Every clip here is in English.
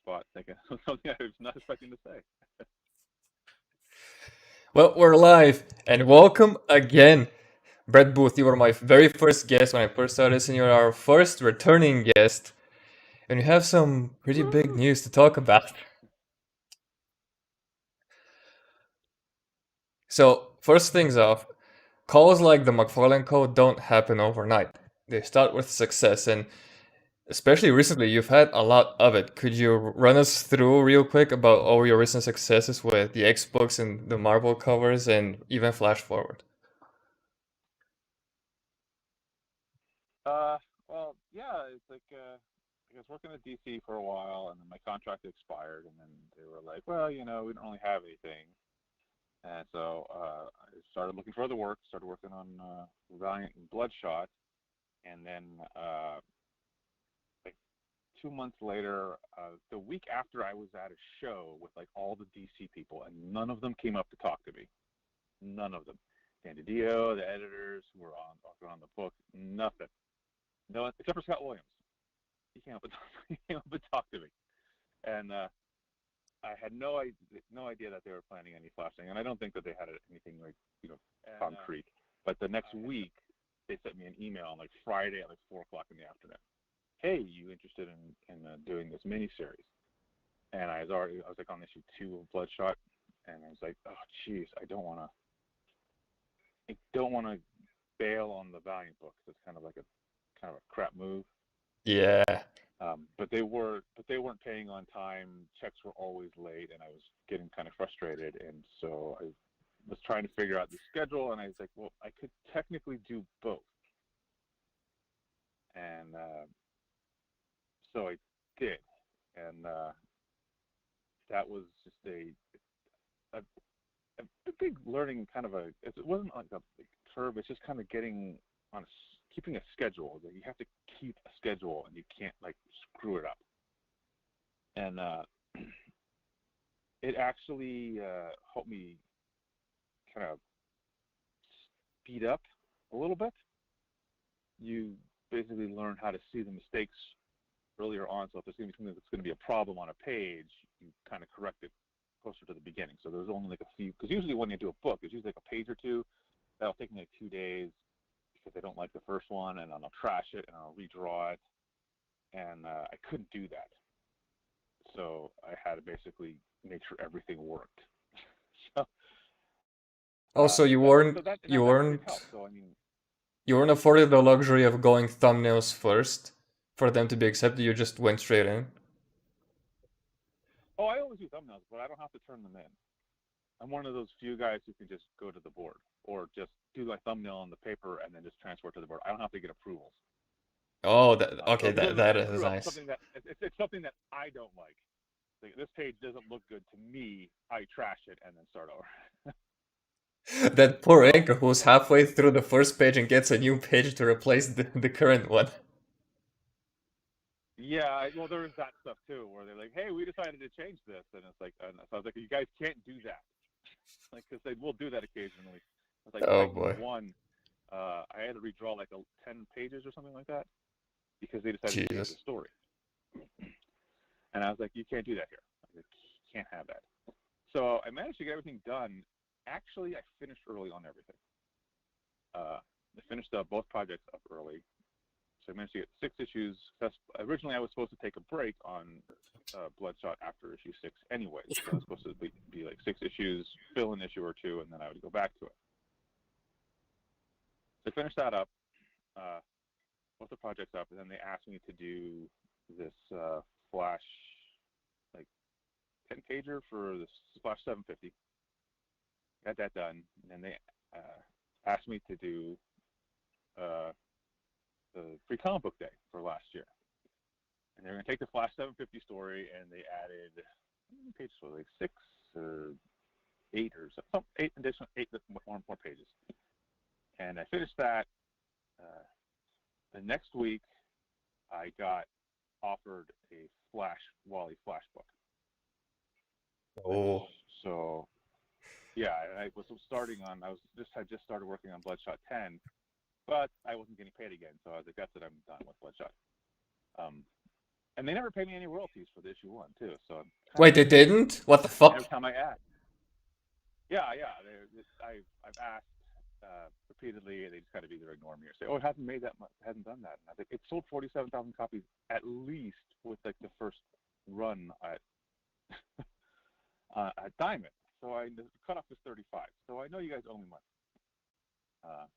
spot thinking something I was not expecting to say. Well, we're live, and welcome again. Brett Booth, you were my very first guest when I first started listening. You're our first returning guest, and we have some pretty big news to talk about. So, first things off, calls like the McFarlane Code don't happen overnight. They start with success, and especially recently, you've had a lot of it. Could you run us through real quick about all your recent successes with the X books and the Marvel covers, and even Flash Forward? Uh, well, yeah, it's like I was working at DC for a while, and then my contract expired, and then they were like, well, we don't really have anything, and so I started looking for other work. Started working on Valiant and Bloodshot, and then like 2 months later, the week after, I was at a show with like all the DC people, and none of them came up to talk to me. None of them. Dan DiDio, the editors who were on the book, nothing. No, except for Scott Williams. He came up and he came up and talked to me, and I had no idea that they were planning any flashing, and I don't think that they had anything like concrete. But the next week, they sent me an email on like Friday at like 4 o'clock in the afternoon. Hey, you interested in doing this miniseries? And I was like on issue 2 of Bloodshot, and I was like, oh geez, I don't want to bail on the Valiant book. It's kind of like a crap move. Yeah. But they weren't paying on time. Checks were always late, and I was getting kind of frustrated. And so I was trying to figure out the schedule, and I was like, well, I could technically do both. And so I did, and that was just a a big learning kind of it wasn't like a big curve. It's just kind of getting on keeping a schedule. That you have to keep a schedule, and you can't like screw it up. And it actually helped me kind of speed up a little bit. You basically learn how to see the mistakes earlier on. So if there's going to be something that's going to be a problem on a page, you kind of correct it closer to the beginning. So there's only like a few, because usually when you do a book, it's usually like a page or two. That'll take me like 2 days because I don't like the first one, and then I'll trash it and I'll redraw it. And I couldn't do that. So I had to basically make sure everything worked. so Also, you but weren't so that and you that was a big weren't help. So I mean, you weren't afforded the luxury of going thumbnails first for them to be accepted. You just went straight in. oh, I always do thumbnails, but I don't have to turn them in. I'm one of those few guys who can just go to the board or just do my thumbnail on the paper and then just transfer it to the board. I don't have to get approvals. Oh, that So okay. if That literally that I is screw up nice. something that it's something that I don't like this page doesn't look good to me, I trash it and then start over. That poor so anchor who's halfway through the first page and gets a new page to replace the current one. yeah, well, there is that stuff too, where they're like, "Hey, we decided to change this," and it's like, and so I was like, "You guys can't do that," like, because they will do that occasionally. It's like Oh Titans boy. one, I had to redraw like 10 pages or something like that because they decided to change the Jesus. story, and I was like, "You can't do that here. You can't have that." So I managed to get everything done. Actually, I finished early on everything. I finished both projects up early, so I managed to get 6 issues. Originally, I was supposed to take a break on Bloodshot after issue 6, anyways. So it was supposed to be like 6 issues, fill an issue or two, and then I would go back to it. So I finished that up, uh, both the projects up, and then they asked me to do this Flash, like 10 pager for the Flash 750. Got that done, and then they asked me to do uh, the Free Comic Book Day for last year. And they're going to take the Flash 750 story, and they added how many pages, so like 6 or 8 or some 8 more pages. And I finished that. The next week, I got offered a Wally Flash book. Which, Oh. so yeah, I was starting on. I just started working on Bloodshot 10, but I wasn't getting paid again, so I was like, that's it. I'm done with Bloodshot. And And they never pay me any royalties for the issue 1 too. So I'm kind Wait, of they pissed. didn't? What the Every fuck? time I ask, yeah, yeah, I've asked repeatedly, and they just kind of either ignore me or say, "Oh, it hasn't made that much, it hasn't done that." And I think it sold 47,000 copies at least with like the first run at Diamond. So the cutoff is 35. So I know you guys owe me money. Uh,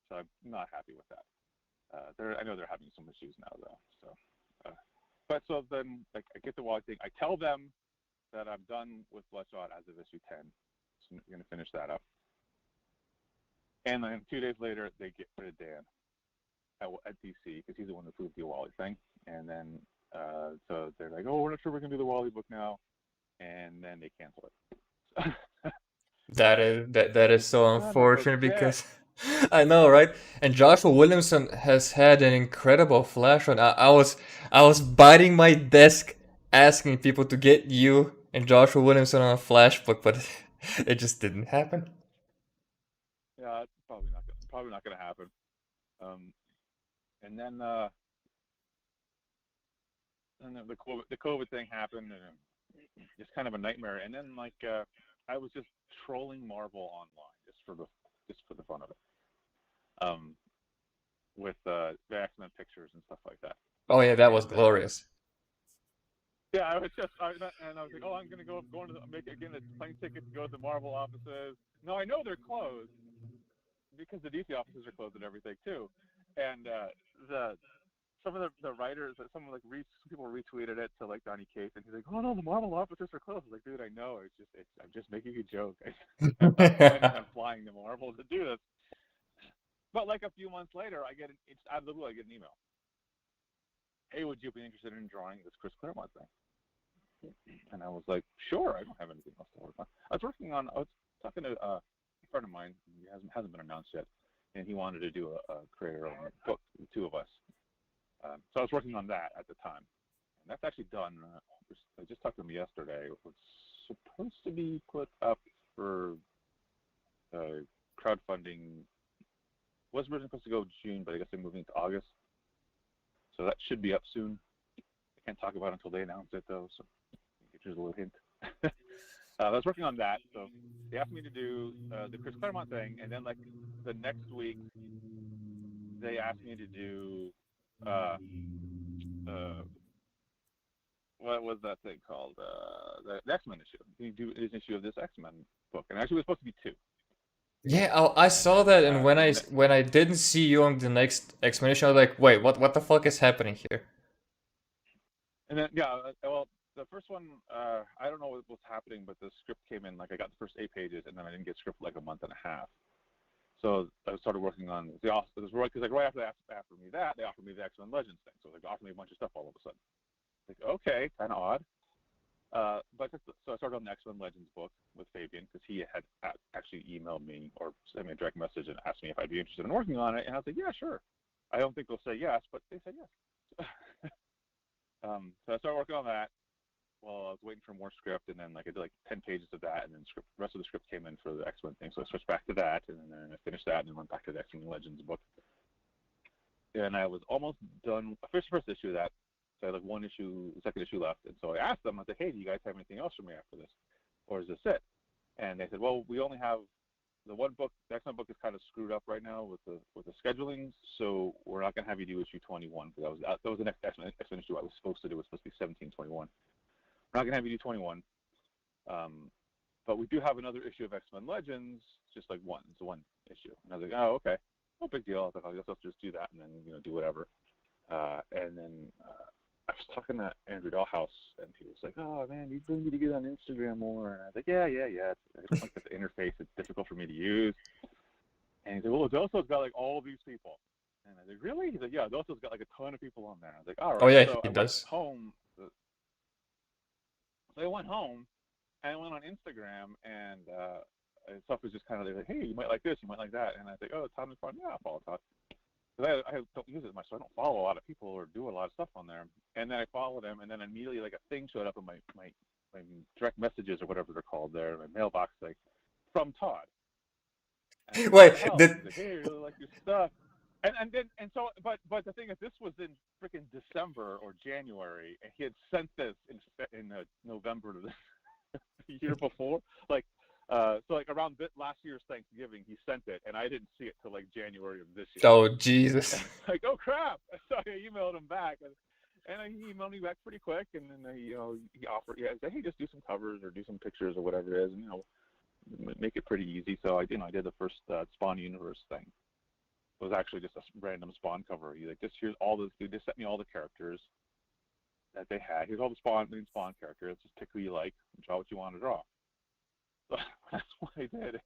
so I'm not happy with that. I know they're having some issues now though. So, but so then like I get the wallet thing. I tell them that I'm done with Bloodshot as of issue 10. So I'm gonna finish that up. And then 2 days later, they get rid of Dan at DC because he's the one who approved the Wally thing. And then so they're like, "Oh, we're not sure we're gonna do the Wally book now," and then they cancel it. That is so Son of a unfortunate bitch. because I know, right? And Joshua Williamson has had an incredible flash run. I was biting my desk asking people to get you and Joshua Williamson on a flash book, but it just didn't happen. Yeah, it's probably not gonna happen. Um, and then the COVID thing happened, and it's kind of a nightmare. And then like I was just trolling Marvel online just for the fun of it, um, with the X-Men pictures and stuff like that. Oh yeah, that was And glorious. yeah, and I was like, "Oh, I'm gonna going to make again a plane ticket to go to the Marvel offices." No, I know they're closed because the DC offices are closed and everything too. And the some of the writers, some people retweeted it to like Donny Cates, and he's like, "Oh no, the Marvel offices are closed." I was like, dude, I know. I'm just making a joke. I'm not planning on flying to Marvel to do this. But like a few months later, it's out of the blue, I get an email. "Hey, would you be interested in drawing this Chris Claremont thing?" And I was like, "Sure." I don't have anything else to work on. I was talking to a friend of mine. He hasn't been announced yet, and he wanted to do a creator owned book, the two of us. So I was working on that at the time, and that's actually done. I just talked to him yesterday. It was supposed to be put up for crowdfunding. Was originally supposed to go June, but I guess they're moving to August. So that should be up soon. I can't talk about it until they announce it, though. So here's a little hint. I was working on that, so they asked me to do the Chris Claremont thing, and then like the next week they asked me to do uh, uh, what was that thing called? The X-Men issue. Can you do an issue of this X-Men book? And actually, it was supposed to be two. Yeah, I And saw then that, and when I didn't see you on the next explanation, I was like, wait, what the fuck is happening here? yeah, well, the first one, I don't know what was happening, but the script came in like I got the first 8 pages, and then I didn't get script for like a month and a half. So I started working on because right after me that they offered me the X-Men Legends thing. So they offered me a bunch of stuff all of a sudden. Like, okay, kind of odd. So I started on the X-Men Legends book with Fabian because he had actually emailed me or sent me a direct message and asked me if I'd be interested in working on it, and I was like, yeah, sure. I don't think they'll say yes, but they said yes. So I started working on that while I was waiting for more script, and then like I did like 10 pages of that, and then the rest of the script came in for the X-Men thing. So I switched back to that, and then I finished that, and then went back to the X-Men Legends book. And I was almost done. I finished the first issue of that. So I had like second issue left. And so I asked them, I said, "Hey, do you guys have anything else for me after this? Or is this it?" And they said, "Well, we only have the one book. The X-Men book is kind of screwed up right now with the scheduling, so we're not gonna have you do issue 21 because that was the next X-Men issue I was supposed to do. It was supposed to be 1721. We're not gonna have you do 21. But we do have another issue of X-Men Legends, just like one. It's one issue." And I was like, "Oh, okay. No big deal." I was like, "I guess I'll just do that and then do whatever." And then I was talking to Andrew Dahlhaus, and he was like, "Oh man, you really need to get on Instagram more." And I was like, "Yeah. I don't like the interface; it's difficult for me to use." And he said, "Well, Doso's got like all these people." And I was like, "Really?" He's like, "Yeah, Doso's got like a ton of people on there." I was like, "All Oh right." yeah, So he I went does. home. So I went home and I went on Instagram, and stuff was just kind of like, "Hey, you might like this, you might like that." And I think, "Oh, Todd McFarlane, yeah, I'll follow Todd." Because I don't use it much, so I don't follow a lot of people or do a lot of stuff on there. And then I followed him, and then immediately like a thing showed up in my direct messages or whatever they're called there, my mailbox, like from Todd. And I was like, "What the Wait, hell?" And did he's like, "Hey, I really like your stuff." but the thing is, this was in freaking December or January, and he had sent this in November of the year before, like. So like around last year's Thanksgiving, he sent it, and I didn't see it till like January of this year. Oh Jesus! Like, oh crap! So I emailed him back, and he emailed me back pretty quick, and then he offered, said, hey, just do some covers or do some pictures or whatever it is, and make it pretty easy. So I did the first Spawn Universe thing. It was actually just a random Spawn cover. He like, here's all this. They just sent me all the characters that they had. Here's all the main Spawn characters. Just pick who you like, and draw what you want to draw. So that's what I did.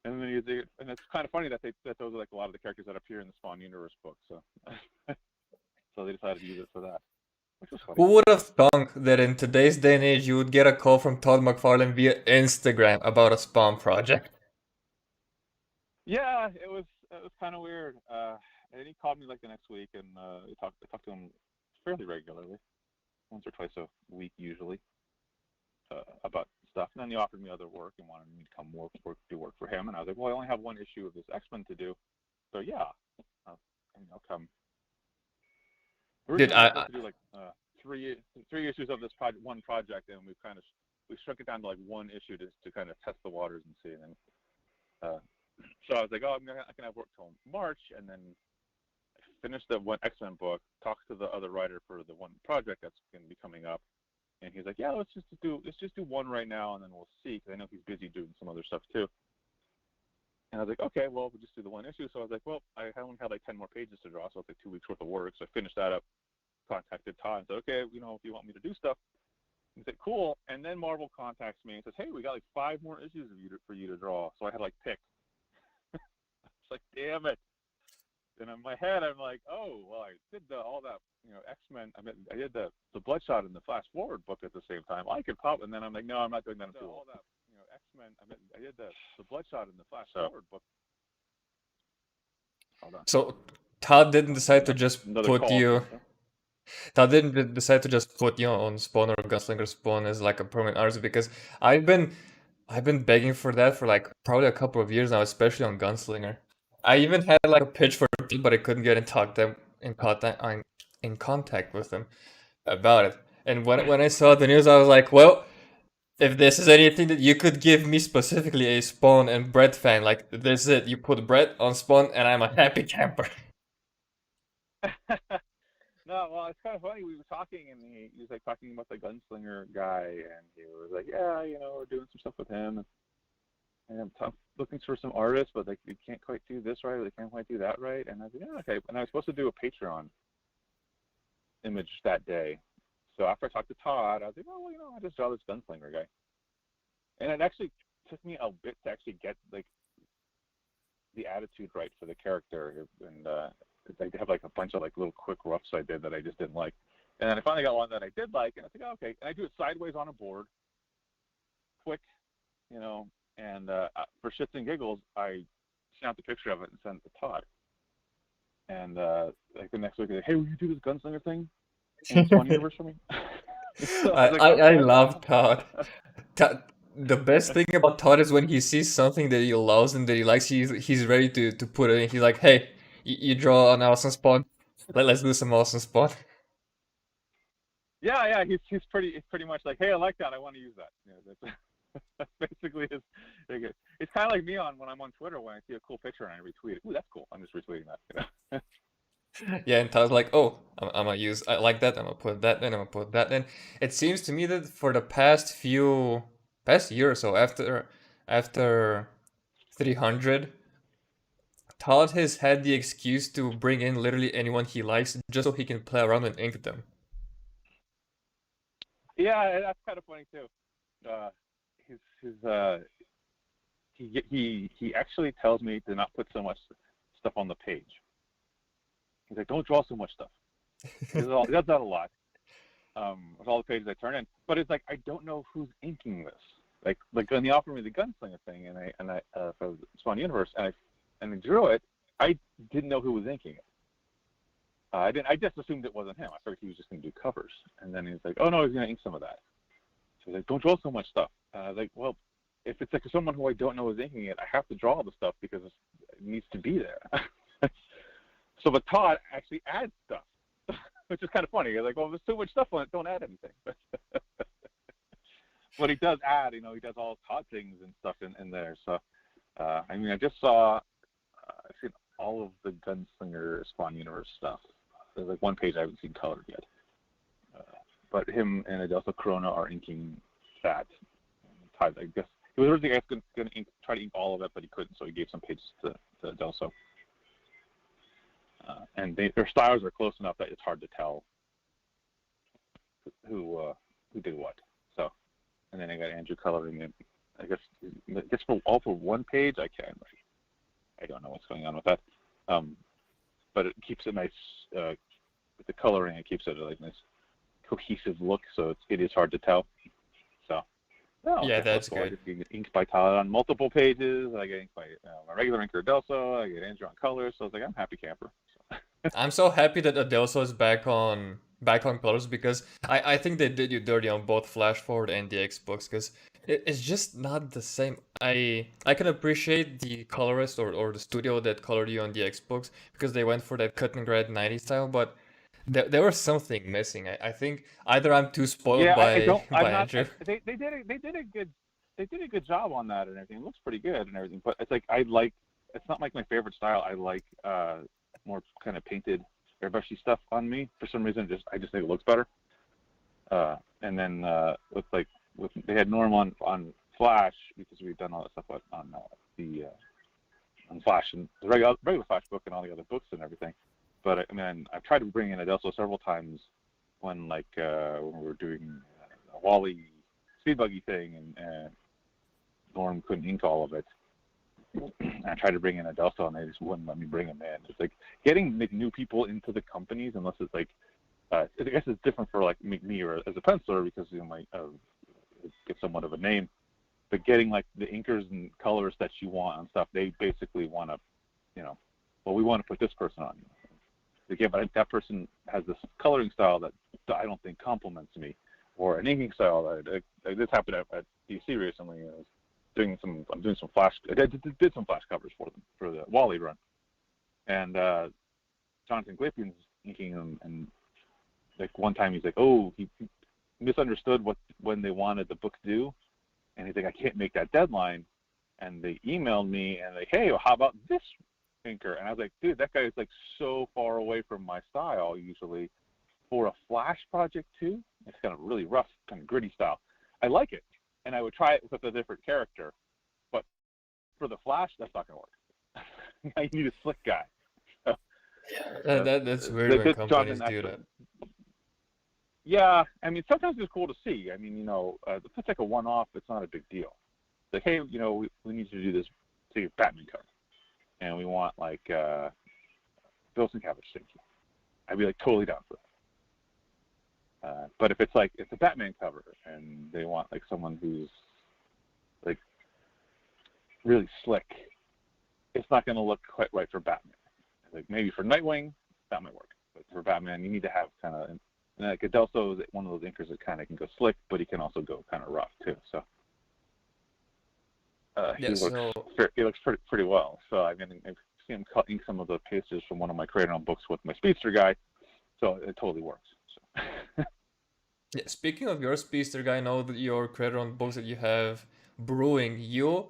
And then and it's kind of funny that those are like a lot of the characters that appear in the Spawn Universe book. So so they decided to use it for that, which was funny. Who would have thunk that in today's day and age you would get a call from Todd McFarlane via Instagram about a Spawn project? Yeah, it was kind of weird. And he called me like the next week, and I talked to him fairly regularly, once or twice a week usually, about stuff. And then he offered me other work and wanted me to come do work for him. And I was like, well, I only have one issue of this X-Men to do, so yeah, I'll come. Did Originally, I was supposed to do like three issues of this one project, and we shrunk it down to like one issue to kind of test the waters and see. And then so I was like, oh, I can have work till March, and then I finished the one X-Men book, talked to the other writer for the one project that's going to be coming up, and he's like, yeah, let's just do one right now, and then we'll see, because I know he's busy doing some other stuff too. And I was like, okay, well, we'll just do the one issue. So I was like, well, I only had like 10 more pages to draw, so it's like 2 weeks worth of work. So I finished that up, contacted Todd, and said, okay, if you want me to do stuff. He said, cool. And then Marvel contacts me and says, hey, we got like 5 more issues for you to draw. So I had like pick. It's like, damn it. And in my head, I'm like, oh, well, I did all that, X-Men. I did the Bloodshot and the Flash Forward book at the same time. I could pop, and then I'm like, no, I'm not doing that until all that, X-Men. I did the Bloodshot and the Flash Forward book. Hold on. So Todd didn't decide to just put you. Todd didn't decide to just put you on Spawn or Gunslinger Spawn as like a permanent artist, because I've been begging for that for like probably a couple of years now, especially on Gunslinger. I even had like a pitch for it, but I couldn't get in contact with him about it. And when I saw the news, I was like, well, if this is anything that you could give me specifically a Spawn and Brett fan, like this is it. You put Brett on Spawn, and I'm a happy camper. No, well, it's kind of funny. We were talking, and he was like talking about the Gunslinger guy, and he was like, yeah, we're doing some stuff with him, and I'm looking for some artists, but like they can't quite do this right, or they can't quite do that right. And I was like, yeah, okay. And I was supposed to do a Patreon image that day. So after I talked to Todd, I was like, oh, well, I just draw this Gunslinger guy. And it actually took me a bit to actually get like the attitude right for the character, and I have like a bunch of like little quick roughs I did that I just didn't like. And then I finally got one that I did like, and I was like, oh, okay. And I do it sideways on a board, quick, and for shits and giggles, I snapped a picture of it and sent it to Todd. And like the next week, he's like, hey, will you do this Gunslinger thing in Spawn Universe for me? So I love Todd. The best thing about Todd is when he sees something that he loves and that he likes, he's ready to put it in. He's like, hey, you draw an awesome Spawn. Let's do some awesome Spawn. Yeah, he's pretty much like, hey, I like that. I want to use that. That's basically his. It's kind of like me when I'm on Twitter, when I see a cool picture and I retweet it. Ooh, that's cool. I'm just retweeting that. Yeah, and Todd's like, oh, I like that. I'm gonna put that in. I'm gonna put that in. It seems to me that for the past year or so, after 300, Todd has had the excuse to bring in literally anyone he likes just so he can play around and ink them. Yeah, that's kind of funny too. He actually tells me to not put so much stuff on the page. He's like, don't draw so much stuff. He does that a lot. With all the pages I turn in, but it's like I don't know who's inking this. Like when he offered me the Gunslinger thing, and I for Spawn Universe, and I drew it, I didn't know who was inking it. I just assumed it wasn't him. I figured he was just going to do covers, and then he's like, oh no, he's going to ink some of that. So he's like, don't draw so much stuff. I was like, well, if it's like someone who I don't know is inking it, I have to draw all the stuff because it needs to be there. So, but Todd actually adds stuff, which is kind of funny. You're like, well, there's too much stuff on it. Don't add anything. But he does add, he does all Todd things and stuff in there. So, I mean, I just saw, I've seen all of the Gunslinger Spawn Universe stuff. There's like one page I haven't seen colored yet. But him and Adelso Corona are inking that. Todd, I guess he was originally going to try to ink all of it, but he couldn't, so he gave some pages to Adelso. And their styles are close enough that it's hard to tell who did what. So, and then I got Andrew coloring it. I guess for one page, I don't know what's going on with that. But it keeps it nice with the coloring. It keeps it like nice cohesive look, so it is hard to tell. So, yeah, that's good. I just get inked by Todd on multiple pages. I get inked by my regular inker Adelso. I get Andrew on colors. So I was like, I'm happy camper. So. I'm so happy that Adelso is back on colors, because I think they did you dirty on both Flash Forward and the X books, because it's just not the same. I can appreciate the colorist or the studio that colored you on the X books, because they went for that cut and grad 90s style, but there was something missing. I think either I'm too spoiled by Andrew. They did a good job on that and everything. It looks pretty good and everything, but it's like it's not like my favorite style. I like more kind of painted airbrushy stuff on me for some reason. I just think it looks better. And then they had Norm on Flash, because we've done all that stuff on Flash and the regular Flash book and all the other books and everything. But I mean, I've tried to bring in Adelso several times when we were doing a Wally speed buggy thing, and Norm couldn't ink all of it. I tried to bring in Adelso, and they just wouldn't let me bring him in. It's like getting new people into the companies, unless it's like, I guess it's different for like me or as a penciler, because get somewhat of a name. But getting like the inkers and colors that you want on stuff, they basically want to, well, we want to put this person on. Again, but that person has this coloring style that I don't think complements me, or an inking style that this happened at DC recently. I'm doing some Flash. I did some Flash covers for them for the Wally run, and Jonathan Glapian's inking them, and like one time he's like, oh, he misunderstood when they wanted the book due, and he's like, I can't make that deadline, and they emailed me and like, hey, well, how about this inker? And I was like, dude, that guy is like so far away from my style usually for a Flash project too. It's kind of really rough, kind of gritty style. I like it, and I would try it with a different character, but for the Flash, that's not gonna work. I need a slick guy. That's weird when companies do that. Yeah, I mean, sometimes it's cool to see. I mean, if it's like a one-off, it's not a big deal. It's like, hey, we need to do this to Batman cover, and we want like Bill Sienkiewicz thinking. I'd be like totally down for that. But if it's a Batman cover and they want like someone who's like really slick, it's not going to look quite right for Batman. Like maybe for Nightwing, that might work, but for Batman, you need to have kind of. And like Adelso is one of those inkers that kind of can go slick, but he can also go kind of rough too. So he looks pretty well. So I've seen him ink some of the pages from one of my Crayon books with my Speedster guy. So it totally works. So. Yeah, speaking of your Speedster guy, I know that your Crayon books that you have brewing, you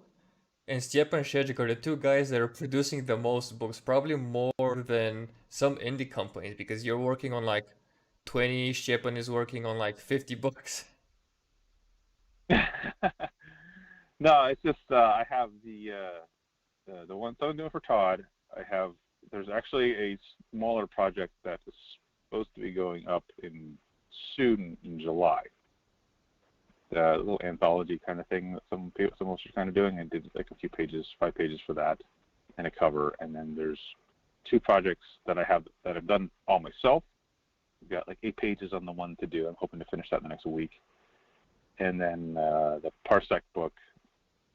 and Stjepan Šejic are the two guys that are producing the most books, probably more than some indie companies, because you're working on like 20, Stjepan is working on like 50 books. No, it's just I have the one that I'm doing for Todd. There's actually a smaller project that is supposed to be going up soon in July. A little anthology kind of thing that some of us are kind of doing. I did like a few pages, 5 pages for that, and a cover. And then there's 2 projects that I've done all myself. I've got like 8 pages on the one to do. I'm hoping to finish that in the next week. And then the Parsec book,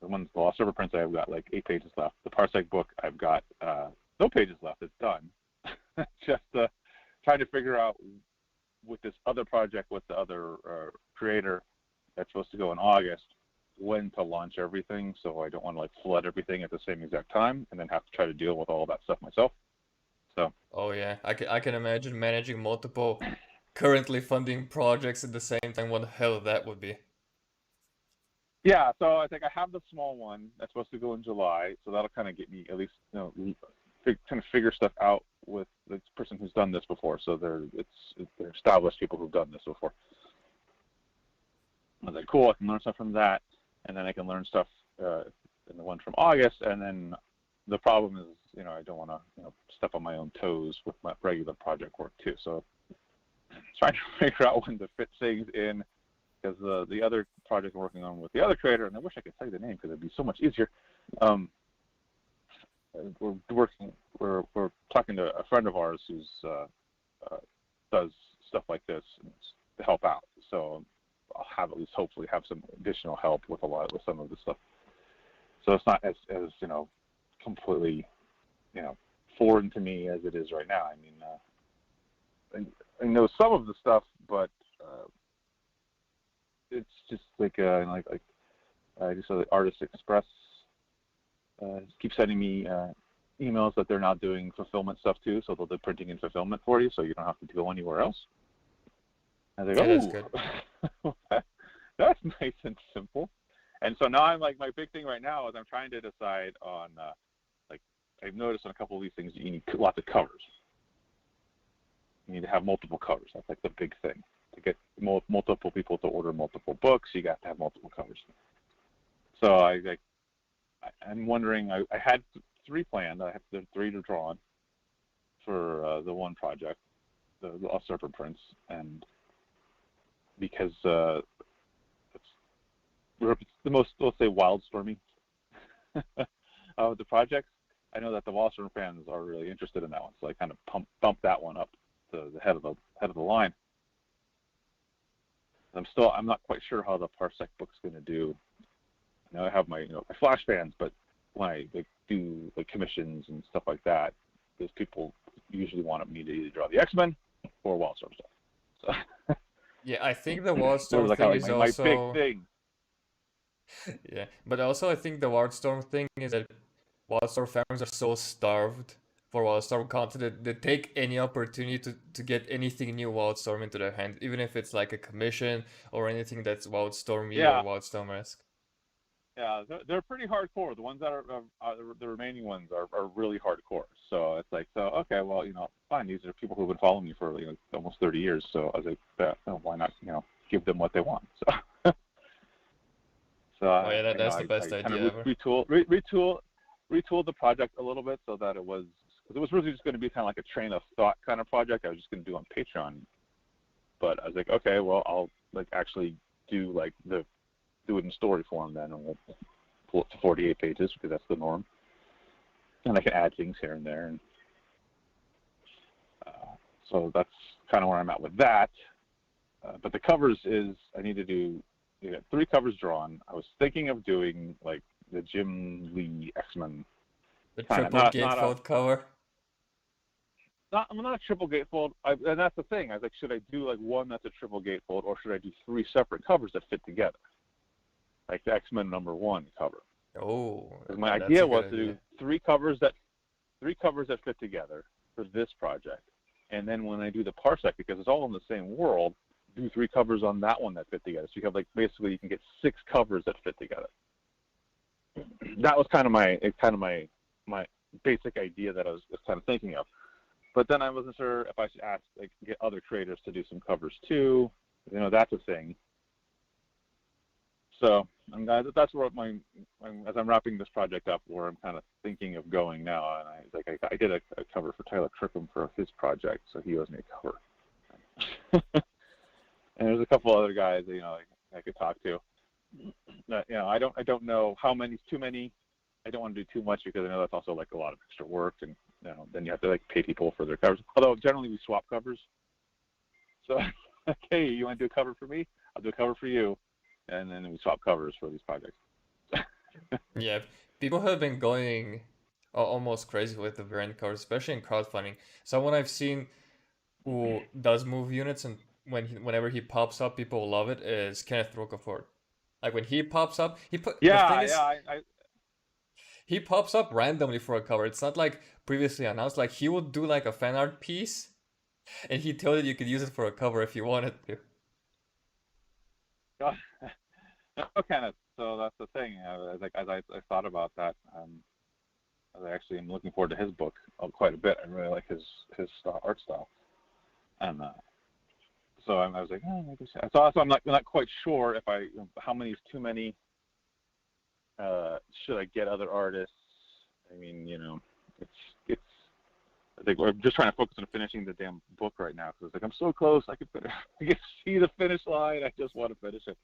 the Lost River Prince, I've got like 8 pages left. The Parsec book, I've got no pages left. It's done. Just trying to figure out with this other project with the other creator that's supposed to go in August, when to launch everything. So I don't want to like flood everything at the same exact time and then have to try to deal with all that stuff myself. So Oh yeah, I can imagine managing multiple currently funding projects at the same time. What the hell that would be. yeah, so I think I have the small one that's supposed to go in July, so that'll kind of get me at least kind of figure stuff out with this person who's done this before. So they're established people who've done this before. I was like, cool, I can learn stuff from that, and then I can learn stuff in the one from August, and then the problem is, I don't want to, step on my own toes with my regular project work too. So trying to figure out when to fit things in, because the other project I'm working on with the other creator, and I wish I could tell you the name because it'd be so much easier. We're talking to a friend of ours who's does stuff like this to help out. So I'll have at least hopefully have some additional help with some of the stuff. So it's not as completely foreign to me as it is right now. I mean, I know some of the stuff, but it's just like I just saw the Artist Express keep sending me emails that they're now doing fulfillment stuff too, so they'll do printing and fulfillment for you, so you don't have to go anywhere else. I was like, Yeah, that's good. oh, that's nice and simple. And so now I'm like, my big thing right now is I'm trying to decide on, I've noticed on a couple of these things, you need lots of covers. You need to have multiple covers. That's like the big thing. To get multiple people to order multiple books, you got to have multiple covers. So I'm wondering, I had 3 planned. I have the 3 to draw on for the one project, the Lost Serpent Prince, and because it's the most, let's say, wildstormy of the projects. I know that the Wildstorm fans are really interested in that one, so I kind of bumped that one up to the head of the line. I'm not quite sure how the Parsec book's going to do. I know I have my my Flash fans, but when I do commissions and stuff like that, those people usually want me to either draw the X-Men or Wildstorm stuff. So Yeah, I think the it was Wildstorm like thing kind of is like my big also thing. yeah, but also I think the Wildstorm thing is that Wildstorm fans are so starved for Wildstorm content that they take any opportunity to get anything new Wildstorm into their hand, even if it's like a commission or anything that's Wildstormy or Yeah, Wildstorm-esque. yeah, they're pretty hardcore. The ones that are the remaining ones are really hardcore. So it's like, so okay, well, fine. These are people who've been following me for almost 30 years. So I was like, why not give them what they want? So so Oh yeah, that's the I best kind idea of ever. retooled the project a little bit so that it was, because it was really just going to be kind of like a train of thought kind of project. I was just going to do on Patreon, but I was like, okay, well, I'll actually do do it in story form then, and we'll pull it to 48 pages because that's the norm, and I can add things here and there, and so that's kind of where I'm at with that. But the covers is, I need to do 3 covers drawn. I was thinking of doing like the Jim Lee X-Men The kind of, triple gatefold cover. I'm not a triple gatefold, and that's the thing. I was like, should I do like one that's a triple gatefold, or should I do 3 separate covers that fit together, like the X-Men #1 cover? Oh, Because my that's a idea good was to idea. do 3 covers that fit together for this project, and then when I do the Parsec, because it's all in the same world, do 3 covers on that one that fit together. So you have basically you can get 6 covers that fit together. That was kind of my basic idea that I was kind of thinking of. But then I wasn't sure if I should get other creators to do some covers too. That's a thing. So that's where as I'm wrapping this project up, where I'm kind of thinking of going now. And I did a cover for Tyler Kirkham for his project, so he owes me a cover. And there's a couple other guys I could talk to. I don't know how many's too many. I don't want to do too much because I know that's also a lot of extra work, and then you have to pay people for their covers. Although generally we swap covers. So hey, you want to do a cover for me? I'll do a cover for you, and then we swap covers for these projects. Yeah, people have been going almost crazy with the variant covers, especially in crowdfunding. Someone I've seen who does move units and whenever he pops up, people love it, is Kenneth Rocafort. Like when he pops up, the thing Yeah, is, yeah. he pops up randomly for a cover. It's not like previously announced. Like he would do like a fan art piece, and he told you you could use it for a cover if you wanted to. kind of. So that's the thing. As I thought about that, I actually am looking forward to his book quite a bit. I really like his art style, and so I was like, oh, maybe so I'm not quite sure if how many is too many. Should I get other artists? I mean, it's. I think we're just trying to focus on finishing the damn book right now because it's like I'm so close. I can see the finish line. I just want to finish it.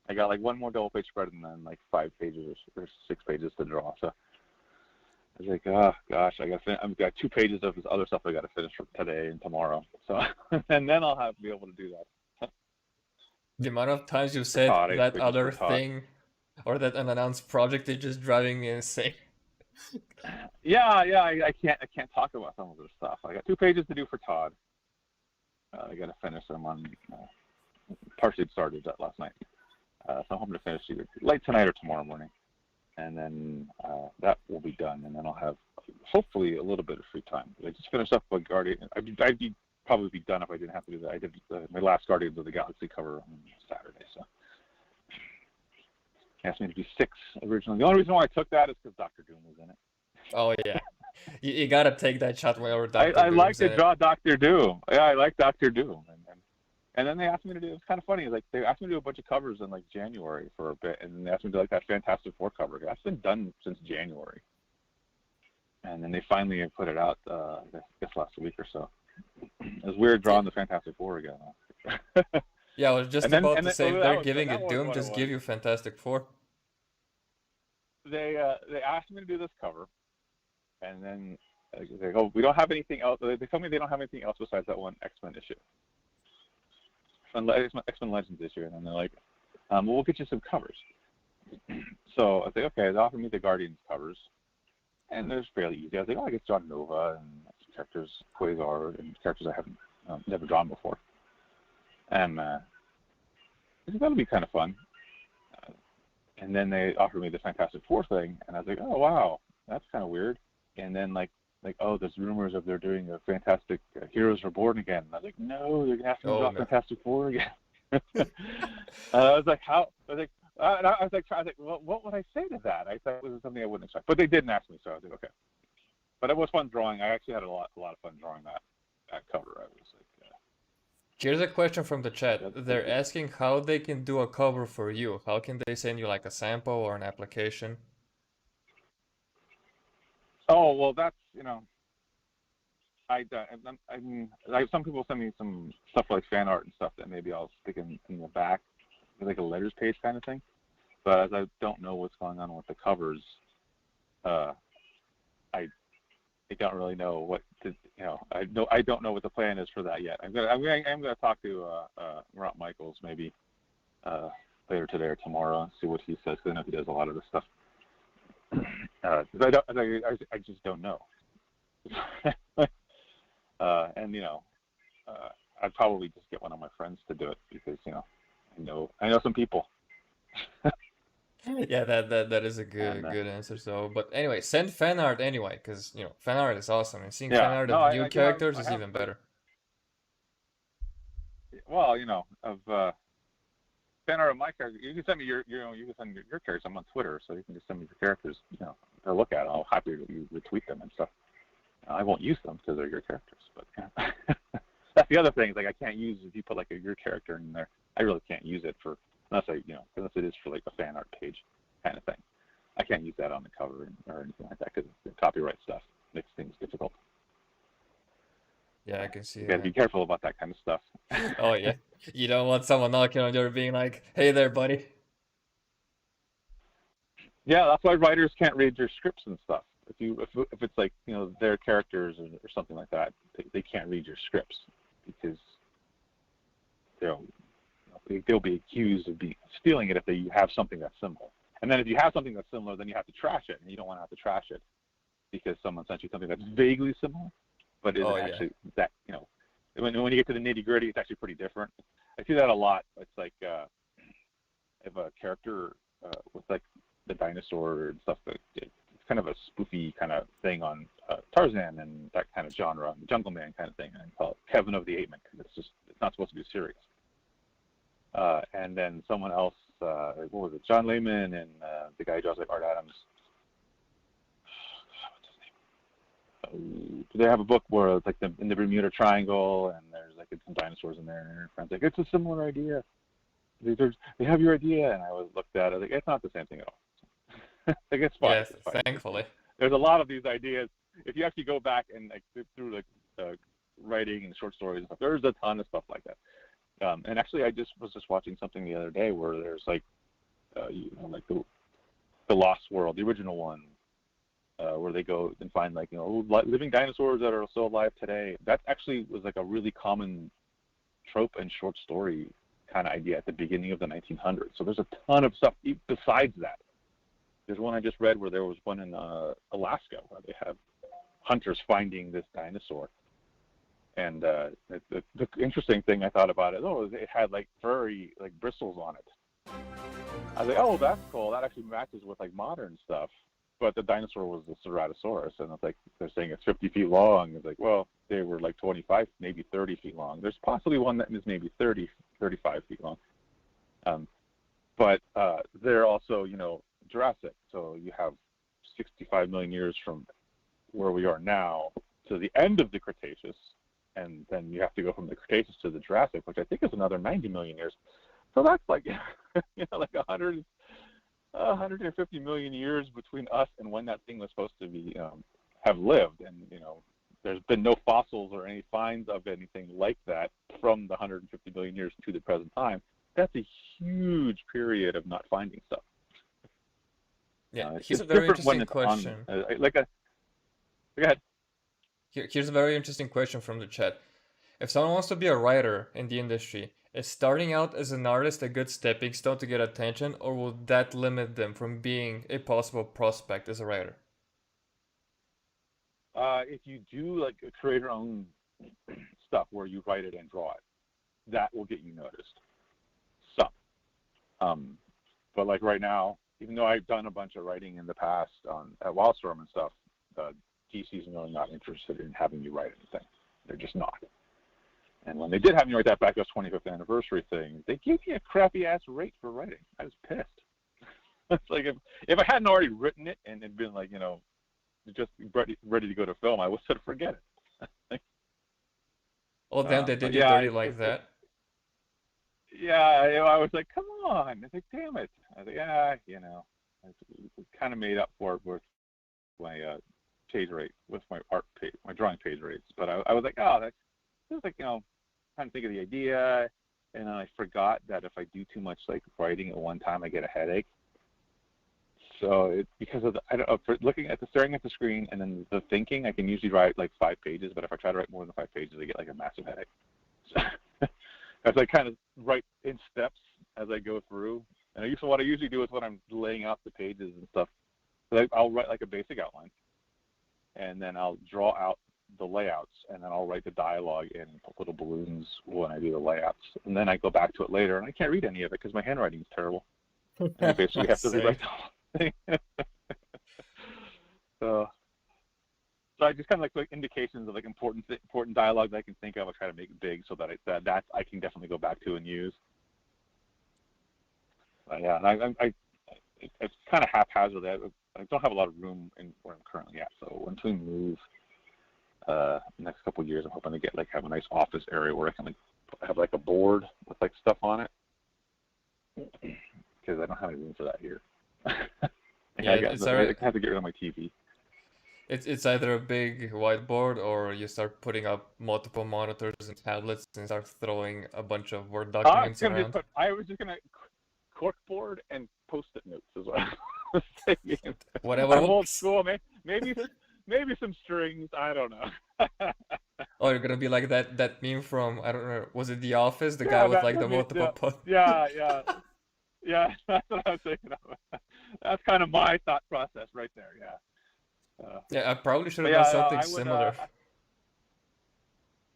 I got like one more double page spread and then like 5 pages or 6 pages to draw. So I was like, oh gosh, I've got 2 pages of this other stuff I got to finish for today and tomorrow. So and then I'll be able to do that. The amount of times you For said Todd, 8 that pages for other Todd. thing or that unannounced project is just driving me insane. Yeah, I can't talk about some of this stuff. I got 2 pages to do for Todd. I got to finish them on. Partially started that last night, so I'm hoping to finish either late tonight or tomorrow morning, and then that will be done, and then I'll have hopefully a little bit of free time. I just finished up with Guardian. I'd probably be done if I didn't have to do that. I did my last Guardians of the Galaxy cover on Saturday, so he asked me to do 6 originally. The only reason why I took that is because Doctor Doom was in it. Oh yeah, you gotta take that shot whenever Doctor I like Doom's to in it. draw Doctor Doom. Yeah, I like Doctor Doom, and then they asked me to do. It was kind of funny. Like they asked me to do a bunch of covers in like January for a bit, and then they asked me to do like that Fantastic Four cover. That's been done since January, and then they finally put it out. I guess last week or so. It was weird Yeah, drawing the Fantastic Four again. yeah, I was just and then about and to then say oh, if they're that giving that it was Doom, what it just was. give you Fantastic Four. They asked me to do this cover, and then they go, we don't have anything else. They told me they don't have anything else besides that one X-Men issue, X-Men Legends issue, and then they're like, well, we'll get you some covers. So I say, okay, they offered me the Guardians covers, and it was fairly easy. I was like, oh, I guess John Nova and characters, Quasar, and characters I haven't never drawn before, and I said, that'll be kind of fun. And then they offered me the Fantastic Four thing, and I was like, oh wow, that's kind of weird. And then oh, there's rumors of they're doing a Fantastic Heroes Reborn again. And I was like, no, they're gonna have to Oh draw no. Fantastic Four again. I was like, how? I was like, well, what would I say to that? I thought it was something I wouldn't expect, but they didn't ask me, so I was like, okay. But it was fun drawing. I actually had a lot of fun drawing that cover. I was like, Here's a question from the chat. that's They're good. asking how they can do a cover for you. How can they send you like a sample or an application? Oh well, that's some people send me some stuff like fan art and stuff that maybe I'll stick in the back, like a letters page kind of thing. But as I don't know what's going on with the covers, uh, I I don't really know what to, I don't know what the plan is for that yet. I'm gonna talk to Rob Michaels maybe later today or tomorrow, see what he says. Because I know he does a lot of this stuff. I just don't know. And I'd probably just get one of my friends to do it because I know some people. Yeah, that is a And good answer. So, but anyway, send fan art anyway, because fan art is awesome, and seeing fan yeah, art no, of new I do have characters is even like, better. well, of fan art of my character. You can send me you can send your characters. I'm on Twitter, so you can just send me your characters, to look at. I'll happy to retweet them and stuff. I won't use them because they're your characters, but that's the other thing. Is like I can't use if you put like your character in there. I really can't use it for unless unless it is for like a fan art page kind of thing. I can't use that on the cover or anything like that because the copyright stuff makes things difficult. Yeah, I So can see you got to that. be careful about that kind of stuff. Oh yeah, you don't want someone knocking on your door being like, "Hey there, buddy." Yeah, that's why writers can't read your scripts and stuff. If it's like their characters or something like that, they can't read your scripts because they'll they'll be accused of stealing it if they have something that's similar. And then if you have something that's similar, then you have to trash it, and you don't want to have to trash it because someone sent you something that's vaguely similar, but isn't Oh yeah. actually that. When you get to the nitty gritty, it's actually pretty different. I see that a lot. It's like if a character with like the dinosaur and stuff, it's kind of a spoofy kind of thing on Tarzan and that kind of genre, Jungle Man kind of thing. And I call it Kevin of the Ape Men because it's not supposed to be serious. And then someone else, what was it? John Layman and the guy who draws like Art Adams. What's his name? They have a book where it's like in the Bermuda Triangle, and there's like some dinosaurs in there, and your friend's like, it's a similar idea. They have your idea, and I was looked at it, I was like, it's not the same thing at all. Like it's fine. Yes, It's fine. thankfully. There's a lot of these ideas. If you actually go back and like through like writing and short stories and stuff, there's a ton of stuff like that. And actually, I was just watching something the other day where there's like, like the Lost World, the original one, where they go and find like living dinosaurs that are still alive today. That actually was like a really common trope and short story kind of idea at the beginning of the 1900s. So there's a ton of stuff besides that. There's one I just read where there was one in Alaska where they have hunters finding this dinosaur. And the interesting thing I thought about it, it had like furry like bristles on it. I was like, oh, that's cool. That actually matches with like modern stuff. But the dinosaur was the Ceratosaurus, and it's like they're saying it's 50 feet long. It's like, well, they were like 25, maybe 30 feet long. There's possibly one that is maybe 30, 35 feet long. But they're also, Jurassic. So you have 65 million years from where we are now to the end of the Cretaceous, and then you have to go from the Cretaceous to the Jurassic, which I think is another 90 million years. So that's like, like 150 million years between us and when that thing was supposed to be have lived. And there's been no fossils or any finds of anything like that from the 150 million years to the present time. That's a huge period of not finding stuff. Yeah, here's a very interesting question. Go ahead. Here's a very interesting question from the chat. If someone wants to be a writer in the industry, is starting out as an artist a good stepping stone to get attention, or will that limit them from being a possible prospect as a writer? If you do like create your own stuff where you write it and draw it, that will get you noticed. Some. But like right now, even though I've done a bunch of writing in the past at Wildstorm and stuff, DC's really not interested in having me write anything. They're just not. And when they did have me write that Batgirl's 25th anniversary thing, they gave me a crappy ass rate for writing. I was pissed. It's like if I hadn't already written it and had been like, just ready to go to film, I would have said forget it. Oh, then they did you dirty like that? Yeah, I was like, come on. I was like, damn it. I was like, I kind of made up for it with my page rate, with my my drawing page rates. But I was like, oh, that's just like, trying to think of the idea, and then I forgot that if I do too much like writing at one time, I get a headache. So it's because of for staring at the screen and then the thinking, I can usually write like 5 pages, but if I try to write more than 5 pages, I get like a massive headache. So as I kind of write in steps as I go through, and what I usually do is when I'm laying out the pages and stuff, I'll write like a basic outline, and then I'll draw out the layouts, and then I'll write the dialogue in little balloons when I do the layouts, and then I go back to it later, and I can't read any of it because my handwriting is terrible. And I basically have to rewrite the whole thing. So I just kind of like indications of like important dialogue that I can think of. I try to make it big so that I can definitely go back to and use. But yeah, it's kind of haphazard. I don't have a lot of room in where I'm currently at. So once we move next couple of years, I'm hoping to have a nice office area where I can have like a board with like stuff on it, because I don't have any room for that here. Yeah, I have to get rid of my TV. It's either a big whiteboard or you start putting up multiple monitors and tablets and start throwing a bunch of Word documents around. I was just gonna corkboard and post-it notes as well. Whatever. I'm old school, man. Maybe some strings. I don't know. Oh, you're gonna be like that meme from, I don't know, was it The Office? The guy with like the multiple. Yeah. That's what I was thinking of. That's kind of my thought process right there. Yeah. Yeah, I probably should have done something similar.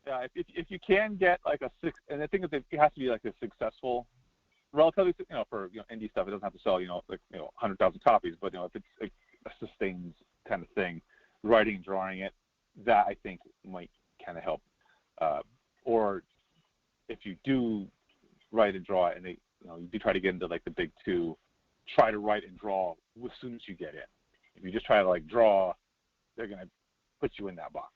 Yeah, if you can get like and the thing is, it has to be like a successful, relatively, for indie stuff, it doesn't have to sell 100,000 copies, but if it's a sustained kind of thing, writing, drawing it, that I think might kind of help. Or if you do write and draw it, and you do try to get into like the big two, try to write and draw as soon as you get in. If you just try to like draw, they're gonna put you in that box.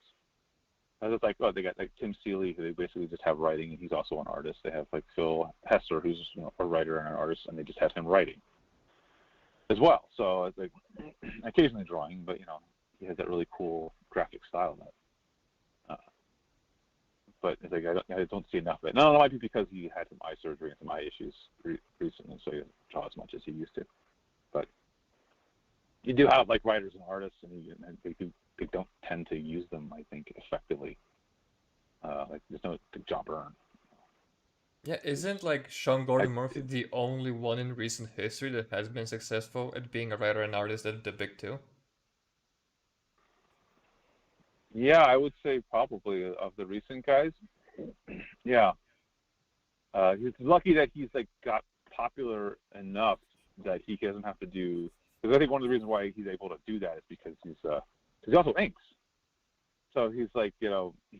It's like, they got like Tim Seeley, who they basically just have writing, and he's also an artist. They have like Phil Hesser, who's a writer and an artist, and they just have him writing as well. So it's like occasionally drawing, but he has that really cool graphic style. But it's like I don't see enough of it. No, it might be because he had some eye surgery and some eye issues recently, so he doesn't draw as much as he used to. But you do have like writers and artists, and they don't tend to use them, I think, effectively. Like there's no big John Byrne. Yeah, isn't like Sean Gordon Murphy the only one in recent history that has been successful at being a writer and artist at the big two? Yeah, I would say probably of the recent guys. Yeah, he's lucky that he's like got popular enough that he doesn't have to do. Because I think one of the reasons why he's able to do that is because he also inks. So he's like he's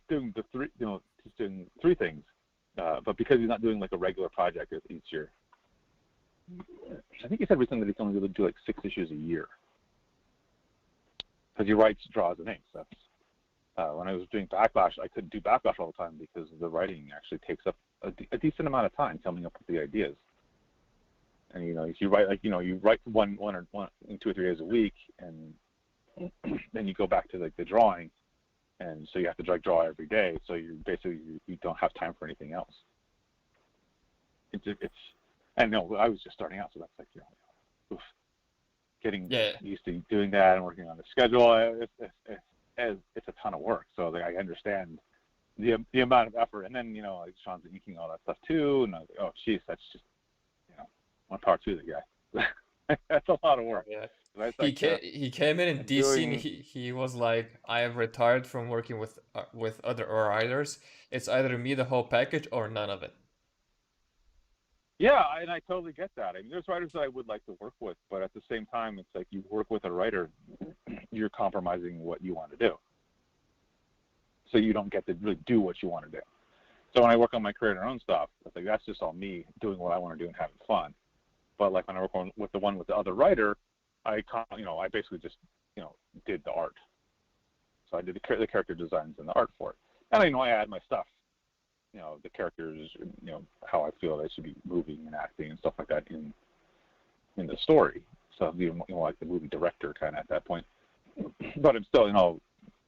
doing he's doing three things, but because he's not doing like a regular project each year. I think he said recently that he's only able to do like 6 issues a year because he writes, draws, and inks. That's when I was doing Backlash, I couldn't do Backlash all the time because the writing actually takes up a decent amount of time coming up with the ideas. And if you write you write one in 2 or 3 days a week, and then you go back to like the drawing, and so you have to draw every day. So you don't have time for anything else. And no, I was just starting out, so that's like getting used to doing that and working on the schedule. It's a ton of work, so like, I understand the amount of effort. And then like Sean's inking all that stuff too, and I was like, oh geez, that's just one power to the guy. That's a lot of work. Yeah. Like, he came in DC and he was like, I have retired from working with other writers. It's either me the whole package or none of it. Yeah, and I totally get that. I mean, there's writers that I would like to work with, but at the same time, it's like you work with a writer, you're compromising what you want to do. So you don't get to really do what you want to do. So when I work on my creator own stuff, it's like that's just all me doing what I want to do and having fun. But like when I work with the other writer, I basically just did the art. So I did the character designs and the art for it, and I add my stuff. The characters, how I feel they should be moving and acting and stuff like that in the story. So like the movie director kind of at that point. But I'm still,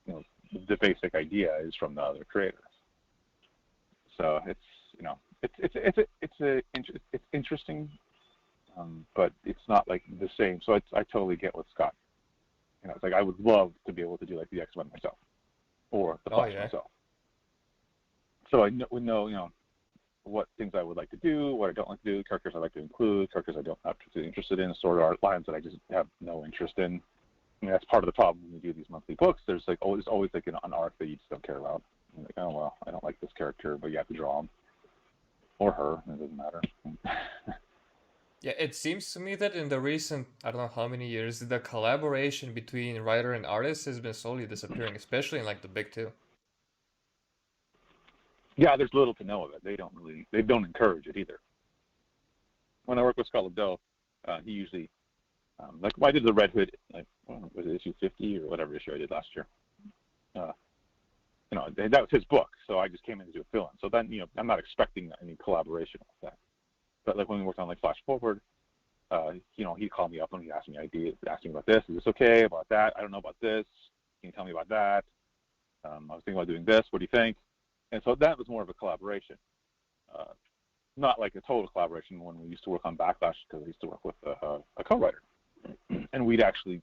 the basic idea is from the other creators. So it's interesting, but it's not like the same. So I totally get what Scott. It's like I would love to be able to do like the X-Men myself, or the Flash myself. So I would know, what things I would like to do, what I don't like to do, characters I like to include, characters I don't have particularly interested in, story art lines that I just have no interest in. I mean, that's part of the problem when we do these monthly books. There's always like an arc that you just don't care about. You're like, oh well, I don't like this character, but you have to draw him or her. It doesn't matter. Yeah, it seems to me that in the recent, I don't know how many years, the collaboration between writer and artist has been slowly disappearing, especially in like the big two. Yeah, there's little to know of it. They don't encourage it either. When I work with Scott Lobdell, he usually, like I did the Red Hood, like was it issue 50 or whatever issue I did last year. That was his book, so I just came in to do a fill-in. So then, I'm not expecting any collaboration with that. But like when we worked on like Flash Forward, he'd call me up and he'd ask me ideas, ask me about this. Is this okay? About that? I don't know about this. Can you tell me about that? I was thinking about doing this. What do you think? And so that was more of a collaboration, not like a total collaboration when we used to work on Backlash, because I used to work with a co-writer, and we'd actually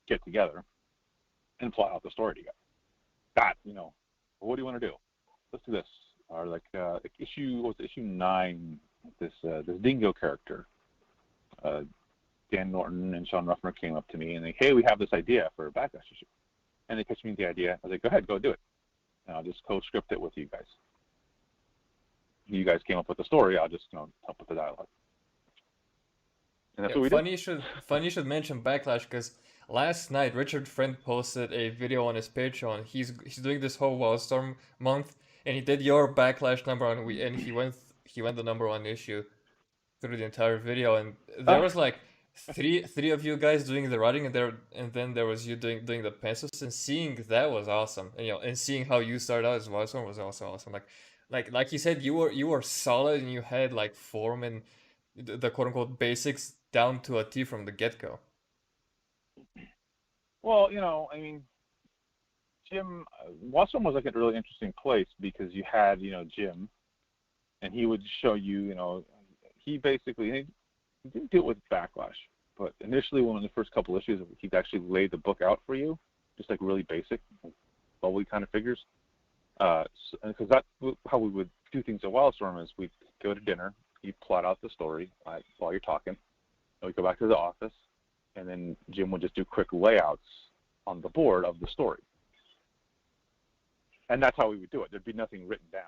get together and plot out the story together. That, what do you want to do? Let's do this. Or like issue 9, this Dingo character. Dan Norton and Sean Ruffner came up to me and they, hey, we have this idea for a Backlash issue, and they pitched me the idea. I was like, go ahead, go do it. And I'll just co-script it with you guys. You guys came up with the story. I'll just help with the dialogue. And that's what we did. Funny you should mention Backlash, because last night Richard Friend posted a video on his Patreon. He's doing this whole Wildstorm month, and he did your backlash number on we and he went the number one issue through the entire video, and there Ah, was like three of you guys doing the writing, and then there was you doing the pencils, and seeing that was awesome. And, and seeing how you started out as Wildstorm was also awesome. Like you said, you were solid, and you had like form and the quote unquote basics down to a T from the get go. well, I mean, Jim, Wasserman was like a really interesting place because you had, Jim, and he would show you, he basically, he didn't do it with backlash, but initially, when the first couple issues, he'd actually lay the book out for you, just like really basic, bubbly kind of figures. Because that's how we would do things at Wildstorm is we'd go to dinner, you'd plot out the story while you're talking, and we'd go back to the office, and then Jim would just do quick layouts on the board of the story. And that's how we would do it. There'd be nothing written down.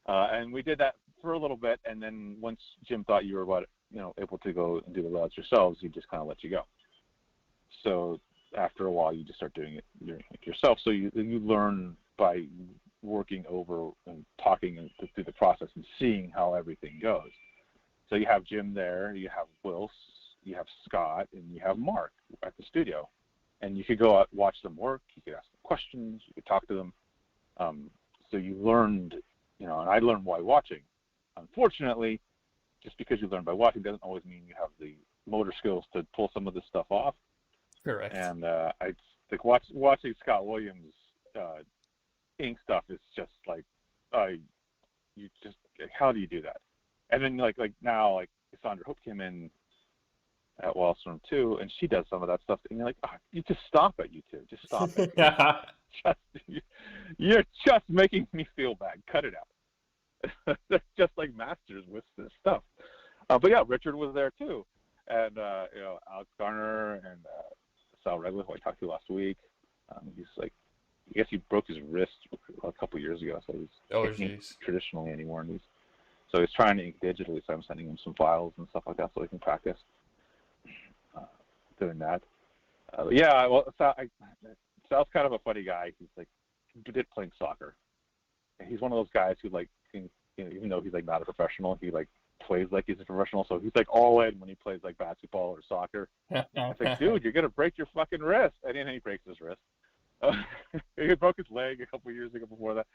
And we did that for a little bit, and then once Jim thought you were able to go and do the layouts yourselves, he just kind of let you go. So after a while, you just start doing it yourself. So you learn by working over and talking through the process and seeing how everything goes. So you have Jim there, you have Wills, you have Scott, and you have Mark at the studio. And you could go out, watch them work, you could ask them questions, you could talk to them. So you learned, and I learned by watching. Unfortunately, just because you learn by watching doesn't always mean you have the motor skills to pull some of this stuff off. Correct. And I think watching Scott Williams ink stuff is just like, you just, how do you do that? And then like now, like Cassandra Hope came in at Wildstorm too, and she does some of that stuff, and you're like, you just stop it, you two, just stop it. You're just making me feel bad. Cut it out. They're just like masters with this stuff. But yeah, Richard was there too, and Alex Garner and Sal Redwood, who I talked to last week. He's like, I guess he broke his wrist a couple years ago, so he's can't traditionally anymore, and so he's trying to ink digitally. So I'm sending him some files and stuff like that so he can practice doing that. Yeah, well, Sal's kind of a funny guy. He's like, he did playing soccer. And he's one of those guys who like, even though he's like not a professional, he like plays like he's a professional. So he's like all in when he plays like basketball or soccer. It's like, dude, you're gonna break your fucking wrist, and then he breaks his wrist. He broke his leg a couple years ago before that.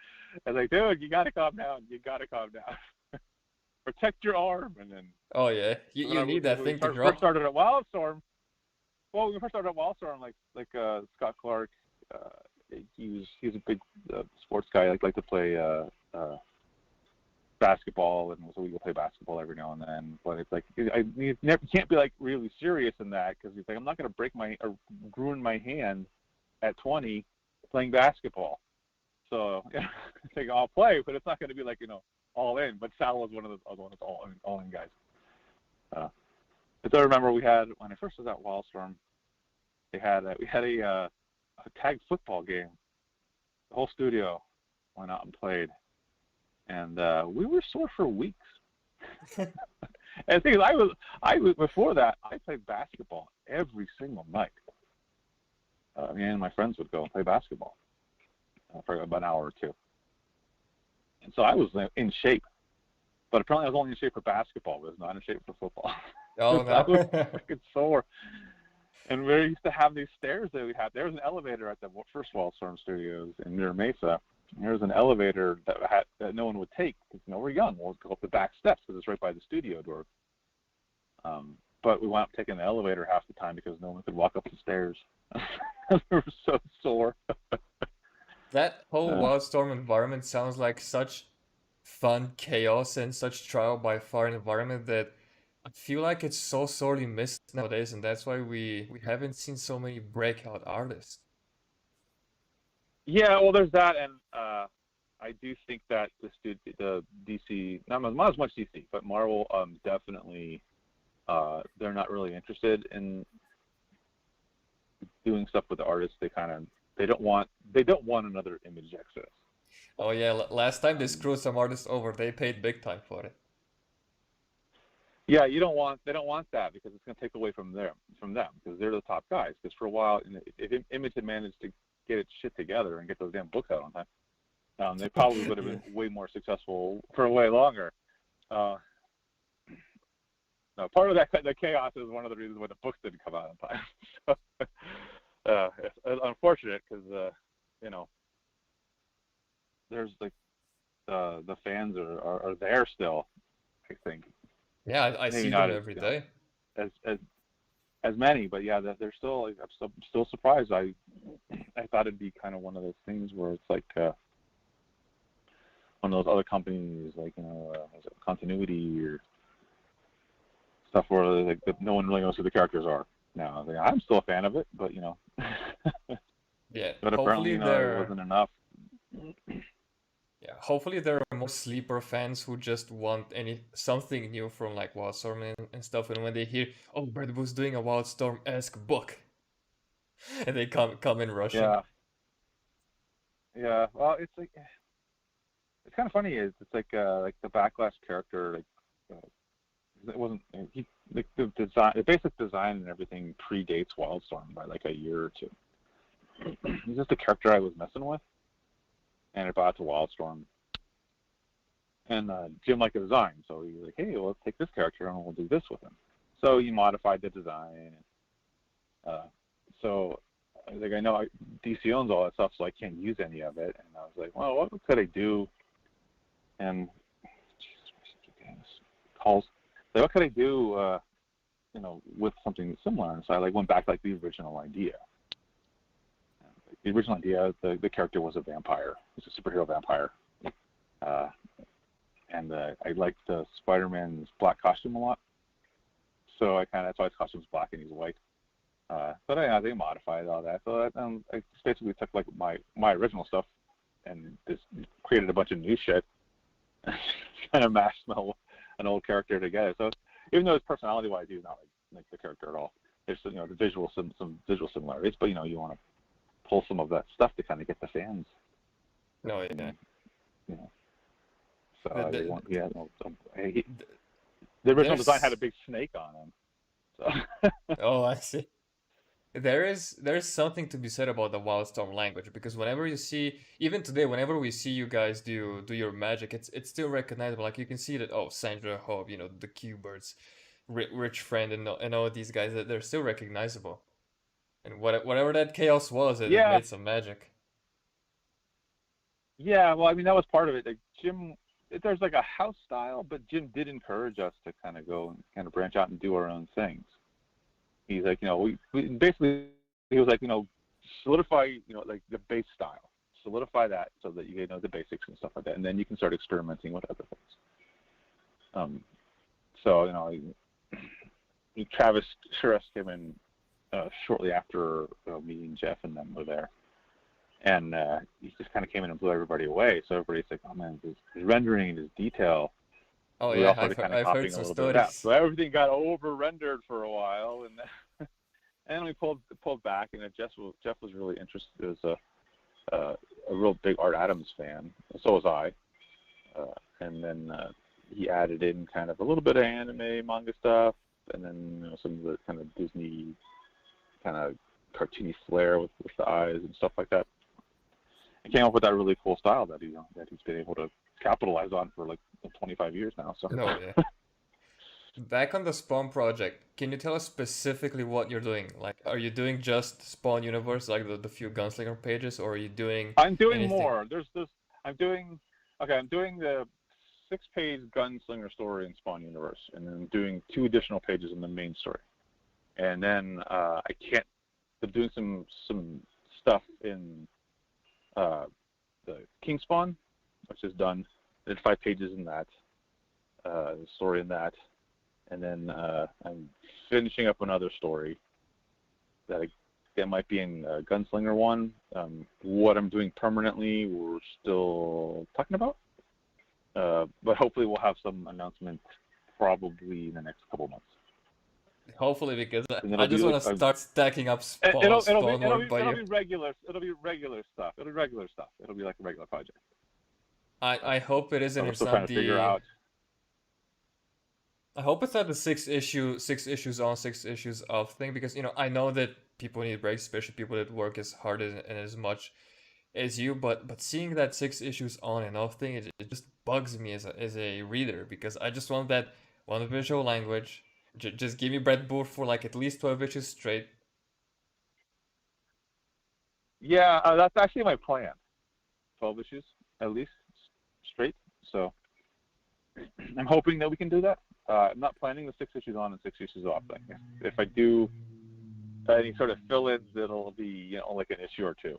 I was like, dude, you gotta calm down. You gotta calm down. Protect your arm, and then. Oh yeah, you need that thing to grow. First started at Wildstorm. Well, when we first started at Wildstorm, like Scott Clark, he's a big sports guy. Like to play basketball, and so we go play basketball every now and then. But it's like you can't be like really serious in that because he's like, I'm not going to break or ruin my hand at 20 playing basketball. So it's like I'll play, but it's not going to be like all in. But Sal was one of the all in guys. But I remember when I first was at Wildstorm, we had a tag football game. The whole studio went out and played, and we were sore for weeks. And the thing is, I was before that I played basketball every single night. Me and my friends would go and play basketball for about an hour or two, and so I was in shape. But apparently, I was only in shape for basketball. I was not in shape for football. Oh I was no. freaking sore. And we used to have these stairs that we had. There was an elevator at the first Wildstorm Studios in Mira Mesa. There was an elevator that no one would take because we're young. We'll go up the back steps because it's right by the studio door. But we wound up taking the elevator half the time because no one could walk up the stairs. We were so sore. That whole Wildstorm environment sounds like such fun chaos and such trial by fire environment that I feel like it's so sorely missed nowadays, and that's why we haven't seen so many breakout artists. Yeah, well, there's that, and I do think that the DC, not as much DC, but Marvel, definitely, they're not really interested in doing stuff with the artists. They don't want another Image Exodus. Oh yeah, last time they screwed some artists over. They paid big time for it. Yeah, they don't want that because it's going to take away from them because they're the top guys. Because for a while, if Image had managed to get its shit together and get those damn books out on time, they probably would have Yeah. been way more successful for way longer. Uh, no, part of the chaos is one of the reasons why the books didn't come out on time. It's unfortunate because you know there's like the fans are there still. I think Yeah, I maybe see not them as every day. as as as many, but yeah, they're still. Like, still surprised. I thought it'd be kind of one of those things where it's like one of those other companies, like is it Continuity or stuff where like no one really knows who the characters are. Now, I'm still a fan of it, but Yeah, but apparently hopefully it there. wasn't enough. Yeah, hopefully there are more sleeper fans who just want something new from like Wildstorm and stuff, and when they hear, oh, Red Bull's doing a Wildstorm-esque book, and they come in rushing. Yeah, yeah. Well, it's kind of funny. It's like the Backlash character, like it wasn't he like the design, the basic design and everything predates Wildstorm by like a year or two. He's just a character I was messing with, and it brought to Wildstorm. And Jim liked the design, so he was like, "Hey, well, let's take this character and we'll do this with him." So he modified the design. Uh, so like I know DC owns all that stuff, so I can't use any of it. And I was like, "Well, what could I do?" And Jesus, calls. Like, what could I do? With something similar. And so I like went back like the original idea. The original idea, the character was a vampire. He's a superhero vampire. Uh, and I liked Spider-Man's black costume a lot. So that's why his costume's black and he's white. But they modified all that. So I just basically took like my original stuff and just created a bunch of new shit, kind of mashed an old character together. So even though his personality-wise he's not like the character at all, there's the visual some visual similarities. But you want to pull some of that stuff to kind of get the fans. No, yeah. You know, so The, I the, want yeah. No, the the, original design had a there's big snake on him. So oh, I see. There's something to be said about the Wildstorm language because whenever you see, even today, whenever we see you guys do your magic, it's still recognizable. Like you can see that, oh, Sandra Hope, the Q-Birds, Rich Friend, and all these guys, that they're still recognizable. And whatever that chaos was, it yeah, made some magic. yeah. Well, I mean that was part of it. Like Jim, there's like a house style, but Jim did encourage us to kind of go and kind of branch out and do our own things. He's like, we basically he was like, solidify, like the base style, solidify that so that you know the basics and stuff like that, and then you can start experimenting with other things. So Travis Shuras came in shortly after meeting Jeff and them were there, and he just kind of came in and blew everybody away. So everybody's like, oh man, his rendering and his detail. Oh We all yeah, started kind of I've heard copying a some little bit of that. stories. So everything got over rendered for a while, and and we pulled back. And Jeff was really interested. As a real big Art Adams fan. So was I. And then he added in kind of a little bit of anime, manga stuff, and then some of the kind of Disney kind of cartoony flair with the eyes and stuff like that. And came up with that really cool style that he's been able to capitalize on for like 25 years now. So No, yeah. Back on the Spawn project, can you tell us specifically what you're doing? Like, are you doing just Spawn Universe, like the few Gunslinger pages, or are you doing I'm doing anything? more. There's this. I'm doing the 6-page Gunslinger story in Spawn Universe, and then I'm doing 2 additional pages in the main story. And then I can't. I'm doing some stuff in the King Spawn, which is done. There's 5 pages in that, the story in that, and then I'm finishing up another story that might be in Gunslinger 1. What I'm doing permanently, we're still talking about, but hopefully we'll have some announcement probably in the next couple months. Hopefully, because And I it'll be just like want to start stacking up Spawn work by it'll you. be regular stuff. It'll be regular stuff. It'll be like a regular project. I hope it isn't. We're It's still trying not to figure the out. I hope it's not the six issues on, 6 issues off thing, because I know that people need breaks, especially people that work as hard and as much as you. But seeing that 6 issues on and off thing, it just bugs me as a reader, because I just want that one visual language. Just give me Brett Booth for like at least 12 issues straight. Yeah, that's actually my plan. 12 issues at least straight. So I'm hoping that we can do that. I'm not planning the 6 issues on and 6 issues off thing. If I do any sort of fill-ins, it'll be like an issue or two.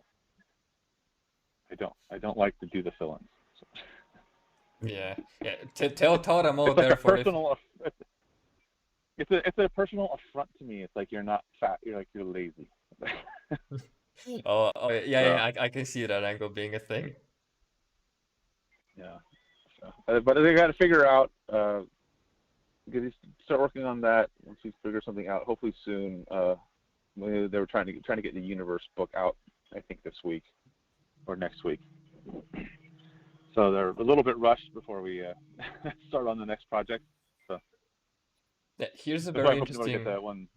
I don't like to do the fill-ins. So. Yeah, yeah. Tell Todd I'm all It's like there a for if. personal. It's a personal affront to me. It's like you're not fat. You're like you're lazy. Oh, yeah, So yeah. I can see that angle being a thing. yeah. So, but they got to figure out. Because start working on that once we figure something out. Hopefully soon. They were trying to get the universe book out. I think this week or next week. So they're a little bit rushed before we start on the next project. So Yeah, here's a that's why I'm very hoping to get interesting. that one.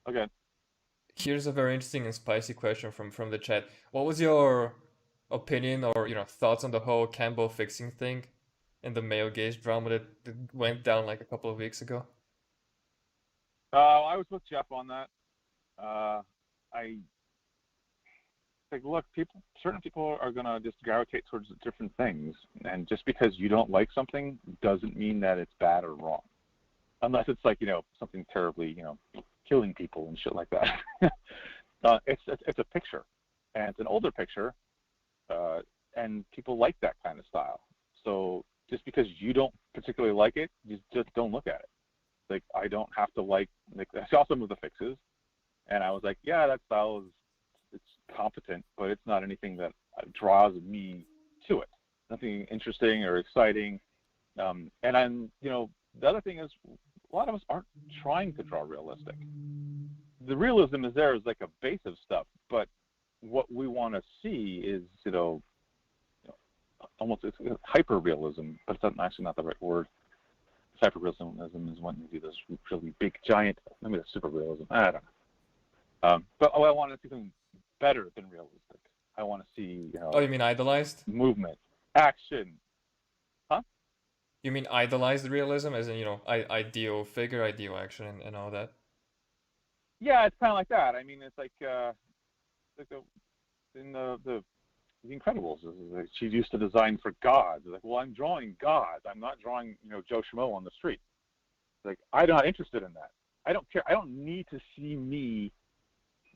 Okay. Here's a very interesting and spicy question from the chat. What was your opinion or thoughts on the whole Campbell fixing thing in the male gaze drama that went down like a couple of weeks ago? I was with Jeff on that. I like look, certain people are gonna just gravitate towards different things, and just because you don't like something doesn't mean that it's bad or wrong, unless it's like something terribly killing people and shit like that. It's a picture, and it's an older picture, uh, and people like that kind of style. So just because you don't particularly like it, you just don't look at it. Like I don't have to like I saw some of the fixes, and I was like, yeah, that style is it's competent, but it's not anything that draws me to it. Nothing interesting or exciting. And I'm the other thing is a lot of us aren't trying to draw realistic. The realism is there is like a base of stuff, but what we want to see is almost it's hyper realism, but it's actually not the right word. Hyper realism is when you do this really big giant. Maybe that's super realism. I don't know. But I want to see something better than realistic. I want to see Oh, you mean idolized? movement, action. Huh? You mean idolized realism, as in ideal figure, ideal action, and all that? Yeah, it's kind of like that. I mean, it's like in the Incredibles. Like she used to design for gods. It's like, well, I'm drawing gods. I'm not drawing Joe Schmo on the street. Like I'm not interested in that. I don't care. I don't need to see me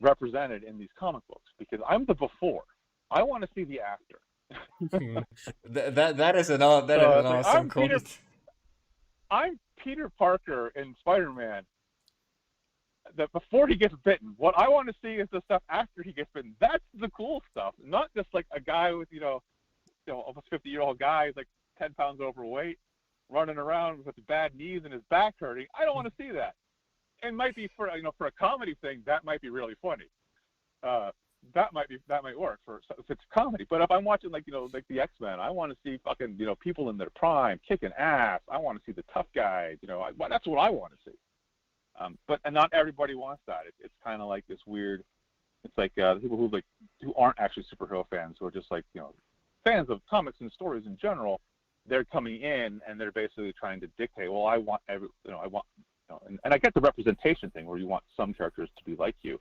represented in these comic books because I'm the before. I want to see the after. That is So an it's like awesome quote. I'm Peter Parker in Spider-Man. That before he gets bitten, what I want to see is the stuff after he gets bitten. That's the cool stuff, not just like a guy with almost 50-year-old guy who's like 10 pounds overweight, running around with bad knees and his back hurting. I don't want to see that. It might be for a comedy thing that might be really funny. Uh, that might work for if it's comedy. But if I'm watching like the X-Men, I want to see fucking people in their prime kicking ass. I want to see the tough guys. That's what I want to see. But and not everybody wants that. It's kind of like this weird. It's like people who aren't actually superhero fans, who are just like fans of comics and stories in general. They're coming in and they're basically trying to dictate. Well, I want I want and I get the representation thing where you want some characters to be like you,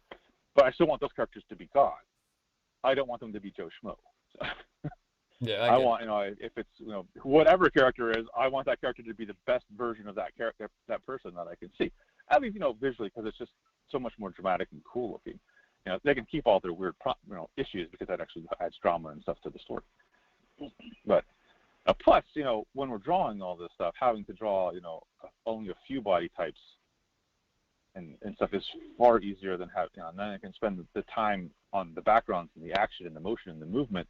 but I still want those characters to be God. I don't want them to be Joe Schmo. So Yeah, I I get want if it's whatever character is, I want that character to be the best version of that character, that person that I can see. At least visually, because it's just so much more dramatic and cool looking. They can keep all their weird issues because that actually adds drama and stuff to the story. But plus, when we're drawing all this stuff, having to draw only a few body types and stuff is far easier than having. And then I can spend the time on the backgrounds and the action and the motion and the movement.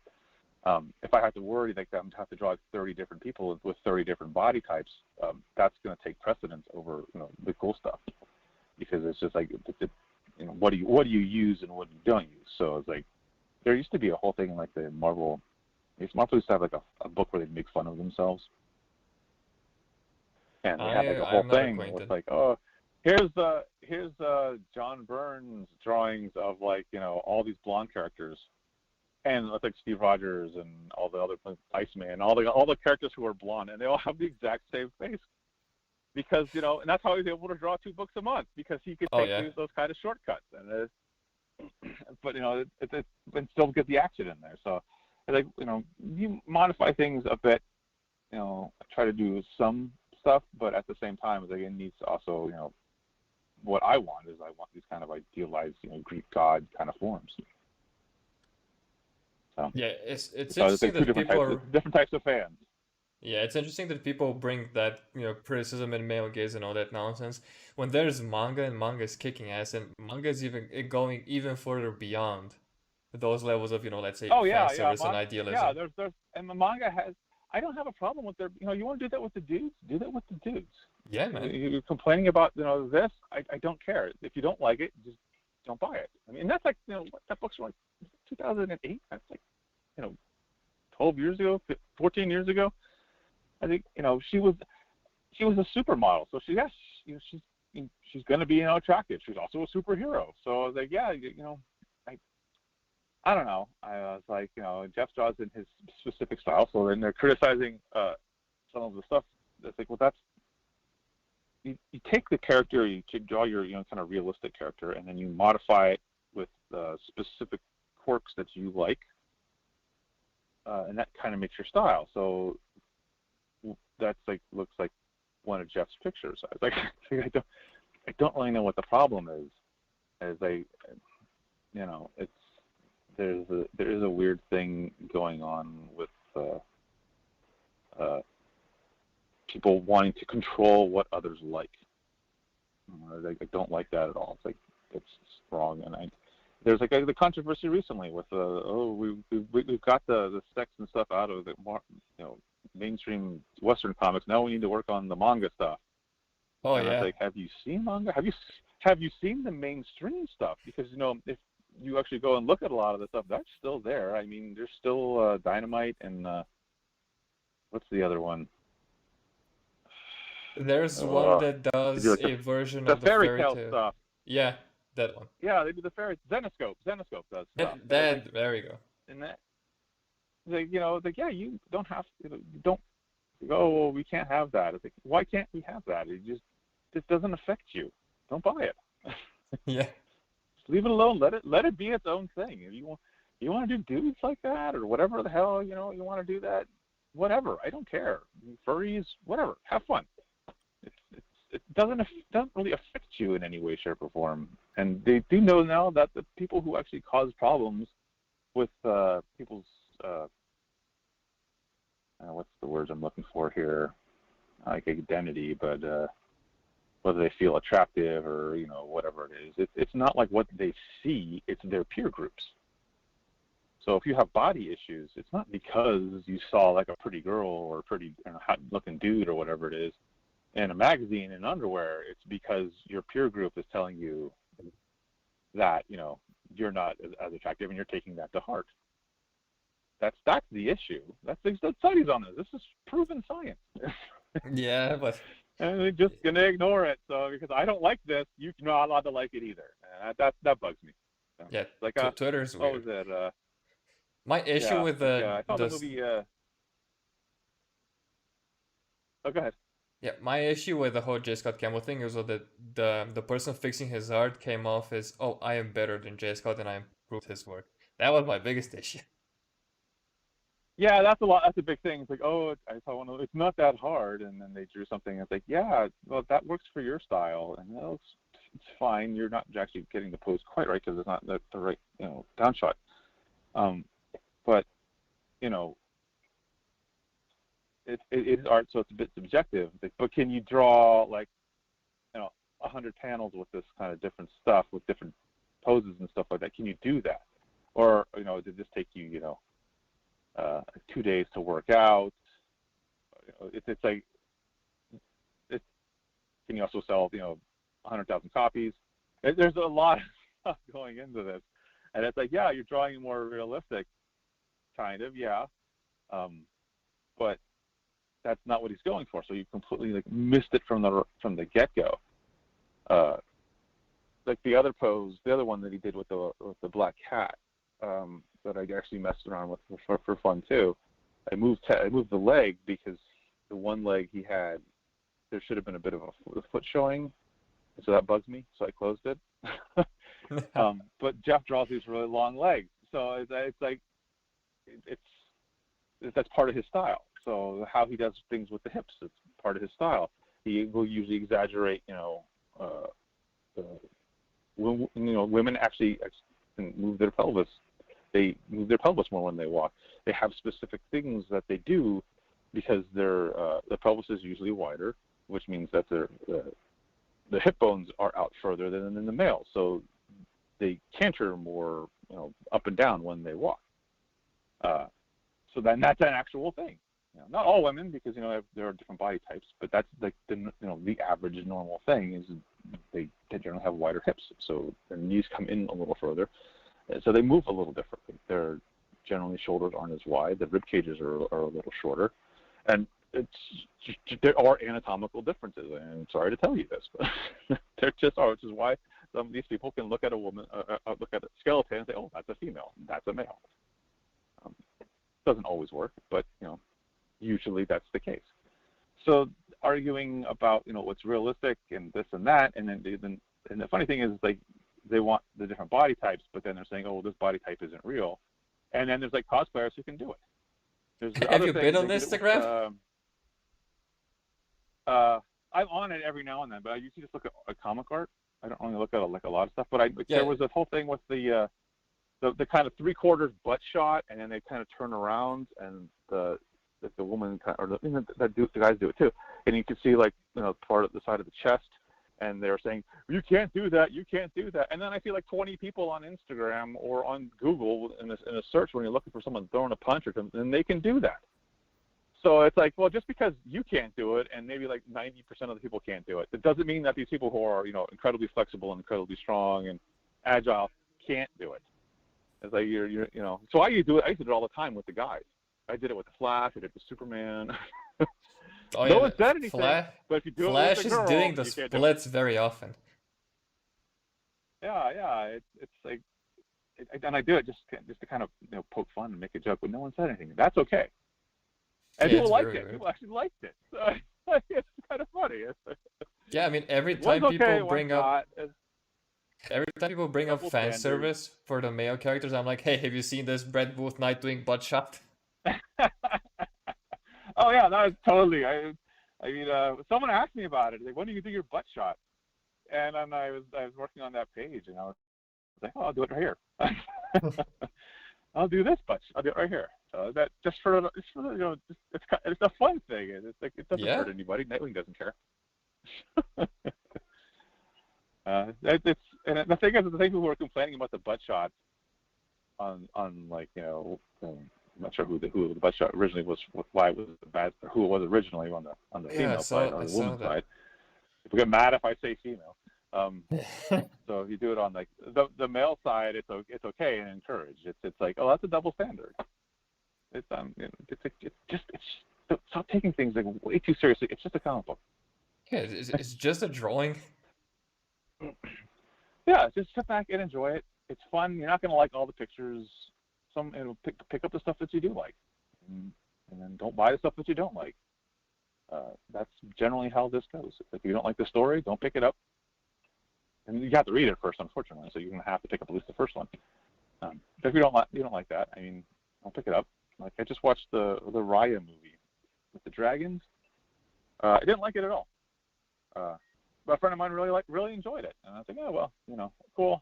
If I have to worry like I'm have to draw 30 different people with 30 different body types, that's going to take precedence over the cool stuff, because it's just like what do you use and what you don't use. So it's like there used to be a whole thing like the Marvel. Marvel used to have like a book where they make fun of themselves. and they had like a whole I'm not thing with acquainted. like, oh, here's John Burns drawings of like all these blonde characters, and it's like Steve Rogers and all the other Iceman, all the characters who are blonde, and they all have the exact same face because and that's how he's able to draw 2 books a month because he could Oh take yeah. those kind of shortcuts and but but still get the action in there. So like you modify things a bit, try to do some stuff, but at the same time, like it needs to also what I want is I want these kind of idealized Greek god kind of forms. So Yeah, it's so it's interesting like two that people are. different types of fans. Yeah, it's interesting that people bring that, criticism and male gaze and all that nonsense when there's manga and manga is kicking ass and manga is even going even further beyond those levels of, let's say Oh fan yeah, yeah, service and yeah. idealism. There's and the manga has. I don't have a problem with their. You want to do that with the dudes? Do that with the dudes. Yeah, man. You're complaining about this. I don't care. If you don't like it, just don't buy it. I mean, that's like that book's from like 2008. That's like 12 years ago, 14 years ago. I think she was a supermodel, so she's going to be attractive. She's also a superhero. So I was like, yeah, I don't know. I was like, Jeff draws in his specific style, so then they're criticizing some of the stuff. It's like, well, that's you take the character, you draw your kind of realistic character, and then you modify it with specific quirks that you like, and that kind of makes your style. So that's like looks like one of Jeff's pictures. I was like, I don't really know what the problem is. As it's there is a weird thing going on with people wanting to control what others like. I don't like that at all. It's like it's wrong, and there's like the controversy recently with we've got the sex and stuff out of the mainstream Western comics. Now we need to work on the manga stuff. Oh And I was yeah. like, have you seen manga? Have you seen the mainstream stuff? Because if you actually go and look at a lot of the stuff, that's still there. I mean, there's still Dynamite and what's the other one? There's one that They do does like a version the of the fairy fairy tale tale. stuff. Yeah, that one. Yeah, they do the fairy Zenoscope. Zenoscope does stuff, That, and it's like, that there we go. and that, like, like, yeah, you don't have, you don't go. Well, we can't have that. It's like, why can't we have that? It doesn't affect you. Don't buy it. Yeah. Just leave it alone. Let it be its own thing. If you want to do dudes like that or whatever the hell you want to do that, whatever. I don't care. Furries, whatever. Have fun. It doesn't really affect you in any way, shape, or form. And they do know now that the people who actually cause problems with people's what's the words I'm looking for here, like identity, but whether they feel attractive or whatever it is, it's not like what they see; it's their peer groups. So if you have body issues, it's not because you saw like a pretty girl or a pretty hot-looking dude or whatever it is in a magazine in underwear. It's because your peer group is telling you that you're not as attractive and you're taking that to heart. That's the issue. That's the studies on this. This is proven science. Yeah, but And they're just gonna ignore it. So because I don't like this, you're not allowed to like it either. And that bugs me. So, yeah, like Twitter's what weird. was it? My issue Yeah, with like I saw the movie. Oh, go ahead. yeah, my issue with the whole J. Scott Campbell thing is that the person fixing his art came off as, oh, I am better than J. Scott and I improved his work. That was my biggest issue. Yeah, that's a lot. That's a big thing. It's like, oh, I saw one of. It's not that hard, and then they drew something. And it's like, yeah, well, that works for your style, and it's fine. You're not actually getting the pose quite right because it's not the right, down shot. But you know, it is art, so it's a bit subjective. But can you draw like 100 panels with this kind of different stuff, with different poses and stuff like that? Can you do that, or did this take you 2 days to work out? It's like can you also sell 100,000 copies? There's a lot of stuff going into this, and it's like, yeah, you're drawing more realistic, kind of, yeah, but that's not what he's going for. So you completely like missed it from the get go. Like the other pose, the other one that he did with the black cat, that I actually messed around with for fun too. I moved the leg because the one leg he had, there should have been a bit of a foot showing, so that bugs me. So I closed it. But Jeff draws these really long legs, so it's like that's part of his style. So how he does things with the hips, it's part of his style. He will usually exaggerate, women actually can move their pelvis. They move their pelvis more when they walk. They have specific things that they do because the pelvis is usually wider, which means that the hip bones are out further than in the male. So they canter more, up and down when they walk. So then that's an actual thing. Not all women, because there are different body types, but that's like the average normal thing is they generally have wider hips, so their knees come in a little further, so they move a little differently. Their generally shoulders aren't as wide, the rib cages are a little shorter, and there are anatomical differences. And I'm sorry to tell you this, but there just are, which is why some of these people can look at a woman, look at a skeleton and say, "Oh, that's a female, that's a male." Doesn't always work, but usually that's the case. So arguing about what's realistic and this and that, and then the funny thing is, like, they want the different body types, but then they're saying, oh, this body type isn't real, and then there's like cosplayers who can do it. There's Have you been on Instagram? I'm on it every now and then, but I usually just look at comic art. I don't really look at like a lot of stuff, but there was this whole thing with the kind of 3/4 butt shot, and then they kind of turn around, and the woman the guys do it too, and you can see like part of the side of the chest, and they're saying, you can't do that, you can't do that, and then I see like 20 people on Instagram or on Google in a search when you're looking for someone throwing a punch or something, and they can do that. So it's like, well, just because you can't do it, and maybe like 90% of the people can't do it, it doesn't mean that these people who are incredibly flexible and incredibly strong and agile can't do it. It's like So I used to do it all the time with the guys. I did it with the Flash. I did it with Superman. Oh, no one said anything. But if you do Flash it with a girl, is doing the splits very often. Yeah. It's like, and I do it just to kind of poke fun and make a joke, but no one said anything. That's okay. And people liked it. People actually liked it. So it's kind of funny. Yeah, I mean, every time people bring up fan service for the male characters, I'm like, hey, have you seen this Brett Booth Nightwing butt shot? Oh yeah, that was totally. I mean, someone asked me about it. Like, when do you do your butt shot? And then I was working on that page, and I was like, oh, I'll do it right here. I'll do this butt. I'll do it right here. So that just for it's a fun thing. It's like, it doesn't hurt anybody. Nightwing doesn't care. And the thing is, the people who are complaining about the butt shots on like I'm not sure who the butt shot originally was, why it was bad, or who it was originally on the female side or the woman's side. People get mad if I say female. So if you do it on like the male side, it's okay and encouraged. It's like, oh, that's a double standard. Stop taking things like way too seriously. It's just a comic book. Yeah, it's just a drawing. Yeah, just sit back and enjoy it. It's fun. You're not gonna like all the pictures. Pick up the stuff that you do like, and then don't buy the stuff that you don't like. That's generally how this goes. If you don't like the story, don't pick it up. And you have to read it first, unfortunately. So you're gonna have to pick up at least the first one. If you don't like that, I mean, don't pick it up. Like, I just watched the Raya movie with the dragons. I didn't like it at all. But a friend of mine really enjoyed it, and I was like, oh well, cool.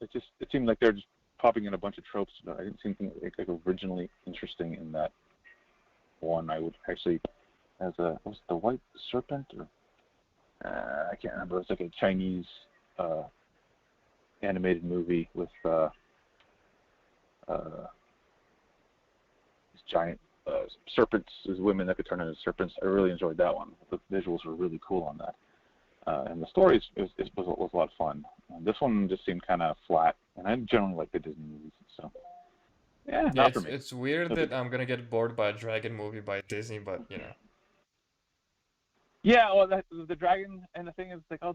It seemed like they're just popping in a bunch of tropes, but I didn't see anything like originally interesting in that one. I would actually, was it the White Serpent, or I can't remember. It's like a Chinese animated movie with these giant serpents as women that could turn into serpents. I really enjoyed that one. The visuals were really cool on that. And the story was a lot of fun. This one just seemed kind of flat, and I generally like the Disney movies. So Yeah, Yeah, not for it's me. it's weird No big that deal. I'm gonna get bored by a dragon movie by Disney, but Yeah, well, the dragon and the thing is like, oh,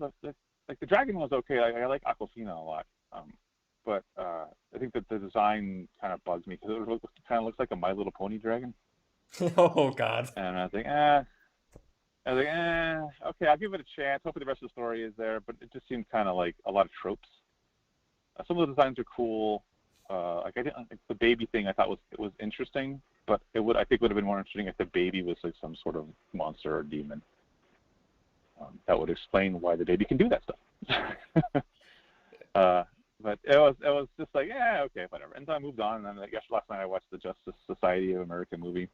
like the dragon was okay. I like Aquafina a lot, but I think that the design kind of bugs me because it kind of looks like a My Little Pony dragon, Oh God. and I was like, okay, I'll give it a chance. Hopefully, the rest of the story is there, but it just seemed kind of like a lot of tropes. Some of the designs are cool. Like I didn't like the baby thing. I thought was interesting, but I think would have been more interesting if the baby was like some sort of monster or demon. That would explain why the baby can do that stuff. uh, but it was just like, yeah, okay, whatever. And so I moved on, and then I guess last night I watched the Justice Society of America movie,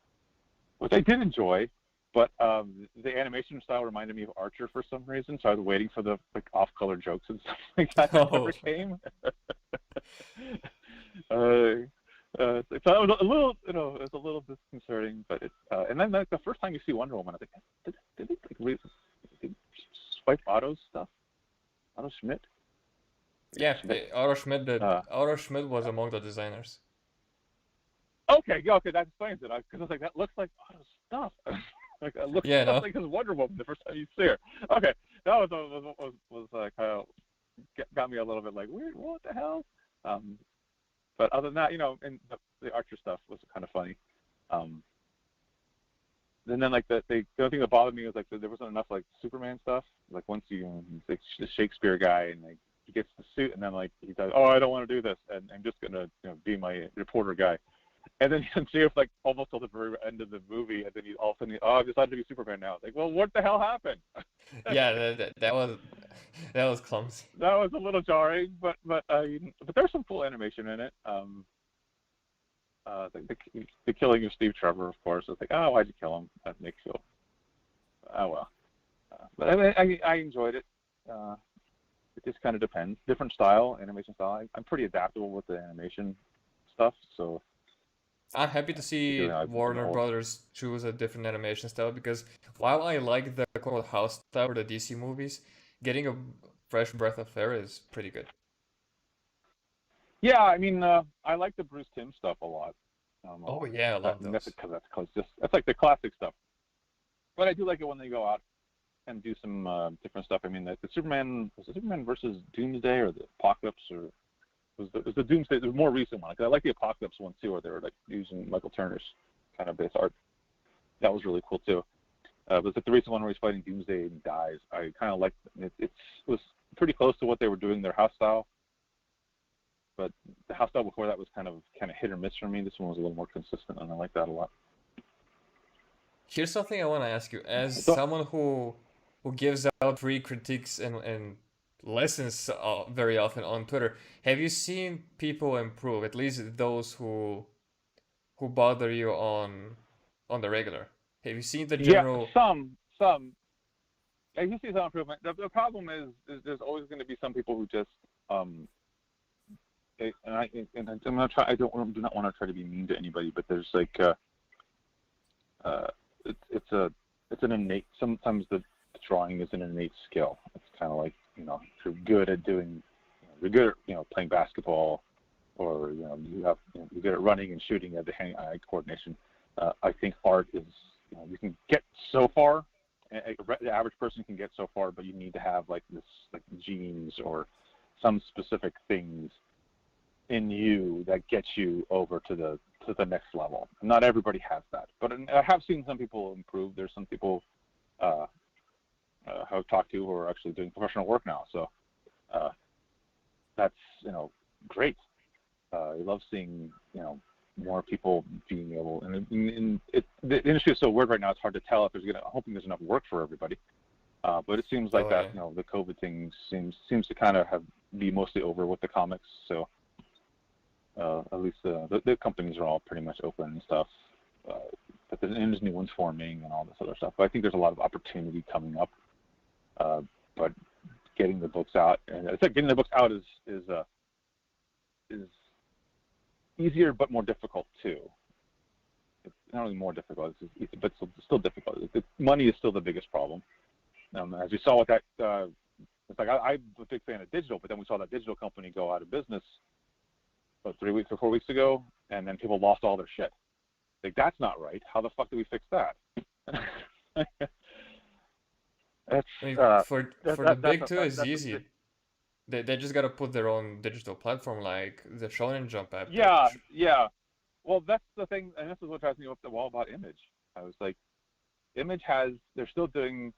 which I did enjoy, but the animation style reminded me of Archer for some reason, so I was waiting for the like off-color jokes and stuff like that that Oh, never came. uh, so it was a little, it was a little disconcerting, but it's and then like the first time you see Wonder Woman, I think did they like did swipe Otto's stuff? Otto Schmidt? yeah. Schmidt. Otto Schmidt did. Uh, Otto Schmidt was among the designers. okay, yeah, okay, that explains it. Because I was like, that looks like Otto's stuff. Like it looks Yeah, just no. like his Wonder Woman the first time you see her. Okay, that was kind of got me a little bit like weird. What the hell? Um, but other than that, and the Archer stuff was kind of funny. Um, and then like the only thing that bothered me was like there wasn't enough like Superman stuff. Like once he's like the Shakespeare guy and like he gets the suit and then like he does, oh, I don't want to do this and I'm just gonna be my reporter guy. And then you see like almost till the very end of the movie, and then he all of a sudden, oh, I decided to be Superman now. It's like, well, what the hell happened? Yeah, that was clumsy. That was a little jarring, but there's some cool animation in it. The killing of Steve Trevor, of course. It's like, oh, why'd you kill him? That makes you. Oh well. But I enjoyed it. It just kind of depends. Different style, animation style. I'm pretty adaptable with the animation stuff, so I'm happy to because see I've been Warner old. Brothers choose a different animation style because while I like the quote house style for the DC movies, getting a fresh breath of air is pretty good. Yeah, I mean, I like the Bruce Timm stuff a lot. Oh yeah, I love And that's those. because that's like the classic stuff. But I do like it when they go out and do some different stuff. I mean, the Superman was it Superman versus Doomsday or the Apocalypse or was the Doomsday the more recent one? Because I like the Apocalypse one too, where they were like using Michael Turner's kind of base art. That was really cool too. But the recent one where he's fighting Doomsday and he dies, I kind of like it. It was pretty close to what they were doing their house style, but the house style before that was kind of hit or miss for me. This one was a little more consistent, and I like that a lot. Here's something I want to ask you. As So someone who gives out free critiques and lessons very often on Twitter, have you seen people improve? At least those who bother you on the regular. Have you seen the yeah, general? some. I do see some improvement. The problem is there's always going to be some people who just um, I'm not try. I do not want to try to be mean to anybody, but there's like uh, it's an innate. Sometimes the drawing is an innate skill. It's kind of like if you're good at doing, you're good at playing basketball, or you're good at running and shooting. You have the hand-eye coordination. I think art is you can get so far. The average person can get so far, but you need to have like this like genes or some specific things in you that gets you over to the next level. Not everybody has that, but I have seen some people improve. There's some people uh, I've talked to who are actually doing professional work now. So uh, that's great. I love seeing more people being able, the industry is so weird right now. It's hard to tell if I'm hoping there's enough work for everybody. But it seems like Oh that yeah. the COVID thing seems to kind of be mostly over with the comics. So at least the companies are all pretty much open and stuff. But there's new ones forming and all this other stuff. But I think there's a lot of opportunity coming up. But getting the books out, and it's like getting the books out is easier but more difficult too. It's not only more difficult, it's easy, but still difficult. Money is still the biggest problem. As we saw with that, it's like I'm a big fan of digital, but then we saw that digital company go out of business 3 weeks or 4 weeks ago, and then people lost all their shit. Like, that's not right. How the fuck do we fix that? That's I mean, uh, for that, the that big that's two that, is that's easy. They just gotta put their own digital platform like the Shonen Jump app that yeah, yeah. Well, that's the thing, and this is what drives me up the wall about Image. I was like, Image has, they're still doing,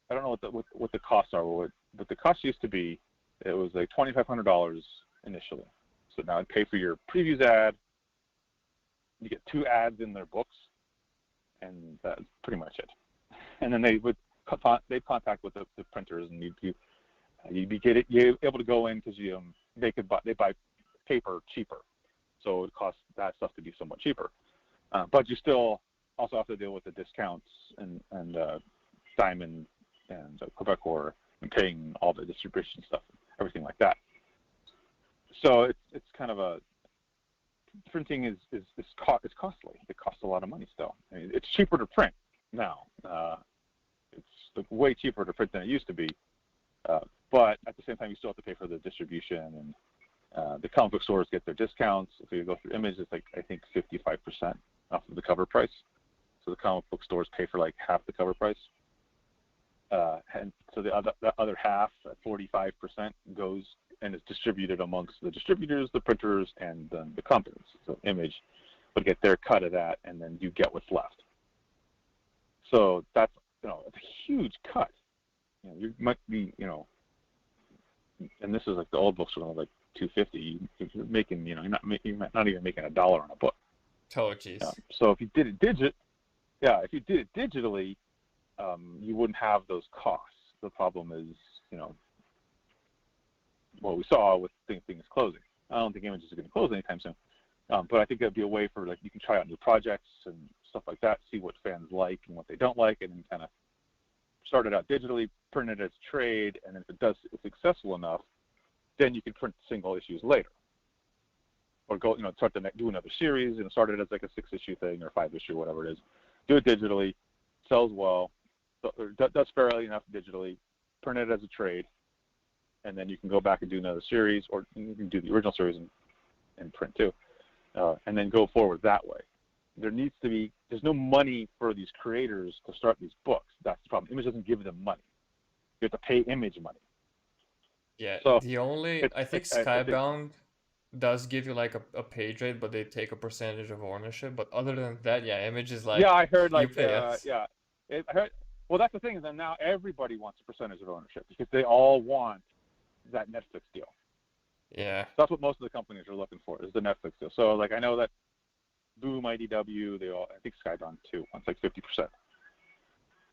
I don't know what the costs are, but the cost used to be, it was like $2,500 initially. So now I'd pay for your previews ad. You get 2 ads in their books, and that's pretty much it. And then they'd contact with the printers, and you're able to go in because they buy paper cheaper, so it costs that stuff to be somewhat cheaper. But you still also have to deal with the discounts and Diamond and Quebecor and paying all the distribution stuff, everything like that. So it's kind of a, printing is costly. It costs a lot of money still. I mean, it's cheaper to print now. It's way cheaper to print than it used to be. But at the same time, you still have to pay for the distribution, and the comic book stores get their discounts. If you go through Image, it's like, I think 55% off of the cover price. So the comic book stores pay for like half the cover price. And so the other half, 45%, goes and is distributed amongst the distributors, the printers, and then the companies. So Image would get their cut of that, and then you get what's left. So that's, it's a huge cut. You might be, and this is like the old books were like $2.50. You're making, you're not even making $1 on a book. Oh, jeez. So if you did it digitally, you wouldn't have those costs. The problem is, what we saw with things closing. I don't think Image is going to close anytime soon, but I think that'd be a way for, like, you can try out new projects and stuff like that, see what fans like and what they don't like, and then kind of start it out digitally, print it as trade, and then if it's successful enough, then you can print single issues later, or go, start to do another series and start it as like a 6-issue thing or 5-issue, whatever it is. Do it digitally, sells well, does fairly enough digitally, print it as a trade, and then you can go back and do another series, or you can do the original series and print too, and then go forward that way. There's no money for these creators to start these books. That's the problem. Image doesn't give them money. You have to pay Image money. Yeah, So I think Skybound does give you like a page rate, but they take a percentage of ownership. But other than that, yeah, Image is like, yeah, I heard you pay us. I heard. Well, that's the thing is that now everybody wants a percentage of ownership because they all want that Netflix deal. Yeah. That's what most of the companies are looking for, is the Netflix deal. So, like, I know that Boom, IDW, I think Skybound too wants like 50%.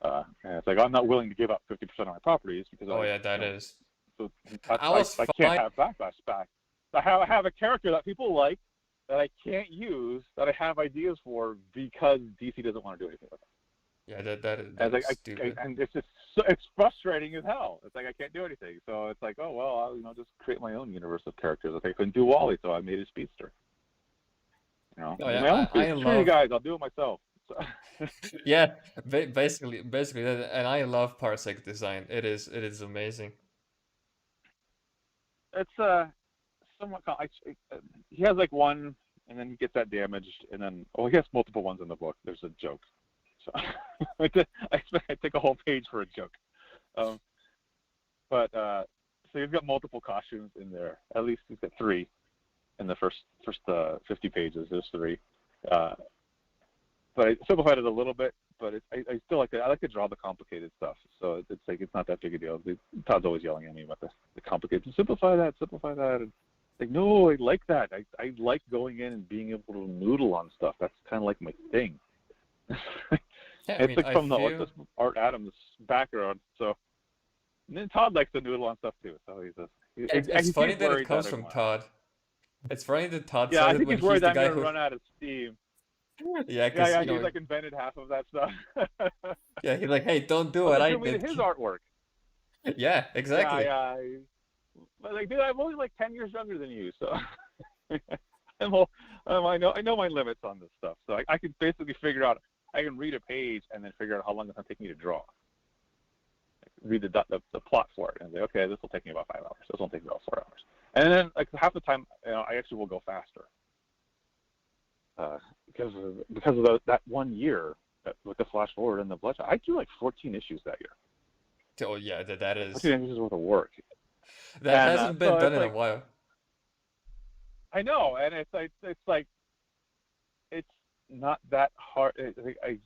And it's like, I'm not willing to give up 50% of my properties because that is. So I can't have Backlash back. I have a character that people like that I can't use, that I have ideas for because DC doesn't want to do anything with it. Yeah, that is stupid. And it's just it's frustrating as hell. It's like I can't do anything. So it's like, oh well, I'll just create my own universe of characters. Like, I couldn't do Wally, so I made a speedster. My own speedster. Screw you guys, I'll do it myself. So. Yeah, basically that, and I love Parsec design. It is amazing. It's somewhat. He has like one, and then he gets that damaged, and then he has multiple ones in the book. There's a joke. So I take a whole page for a joke. But so he's got multiple costumes in there. At least he's got 3 in the first 50 pages. There's 3. But I simplified it a little bit. But I still like it. I like to draw the complicated stuff. So it's like it's not that big a deal. Todd's always yelling at me about the complicated. Simplify that. And like, no, I like that. I like going in and being able to noodle on stuff. That's kind of like my thing. Yeah, it's like from the Art Adams background. So and then Todd likes to noodle on stuff too. So it's funny that it comes from Todd. It's funny that Todd said it when he's the guy who run out of steam. Yeah, because he's like invented half of that stuff. Yeah, he's like, hey, don't do it. I did his artwork. Yeah, exactly. Yeah. But like, dude, I'm only like 10 years younger than you, so I know my limits on this stuff. So I can basically figure out. I can read a page and then figure out how long it's going to take me to draw. Read the plot for it and say, okay, this will take me about 5 hours. This will take me about 4 hours. And then like half the time, I actually will go faster. because of that one year with the flash forward and the Bloodshot. I drew like 14 issues that year. Oh yeah, that Like is 14 issues worth of work, that and hasn't been so done it's in a like while. I know, and it's not that hard. It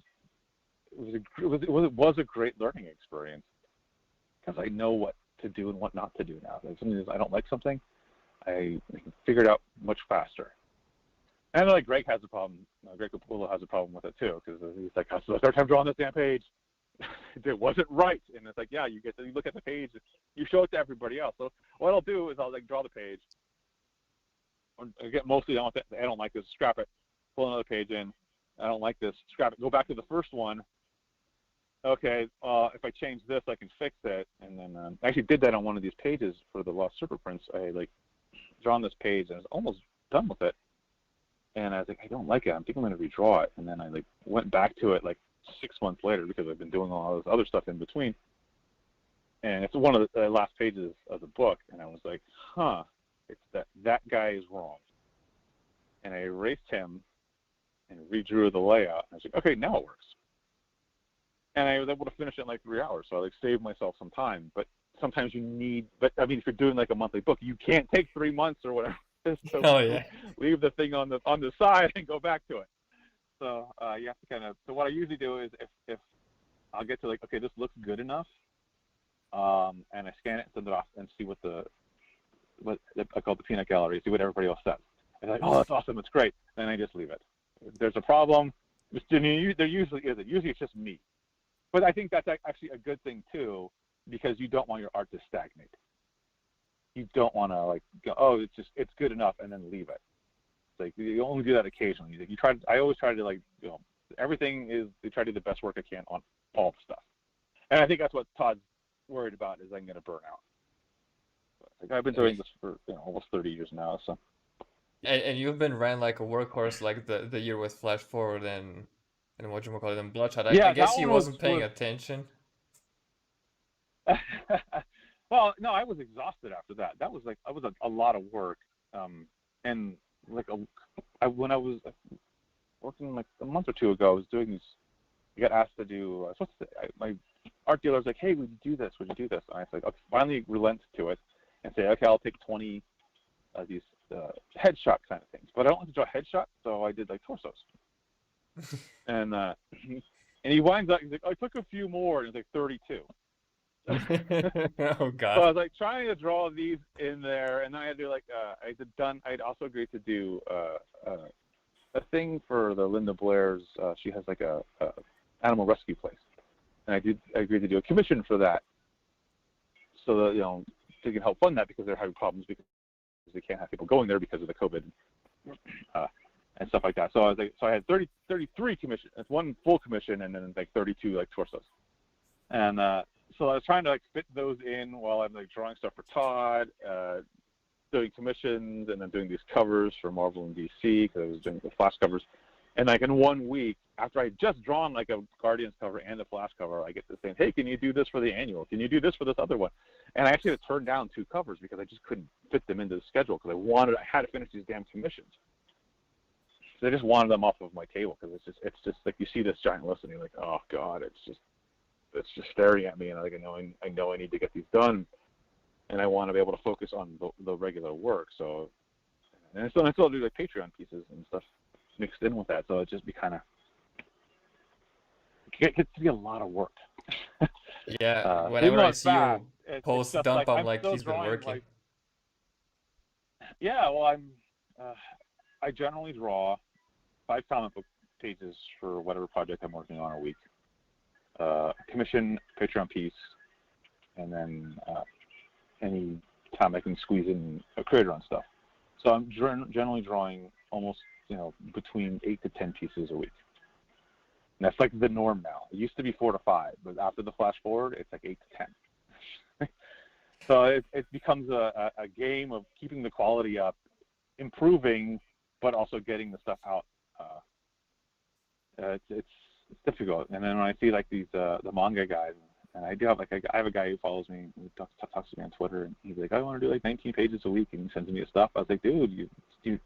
was a great learning experience because I know what to do and what not to do now. Like something I don't like something, I can figure it out much faster. And like Greg has a problem. Greg Capullo has a problem with it too because he's like, "So I start time drawing this damn page. It wasn't right." And it's like, yeah, you look at the page, you show it to everybody else. So what I'll do is I'll like draw the page. I get mostly I don't like this. Scrap it. Pull another page in. I don't like this. Scrap it. Go back to the first one. Okay, if I change this, I can fix it. And then I actually did that on one of these pages for the Lost Super Prince. I like drawn this page and I was almost done with it. And I was like, I don't like it. I think I'm going to redraw it. And then I like went back to it like 6 months later because I've been doing all this other stuff in between. And it's one of the last pages of the book. And I was like, huh, it's that guy is wrong. And I erased him and redrew the layout. And I was like, okay, now it works. And I was able to finish it in like 3 hours. So I like saved myself some time. But sometimes you need, but I mean, if you're doing like a monthly book, you can't take 3 months or whatever. So Oh yeah. leave the thing on the side and go back to it. So you have to kind of. So what I usually do is if I'll get to like, okay, this looks good enough, and I scan it and send it off and see what I call the peanut gallery, see what everybody else says. And like, oh, that's awesome, it's great. Then I just leave it. If there's a problem, there usually isn't. Usually it's just me. But I think that's actually a good thing too, because you don't want your art to stagnate. You don't want to like go, oh, it's good enough, and then leave it. It's like you only do that occasionally. I always try to like, everything is. They try to do the best work I can on all the stuff, and I think that's what Todd's worried about is I'm going to burn out. Like I've been doing this for almost 30 years now, so. And you've been ran like a workhorse like the year with Flash Forward and what you call it and Bloodshot. I Yeah, that guess he one wasn't paying was attention. well, no, I was exhausted after that. That was a lot of work, and like when I was working like a month or two ago, I was doing these. I got asked to do. My art dealer was like, "Hey, would you do this? Would you do this?" And I was like, "Okay." Finally, relent to it and say, "Okay, I'll take 20 of these headshot kind of things." But I don't like to draw headshots, so I did like torsos. and he winds up. He's like, "I took a few more," and it's like 32. Oh So I God. was like trying to draw these in there, and then I had to do like I'd also agreed to do a thing for the Linda Blair's. She has like a animal rescue place, and I agreed to do a commission for that, so that they can help fund that because they're having problems because they can't have people going there because of the COVID and stuff like that. So I was like, I had 33 commissions. It's one full commission, and then like 32 like torsos, and so I was trying to like fit those in while I'm like drawing stuff for Todd, doing commissions, and then doing these covers for Marvel and DC because I was doing the Flash covers. And like in 1 week, after I had just drawn like a Guardians cover and a Flash cover, I get this saying, "Hey, can you do this for the annual? Can you do this for this other one?" And I actually had to turn down 2 covers because I just couldn't fit them into the schedule because I had to finish these damn commissions. So I just wanted them off of my table because it's just like you see this giant list and you're like, oh God, it's just staring at me, and like I know I need to get these done, and I want to be able to focus on the regular work. So, and I still do like Patreon pieces and stuff mixed in with that. So it just be kind of it gets to be a lot of work. Yeah, Even whenever though I it's see fast, you it's post just like dump, I'm I'm like, still he's been drawing working. like yeah. Well, I generally draw 5 comic book pages for whatever project I'm working on a week. Commission, Patreon piece, and then any time I can squeeze in a creator on stuff. So I'm generally drawing almost, between 8 to 10 pieces a week. And that's like the norm now. It used to be 4 to 5, but after the flash forward, it's like 8 to 10. So it becomes a game of keeping the quality up, improving, but also getting the stuff out. It's difficult. And then when I see like these the manga guys, and I do have I have a guy who follows me, who talks to me on Twitter, and he's like, I want to do like 19 pages a week, and he sends me his stuff. I was like, dude, you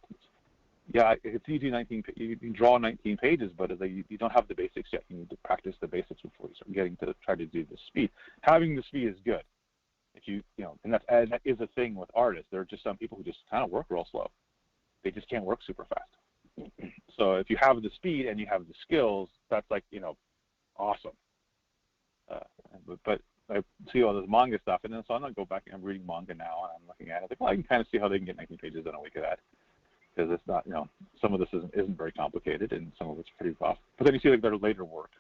yeah, it's easy. You can draw 19 pages, but it's like you don't have the basics yet. You need to practice the basics before you start getting to try to do the speed. Having the speed is good. If and that is a thing with artists. There are just some people who just kind of work real slow. They just can't work super fast. So if you have the speed and you have the skills, that's like, awesome. But I see all this manga stuff, and then so I'm gonna go back and I'm reading manga now, and I'm looking at it like, well, I can kind of see how they can get 19 pages in a week of that, because it's not, some of this isn't very complicated, and some of it's pretty rough. But then you see like their later work,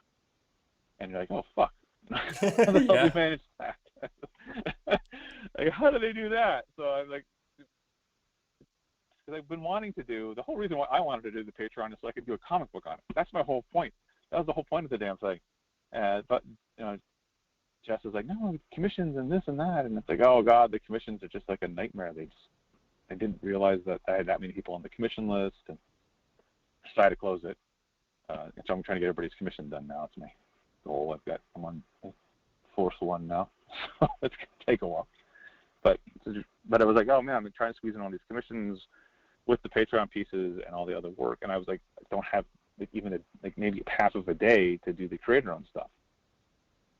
and you're like, oh fuck, how the hell Yeah. they manage that? Like, how do they do that? So I'm like, because I've been wanting to do, the whole reason why I wanted to do the Patreon is so I could do a comic book on it. That's my whole point. That was the whole point of the damn thing. But Jess is like, no, commissions and this and that, and it's like, oh god, the commissions are just like a nightmare. I didn't realize that I had that many people on the commission list, and decided to close it. So I'm trying to get everybody's commission done now. It's my goal. I'm on the fourth one now, so it's gonna take a while. But I was like, oh man, I'm trying to squeeze in all these commissions with the Patreon pieces and all the other work, and I was like, I don't have even maybe half of a day to do the creator-owned stuff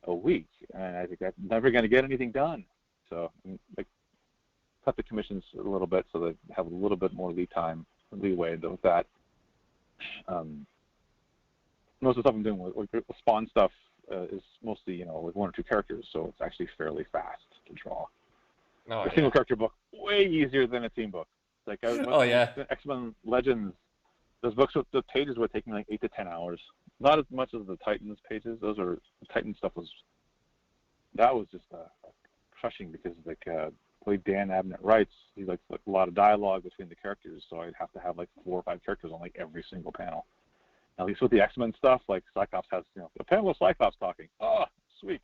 a week, and I think I'm never going to get anything done. So like, cut the commissions a little bit so they have a little bit more leeway with that. Most of the stuff I'm doing with Spawn stuff is mostly with one or two characters, so it's actually fairly fast to draw. Oh, A single character book way easier than a team book. Like Oh yeah. X-Men Legends, those books with the pages would take me like 8 to 10 hours. Not as much as the Titans pages. The Titan stuff was just crushing, because like the way Dan Abnett writes, he likes like a lot of dialogue between the characters, so I'd have to have like 4 or 5 characters on like every single panel. At least with the X-Men stuff, like Cyclops has a panel of Cyclops talking. Oh, sweet.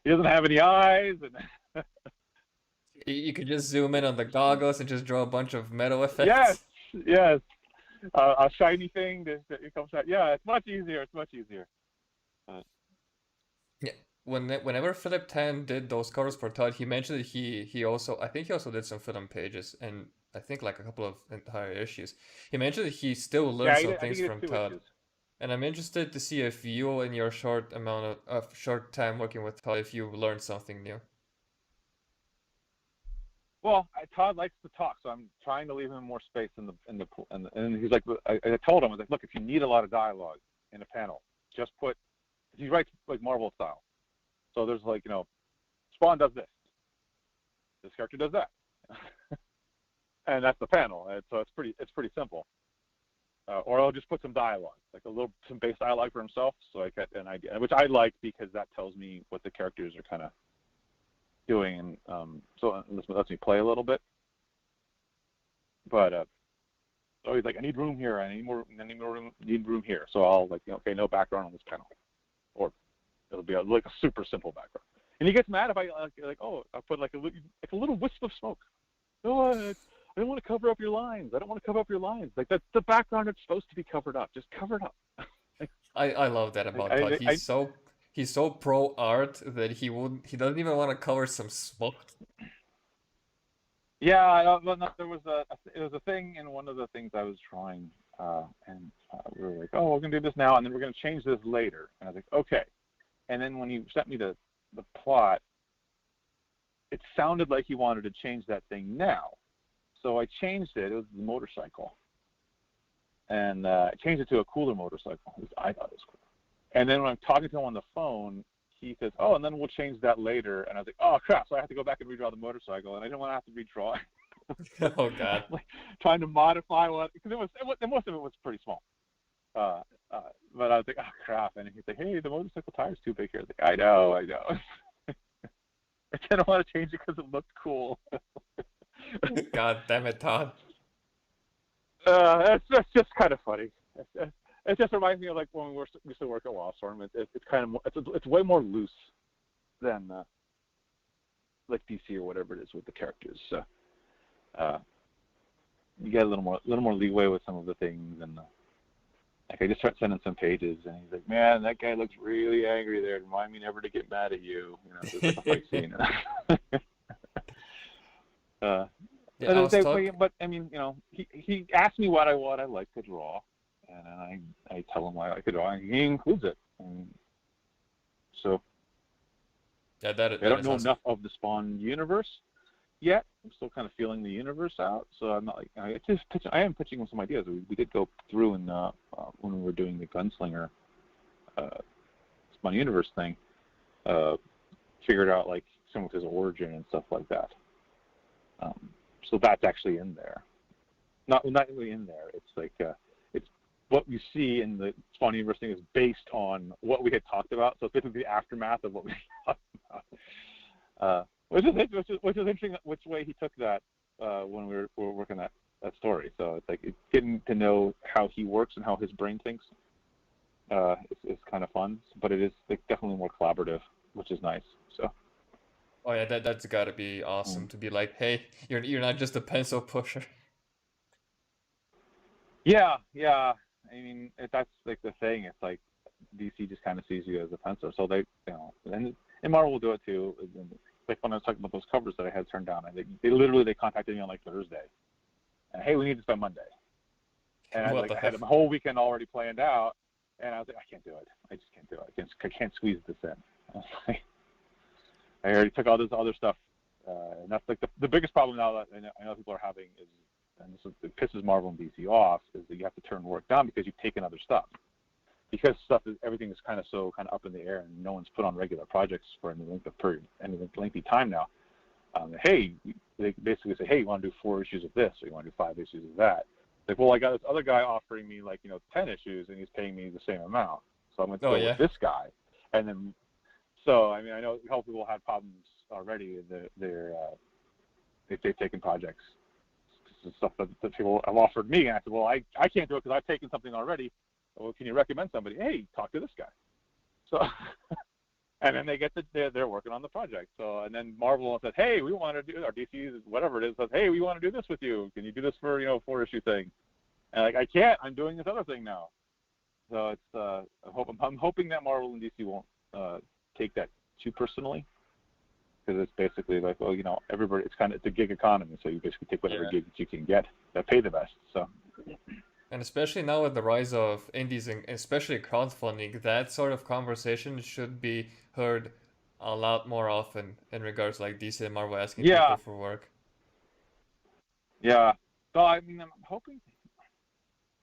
He doesn't have any eyes, and You could just zoom in on the goggles and just draw a bunch of metal yes, effects. yes. A shiny thing that it comes out. Yeah, it's much easier. It's much easier. Yeah. Whenever Philip Tan did those covers for Todd, he mentioned that he also, I think he also did some film pages, and I think like a couple of entire issues. He mentioned that he still learned Yeah, some I think things he did from 2 Todd. issues. And I'm interested to see if you, in your short amount of short time working with Todd, if you learned something new. Well, Todd likes to talk, so I'm trying to leave him more space and he's like, I told him, I was like, look, if you need a lot of dialogue in a panel, just put. He writes like Marvel style, so there's like, Spawn does this, this character does that, and that's the panel, and so it's pretty simple. Or I'll just put some dialogue, like some base dialogue for himself, so I get an idea, which I like because that tells me what the characters are kind of doing, and so this lets me play a little bit. But so he's like, I need room here, I need more room, need room here. So I'll like, okay, no background on this panel, or it'll be like a super simple background. And he gets mad if I I put like a little wisp of smoke. No, I don't want to cover up your lines. I don't want to cover up your lines. Like that's the background. It's supposed to be covered up. Just cover it up. I love that about Todd. He's so pro art that he doesn't even want to cover some smoke. Yeah, well, no, there was a thing in one of the things I was drawing, and we were like, oh, we're gonna do this now, and then we're gonna change this later. And I was like, okay. And then when he sent me the plot, it sounded like he wanted to change that thing now. So I changed it. It was the motorcycle, and I changed it to a cooler motorcycle. I thought it was cool. And then when I'm talking to him on the phone, he says, oh, and then we'll change that later. And I was like, oh, crap. So I have to go back and redraw the motorcycle. And I didn't want to have to redraw it. Oh God. Like, trying to modify because most of it was pretty small. But I was like, oh, crap. And he's like, hey, the motorcycle tire's too big here. I was like, I know. I didn't want to change it because it looked cool. God damn it, Todd. That's just kind of funny. It just reminds me of like when we used to work at Wildstorm. It's kind of it's way more loose than like DC or whatever it is with the characters. So you get a little more leeway with some of the things, and like I just start sending some pages, and he's like, "Man, that guy looks really angry there. Remind me never to get mad at you." There's like a fight scene. Yeah, I was talking. But I mean, he asked me what I like to draw, and then I tell him what I like to draw, and he includes it. And so Yeah, I that don't is know awesome. enough of the Spawn universe yet. I'm still kind of feeling the universe out, so I'm not like I am pitching him some ideas. We did go through and when we were doing the Gunslinger uh, Spawn universe thing, uh, figured out like some of his origin and stuff like that. So that's actually in there. Not really in there. It's like it's what we see in the Spawn universe thing is based on what we had talked about. So it's basically the aftermath of what we talked about. Which is interesting. Which way he took that when we were working that story. So it's like getting to know how he works and how his brain thinks. Is kind of fun, but it is like definitely more collaborative, which is nice. So. Oh yeah, that's gotta be awesome to be like, hey, you're not just a pencil pusher. Yeah, yeah. I mean, that's like the thing. It's like DC just kind of sees you as a penciler, so and Marvel will do it too. Like when I was talking about those covers that I had turned down, they contacted me on like Thursday, and hey, we need this by Monday, and What the I had heck? a whole weekend already planned out, and I was like, I can't do it. I just can't do it. I can't squeeze this in. I already took all this other stuff, and that's like the biggest problem now that I know people are having is, and it pisses Marvel and DC off, is that you have to turn work down because you've taken other stuff. Because everything is kind of up in the air, and no one's put on regular projects for any lengthy time now. Hey, they basically say, hey, you want to do 4 issues of this, or you want to do 5 issues of that. Like, well, I got this other guy offering me 10 issues, and he's paying me the same amount, so I'm going to Oh go with yeah. this guy. And then, so I mean, I know a couple people had problems already. They've taken projects, stuff that people have offered me, and I said, well, I can't do it because I've taken something already. Well, can you recommend somebody? Hey, talk to this guy. So, and then they're working on the project. So, and then Marvel said, hey, we want to do, or DC, whatever it is, says, hey, we want to do this with you. Can you do this for 4-issue thing? And like, I can't. I'm doing this other thing now. So it's I'm hoping that Marvel and DC won't take that too personally, because it's basically like, well, everybody, it's a gig economy, so you basically take whatever Yeah. gig you can get that pay the best. So. And especially now with the rise of indies and especially crowdfunding, that sort of conversation should be heard a lot more often in regards like DC and Marvel asking people Yeah, for work. yeah. So I mean, I'm hoping.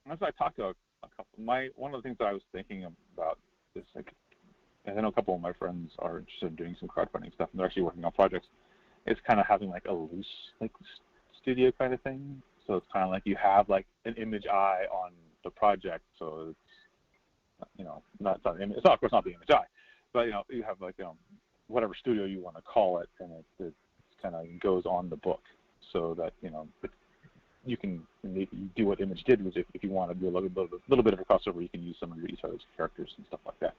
As I talked to a couple, one of the things that I was thinking about is like, and I know a couple of my friends are interested in doing some crowdfunding stuff, and they're actually working on projects. It's kind of having like a loose like studio kind of thing. So it's kind of like you have like an image eye on the project. So it's not it's not, of course, not the image eye, but you have like whatever studio you want to call it, and it kind of goes on the book, so that you can do what Image did, was if you want to do a little bit of a crossover, you can use some of each other's characters and stuff like that.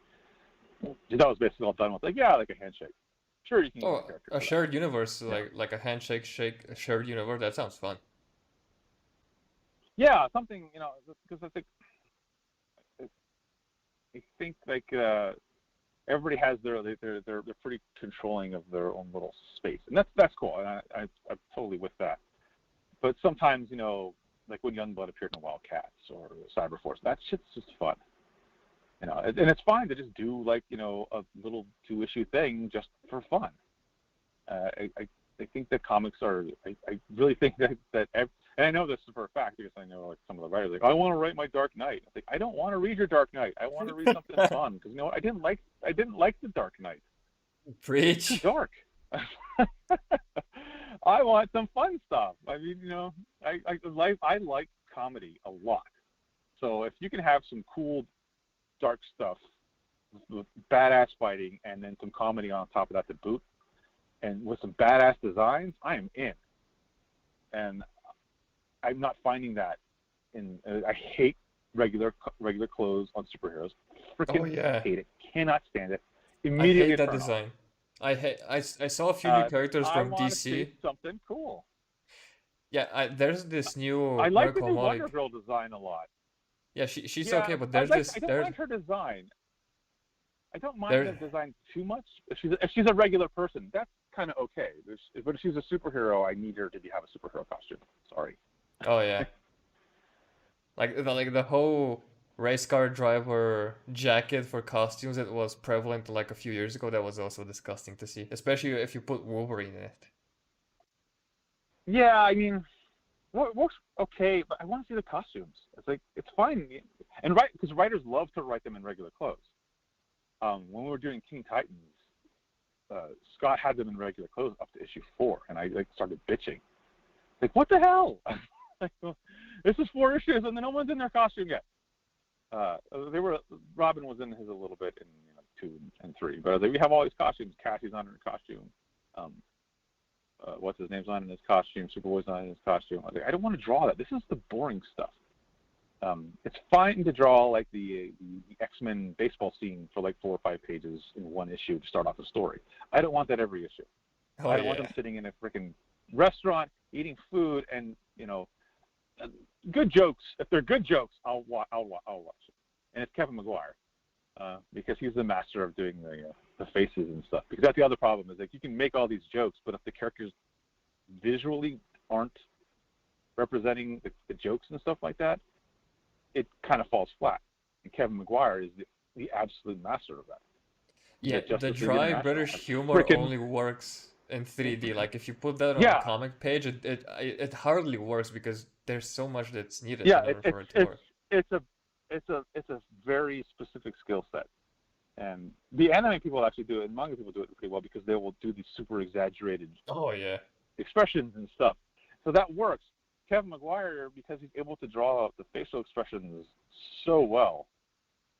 That was basically all done with like a handshake. Sure, you can use my Oh, character a for that. shared universe, Yeah. like a handshake, shake, a shared universe. That sounds fun. Yeah, something because I think like everybody has they're pretty controlling of their own little space, and that's cool. And I'm totally with that. But sometimes like when Youngblood appeared in Wildcats or Cyberforce, that shit's just fun. And it's fine to just do like a little 2-issue thing just for fun. I think that comics are. I really think and I know this for a fact because I know like some of the writers like, I want to write my Dark Knight. I think I don't want to read your Dark Knight. I want to read something fun, because I didn't like the Dark Knight. It's too Preach. dark. I want some fun stuff. I mean, I like comedy a lot. So if you can have some cool dark stuff with badass fighting and then some comedy on top of that to boot, and with some badass designs, I am in. And I'm not finding that in. I hate regular clothes on superheroes. Oh Freaking yeah, hate it. Cannot stand it. I Immediately hate a that turn off. design. I saw a few new characters I from want to see DC. something cool. Yeah, there's this I new like the Miracle new Wonder Molly. Girl design a lot. Yeah, she's Yeah, okay, but there's this I don't there's mind her design. I don't mind the there design too much. If she's a regular person, kind of okay. But if she's a superhero, I need her to have a superhero costume. Sorry. Oh yeah. Like the whole race car driver jacket for costumes that was prevalent like a few years ago, that was also disgusting to see, especially if you put Wolverine in it. Yeah, I mean, it works okay, but I want to see the costumes. It's like it's fine, and because writers love to write them in regular clothes. When we were doing Teen Titans, Scott had them in regular clothes up to issue 4, and I like started bitching, like, what the hell? Like, well, this is 4 issues, and no one's in their costume yet. Robin was in his a little bit in 2 and 3, but we have all these costumes. Cassie's on her costume. What's his name's on in his costume. Superboy's on in his costume. I don't want to draw that. This is the boring stuff. It's fine to draw like the X-Men baseball scene for like 4 or 5 pages in one issue to start off a story. I don't want that every issue. I don't want them sitting in a freaking restaurant eating food and good jokes. If they're good jokes, I'll watch it. And it's Kevin Maguire because he's the master of doing the faces and stuff. Because that's the other problem is like you can make all these jokes, but if the characters visually aren't representing the jokes and stuff like that, it kind of falls flat. And Kevin Maguire is the absolute master of that. Yeah, the dry British humor only works in 3D. Like if you put that on a comic page, it hardly works because there's so much that's needed in order for it to work. It's a very specific skill set, and the anime people actually do it, and manga people do it pretty well because they will do these super exaggerated expressions and stuff. So that works. Kevin Maguire, because he's able to draw out the facial expressions so well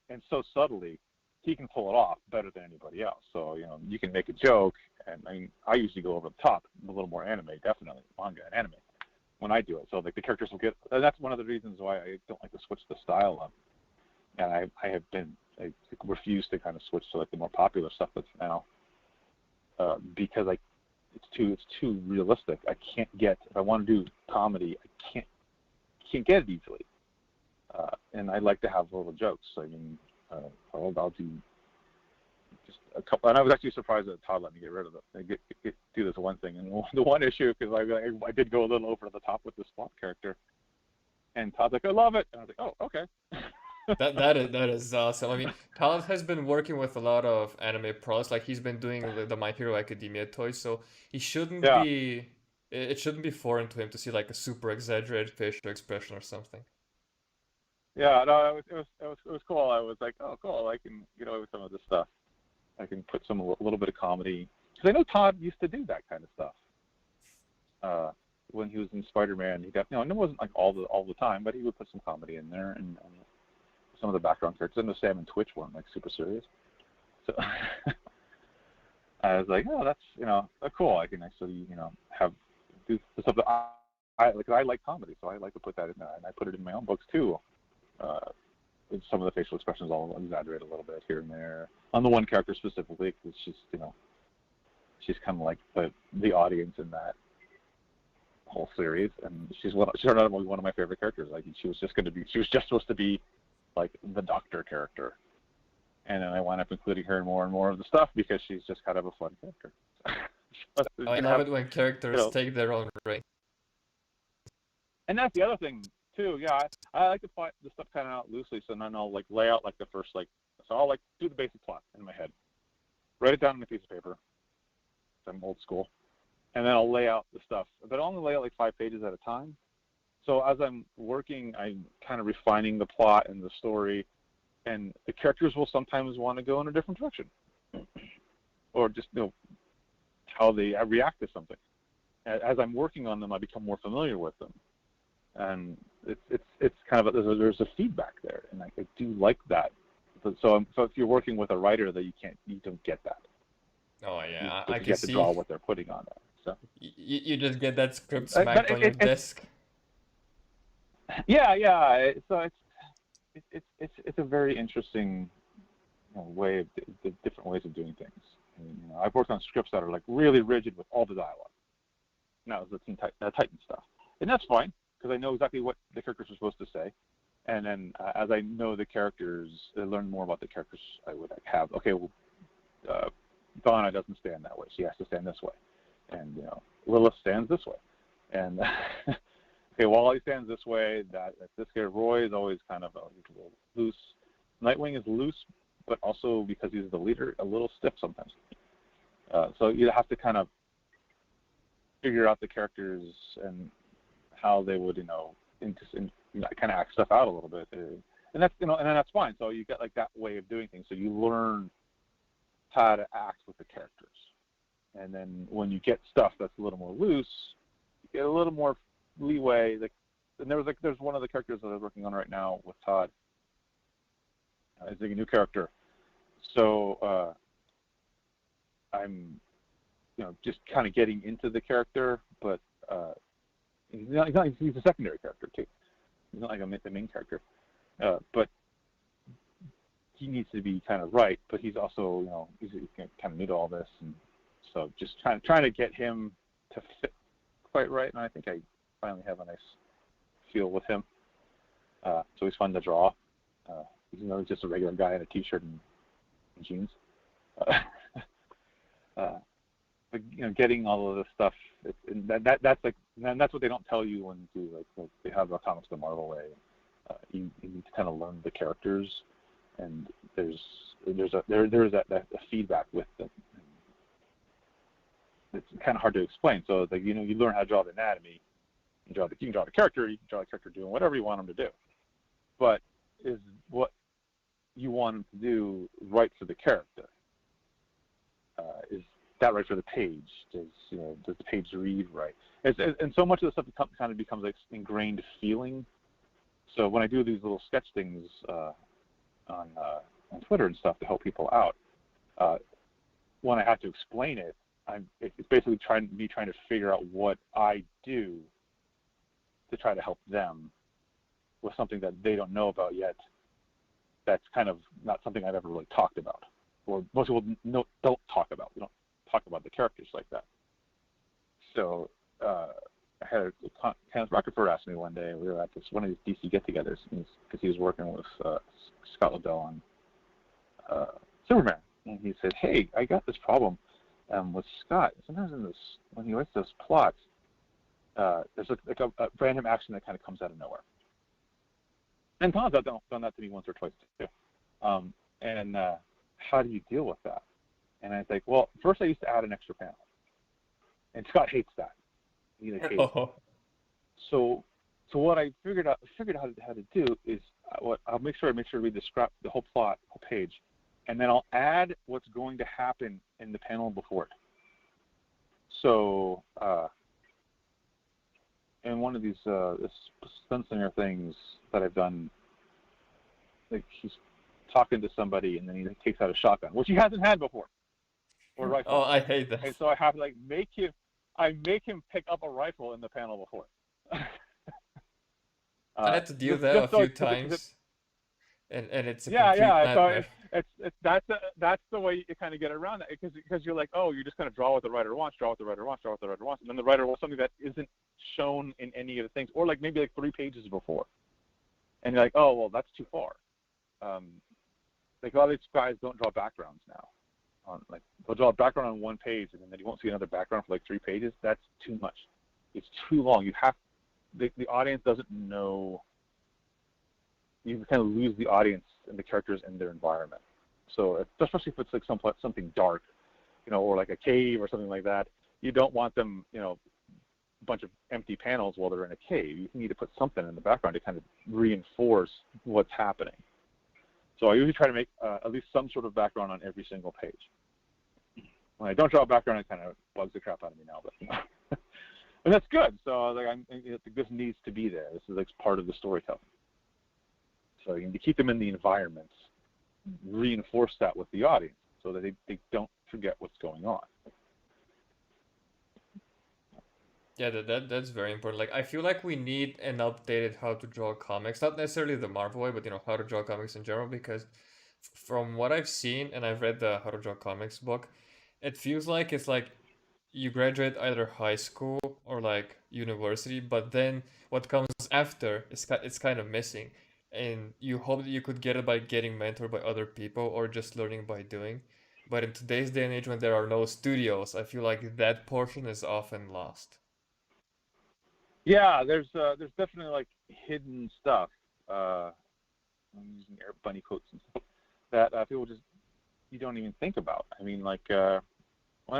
and so subtly, he can pull it off better than anybody else. So, you can make a joke, and I mean, I usually go over the top, a little more anime, definitely, manga and anime, when I do it. So, like, the characters will get, and that's one of the reasons why I don't like to switch the style up. And I refuse to kind of switch to, like, the more popular stuff that's now, because it's too realistic. I can't get, if I want to do comedy, I can't get it easily. And I like to have little jokes. I mean, I'll do just a couple, and I was actually surprised that Todd let me get rid of it. I do this one thing, and the one issue, because I did go a little over the top with this plot character, and Todd's like, I love it, and I was like, oh, okay. That is awesome. I mean, Todd has been working with a lot of anime pros. Like he's been doing the My Hero Academia toys, so he shouldn't be. It shouldn't be foreign to him to see like a super exaggerated facial expression or something. Yeah, no, it was cool. I was like, oh, cool. I can get away with some of this stuff. I can put a little bit of comedy, because I know Todd used to do that kind of stuff. When he was in Spider-Man, he got and it wasn't like all the time, but he would put some comedy in there and some of the background characters. I know Sam and Twitch weren't like super serious, so I was like, oh, that's cool. I can actually do the stuff that I like comedy, so I like to put that in there, and I put it in my own books too. Some of the facial expressions I'll exaggerate a little bit here and there on the one character specifically, because she's kind of like the audience in that whole series, and she turned out to be one of my favorite characters. Like she was just supposed to be like the Doctor character, and then I wound up including her in more and more of the stuff because she's just kind of a fun character. I love it when characters take their own ring. And that's the other thing too. Yeah, I like to plot the stuff kind of out loosely, so then I'll like lay out like the first so I'll like do the basic plot in my head, write it down on a piece of paper. I'm old school, and then I'll lay out the stuff, but I'll only lay out like 5 pages at a time. So as I'm working, I'm kind of refining the plot and the story, and the characters will sometimes want to go in a different direction, or just how they react to something. As I'm working on them, I become more familiar with them, and it's kind of there's a feedback there, and I do like that. So if you're working with a writer, that you don't get that. Oh yeah, I can see. To draw what they're putting on there. So you just get that script smacked on your desk. Yeah. So it's a very interesting way of the different ways of doing things. And, I've worked on scripts that are like really rigid with all the dialogue. Now it's the Titan stuff, and that's fine because I know exactly what the characters are supposed to say. And then as I know the characters, I learn more about the characters. I would have okay, well, Donna doesn't stand that way. She has to stand this way. And, you know, Lilith stands this way. And, okay, Wally stands this way. That's this guy. Roy is always kind of he's a little loose. Nightwing is loose, but also because he's the leader, a little stiff sometimes. So you have to kind of figure out the characters and how they would, you know, kind of act stuff out a little bit. And that's, you know, and then that's fine. So you get like that way of doing things. So you learn how to act with the characters. And then when you get stuff that's a little more loose, you get a little more leeway. Like, and there's one of the characters that I'm working on right now with Todd. It's like a new character. So I'm, you know, just kind of getting into the character, but he's a secondary character too. He's not like the main character, but he needs to be kind of right. But he's also, you know, he's kind of new to all this, and so just trying to get him to fit quite right. And I think I finally have a nice feel with him. So he's fun to draw. You know, he's just a regular guy in a t-shirt and jeans. But you know, getting all of this stuff, that's like, and that's what they don't tell you when you do like they have comics the Marvel way. You need to kind of learn the characters, and there's that feedback with them. It's kind of hard to explain. So like, you know, you learn how to draw the anatomy. You can draw the character. You can draw the character doing whatever you want him to do. But is what you want him to do right for the character? Is that right for the page? Does the page read right? And so much of the stuff kind of becomes like ingrained feeling. So when I do these little sketch things on Twitter and stuff to help people out, when I have to explain it, it's basically trying to figure out what I do to try to help them with something that they don't know about yet. That's kind of not something I've ever really talked about, or most people don't talk about. We don't talk about the characters like that. So I had Kenneth Rockefeller ask me one day. We were at one of these DC get-togethers because he was working with Scott Lobdell on Superman, and he said, "Hey, I got this problem with Scott. Sometimes when he writes those plots, there's like a random action that kind of comes out of nowhere." And Tom's done that to me once or twice too. And how do you deal with that? And I think, well, first I used to add an extra panel, and Scott hates that. He hates it. So what I figured out how to do is I'll make sure I read the whole plot, whole page, and then I'll add what's going to happen in the panel before it. So in one of these Gunslinger things that I've done, like he's talking to somebody and then he takes out a shotgun, which he hasn't had before, or a rifle. Oh, I hate that. And so I have to make him pick up a rifle in the panel before. I had to do that a few times, and it's a complete nightmare. So that's the way you kind of get around that, because you're like, oh, you just kind of draw what the writer wants, and then the writer wants something that isn't shown in any of the things, or like maybe like 3 pages before, and you're like, oh, well, that's too far. Like a lot of these guys don't draw backgrounds now. They'll draw a background on 1 page, and then you won't see another background for like 3 pages. That's too much. It's too long. The audience doesn't know. You kind of lose the audience and the characters in their environment. So especially if it's like something dark, you know, or like a cave or something like that, you don't want them, you know, a bunch of empty panels while they're in a cave. You need to put something in the background to kind of reinforce what's happening. So I usually try to make at least some sort of background on every single page. When I don't draw a background, it kind of bugs the crap out of me now, but you know. And that's good. So like this needs to be there. This is like part of the storytelling. So you need to keep them in the environment, reinforce that with the audience so that they don't forget what's going on. Yeah, that's very important. Like, I feel like we need an updated how to draw comics, not necessarily the Marvel way, but you know, how to draw comics in general, because from what I've seen, and I've read the How to Draw Comics book, it feels like it's like you graduate either high school or like university, but then what comes after is it's kind of missing, and you hope that you could get it by getting mentored by other people or just learning by doing. But in today's day and age, when there are no studios, I feel like that portion is often lost. Yeah, there's definitely like hidden stuff. I'm using air bunny quotes and stuff that people just you don't even think about. I mean, like when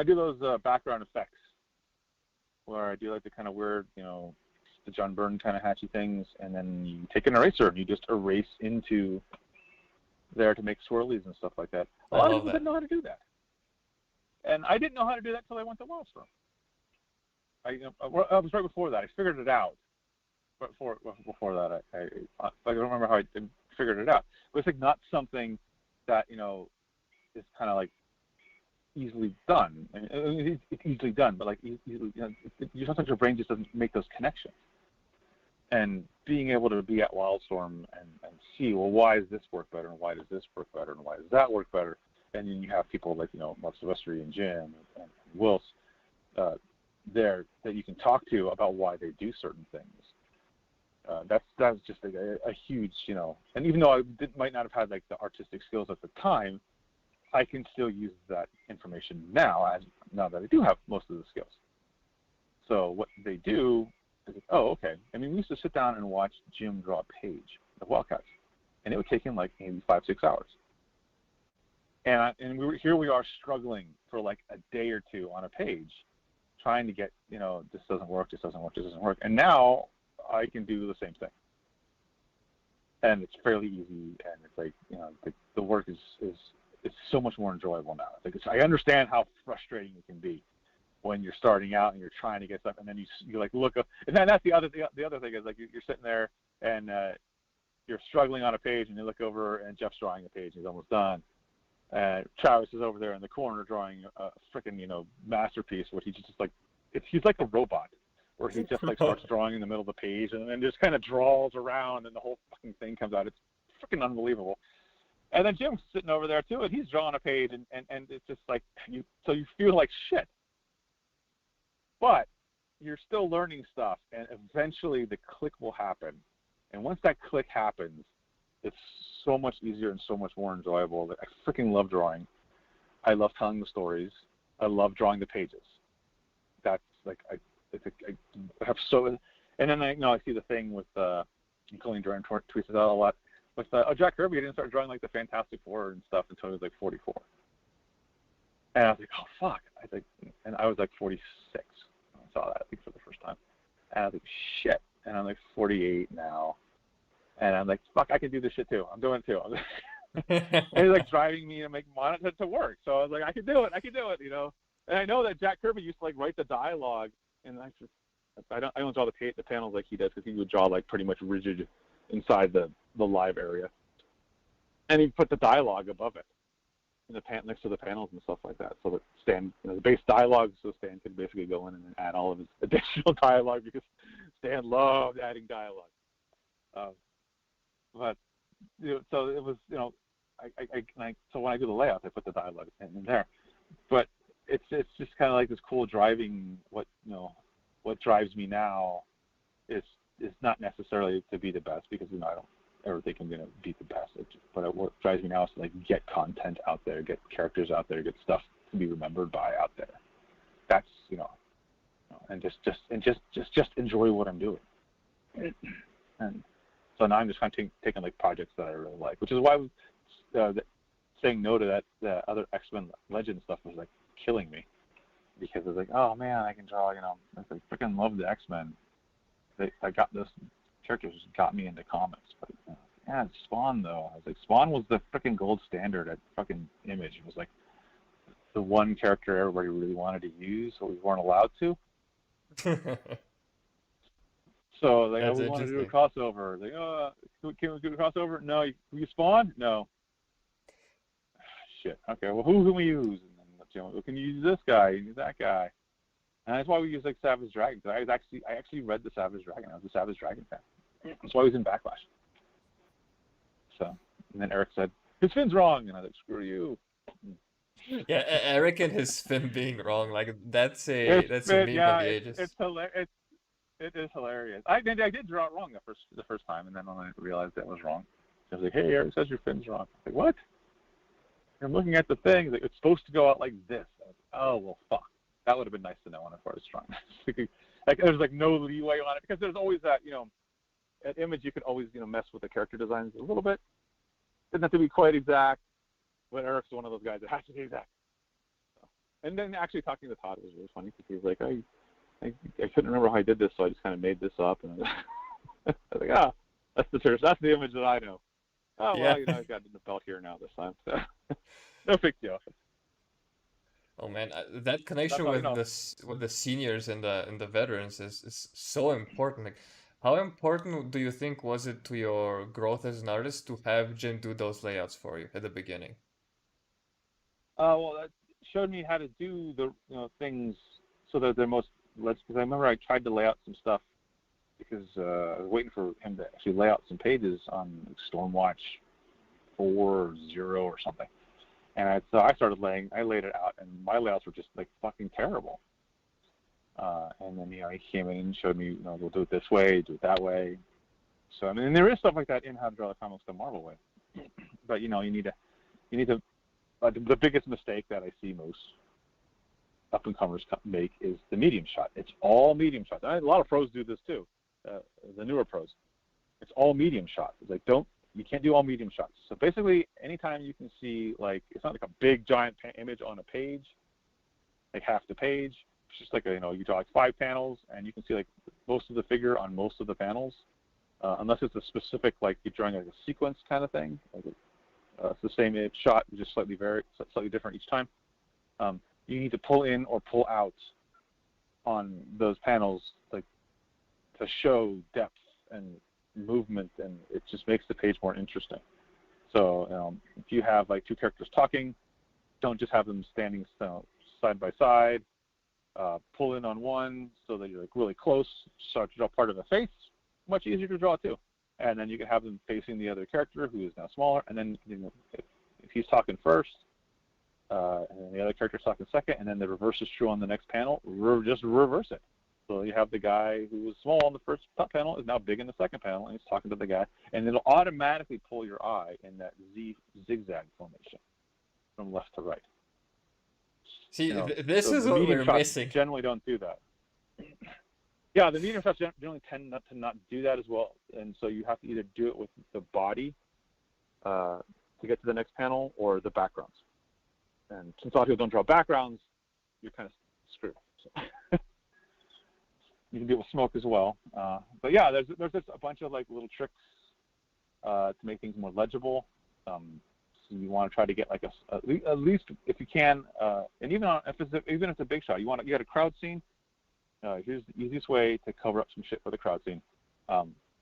I do those background effects, where I do like the kind of weird, the John Byrne kind of hatchy things, and then you take an eraser and you just erase into there to make swirlies and stuff like that. A I lot of love people didn't that. know how to do that, and I didn't know how to do that until I went to Wildstorm. I was right before that. I figured it out. Before that, I don't remember how I figured it out. But it's like not something that is kind of like easily done. I mean, it's easily done, but like easily, sometimes your brain just doesn't make those connections. And being able to be at Wildstorm and see, well, why does this work better, and why does this work better, and why does that work better? And then you have people like Mark Silvestri and Jim and Wills there that you can talk to about why they do certain things. That's just a huge, and even though I might not have had like the artistic skills at the time, I can still use that information now that I do have most of the skills. So what they do is, oh, okay. I mean, we used to sit down and watch Jim draw a page of Wildcats, and it would take him like maybe 5-6 hours. And we are struggling for like a day or two on a page, trying to get, this doesn't work, this doesn't work, this doesn't work. And now I can do the same thing. And it's fairly easy, and it's like, the work is it's so much more enjoyable now. I understand how frustrating it can be when you're starting out and you're trying to get stuff, and then you like look up, and then that's the other thing is like you're sitting there and you're struggling on a page, and you look over and Jeff's drawing a page, he's almost done. Travis is over there in the corner drawing a freaking masterpiece, where he's just like he's like a robot, where he just like starts drawing in the middle of the page and then just kind of draws around, and the whole fucking thing comes out. It's freaking unbelievable. And then Jim's sitting over there too, and he's drawing a page, and it's just like you feel like shit, but you're still learning stuff, and eventually the click will happen. And once that click happens, it's so much easier and so much more enjoyable. I freaking love drawing. I love telling the stories. I love drawing the pages. That's like I have so, and then I see the thing with Colleen Jordan tweets it out a lot. With Jack Kirby, I didn't start drawing like the Fantastic Four and stuff until he was like 44. And I was like, oh fuck! And I was like 46. I saw that I think for the first time, and I was like, shit! And I'm like 48 now, and I'm like, fuck! I can do this shit too. I'm doing it too. And he's like driving me to make monitor to work. So I was like, I can do it. And I know that Jack Kirby used to like write the dialogue, and I don't draw the panels like he does, because he would draw like pretty much rigid inside the live area, and he put the dialogue above it in the next to the panels and stuff like that, so that Stan, the base dialogue, so Stan could basically go in and add all of his additional dialogue, because Stan loved adding dialogue. But so it was, so when I do the layouts, I put the dialogue in there. But it's just kind of like this cool driving. What drives me now is not necessarily to be the best, because I don't ever think I'm going to be the best. But what drives me now is to like get content out there, get characters out there, get stuff to be remembered by out there. That's and just enjoy what I'm doing. And so now I'm just kind of taking like projects that I really like, which is why saying no to that the other X-Men Legend stuff was like killing me, because it's like, oh man, I can draw. I freaking love the X-Men. I got this characters got me into comics, but yeah, Spawn though. I was like, Spawn was the freaking gold standard at fucking Image. It was like the one character everybody really wanted to use, but we weren't allowed to. So like, That's we want to do a interesting. crossover. Like, can we do a crossover? No. You Spawn? No. Shit. Okay. Well, who can we use? And then, can you use this guy? Use that guy. And that's why we use like Savage Dragon. I actually read the Savage Dragon. I was a Savage Dragon fan. That's why he was in Backlash. So, and then Eric said, his fin's wrong. And I was like, screw you. Yeah, Eric and his Finn being wrong, like that's a It's that's a fin, meme from yeah, the ages. it's hilarious. It is hilarious. I did draw it wrong the first time, and then when I realized that was wrong, I was like, hey, Eric says your fin's wrong. I was like, what? I'm looking at the thing. Like, it's supposed to go out like this. Like, oh well, fuck. That would have been nice to know when I started drawing. Like there's like no leeway on it because there's always that an image you can always mess with the character designs a little bit. Doesn't have to be quite exact. But Eric's one of those guys that has to be exact. So, and then actually talking to Todd was really funny because he's like, I couldn't remember how I did this, so I just kind of made this up. And I was like, that's the image that I know. Oh well, Yeah. I've got the belt here now this time. So no big deal. Oh man, that connection That's all, with the seniors and the veterans is so important. Like, how important do you think was it to your growth as an artist to have Jim do those layouts for you at the beginning? Well, that showed me how to do the things so that they're most. Because I remember I tried to lay out some stuff because I was waiting for him to actually lay out some pages on Stormwatch 4.0 or something. And so I laid it out, and my layouts were just like fucking terrible. And then he came in and showed me, we'll do it this way, do it that way. So I mean, and there is stuff like that in How to Draw the Comics the Marvel Way. But you need to. The biggest mistake that I see most up and comers make is the medium shot. It's all medium shots. A lot of pros do this too. The newer pros, it's all medium shots. It's like you can't do all medium shots. So basically, anytime you can see, like, it's not like a big giant image on a page, like half the page. It's just like you draw like 5 panels, and you can see like most of the figure on most of the panels, unless it's a specific, like you're drawing like a sequence kind of thing. Like it's the same shot, just slightly different each time. You need to pull in or pull out on those panels, like, to show depth and movement, and it just makes the page more interesting. So if you have like 2 characters talking, don't just have them standing side by side. Pull in on one so that you're like really close. Start to draw part of the face. Much easier to draw too. And then you can have them facing the other character who is now smaller. And then if he's talking first, and then the other character's talking second, and then the reverse is true on the next panel, just reverse it. So you have the guy who was small on the first top panel is now big in the second panel, and he's talking to the guy, and it'll automatically pull your eye in that zigzag formation from left to right. See, this is what we're missing. Generally don't do that. Yeah, the medium shots generally tend to not do that as well, and so you have to either do it with the body to get to the next panel or the backgrounds. And since a lot of people don't draw backgrounds, you're kind of screwed. So. You can deal with smoke as well, but yeah, there's just a bunch of like little tricks to make things more legible. So you want to try to get like at least if you can, and even if it's a big shot, you got a crowd scene. Here's the easiest way to cover up some shit for the crowd scene.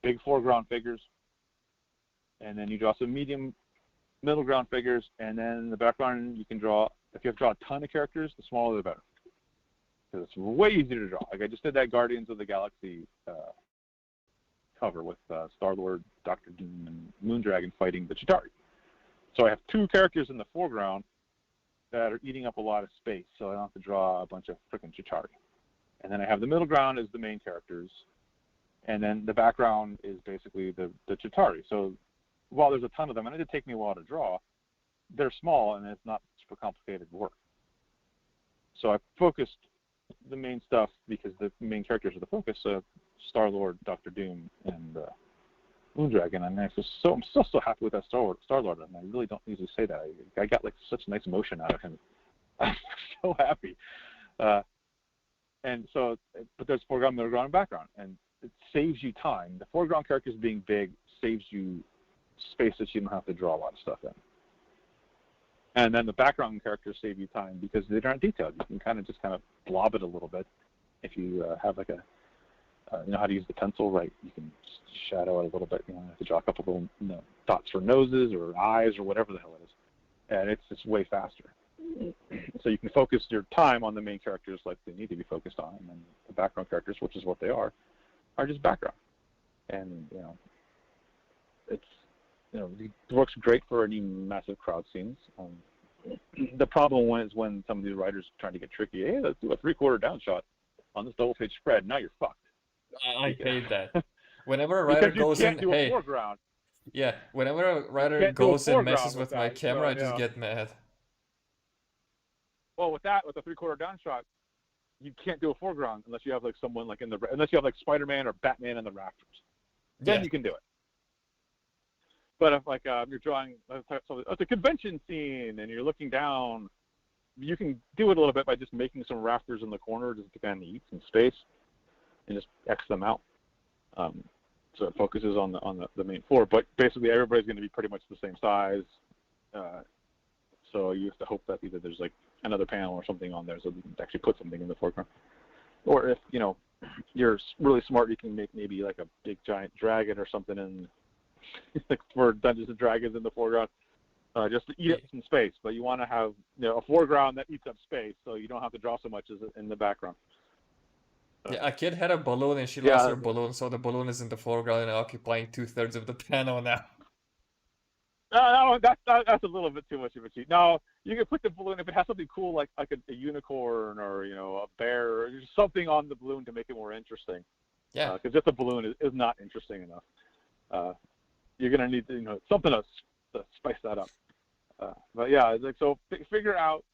Big foreground figures, and then you draw some medium middle ground figures, and then the background you can draw. If you have to draw a ton of characters, the smaller the better. Because it's way easier to draw. Like I just did that Guardians of the Galaxy cover with Star-Lord, Dr. Doom, and Moondragon fighting the Chitauri. So I have 2 characters in the foreground that are eating up a lot of space, so I don't have to draw a bunch of freaking Chitauri. And then I have the middle ground as the main characters, and then the background is basically the Chitauri. So while there's a ton of them, and it did take me a while to draw, they're small and it's not super complicated work. So I focused the main stuff because the main characters are the focus. Star-Lord, Dr. Doom, and Moondragon, and I'm still so happy with that Star-Lord, and I really don't usually say that. I got like such nice emotion out of him. I'm so happy. And so, but there's foreground, middle ground, and background, and it saves you time. The foreground characters being big saves you space that you don't have to draw a lot of stuff in. And then the background characters save you time because they aren't detailed. You can kind of blob it a little bit. If you have like you know how to use the pencil, right? You can shadow it a little bit. You have to draw a couple little dots for noses or eyes or whatever the hell it is. And it's just way faster. So you can focus your time on the main characters like they need to be focused on, and then the background characters, which is what they are just background. And it works great for any massive crowd scenes. The problem is when some of these writers are trying to get tricky. Hey, let's do a 3/4 down shot on this double page spread. Now you're fucked. I hate that. Whenever a writer goes in, hey, foreground. Yeah, whenever a writer goes and messes with my camera, I just get mad. Well, with that, with a 3/4 down shot, you can't do a foreground unless you have like someone like unless you have like Spider-Man or Batman in the rafters. Then Yeah. you can do it. But if like you're drawing, it's a convention scene and you're looking down, you can do it a little bit by just making some rafters in the corner just to kind of eat some space and just X them out. So it focuses on the main floor. But basically everybody's going to be pretty much the same size. So you have to hope that either there's like another panel or something on there so you can actually put something in the foreground. Or if, you're really smart, you can make maybe like a big giant dragon or something in like for Dungeons and Dragons in the foreground, just to eat up some space. But you want to have a foreground that eats up space, so you don't have to draw so much as in the background. Yeah, a kid had a balloon and she lost her balloon, so the balloon is in the foreground and occupying 2/3 of the panel now. No, that's a little bit too much of a cheat. No, you can put the balloon if it has something cool like a unicorn or a bear or something on the balloon to make it more interesting. Yeah. Because just a balloon is not interesting enough. You're gonna need something to spice that up. But yeah, it's like so. Figure out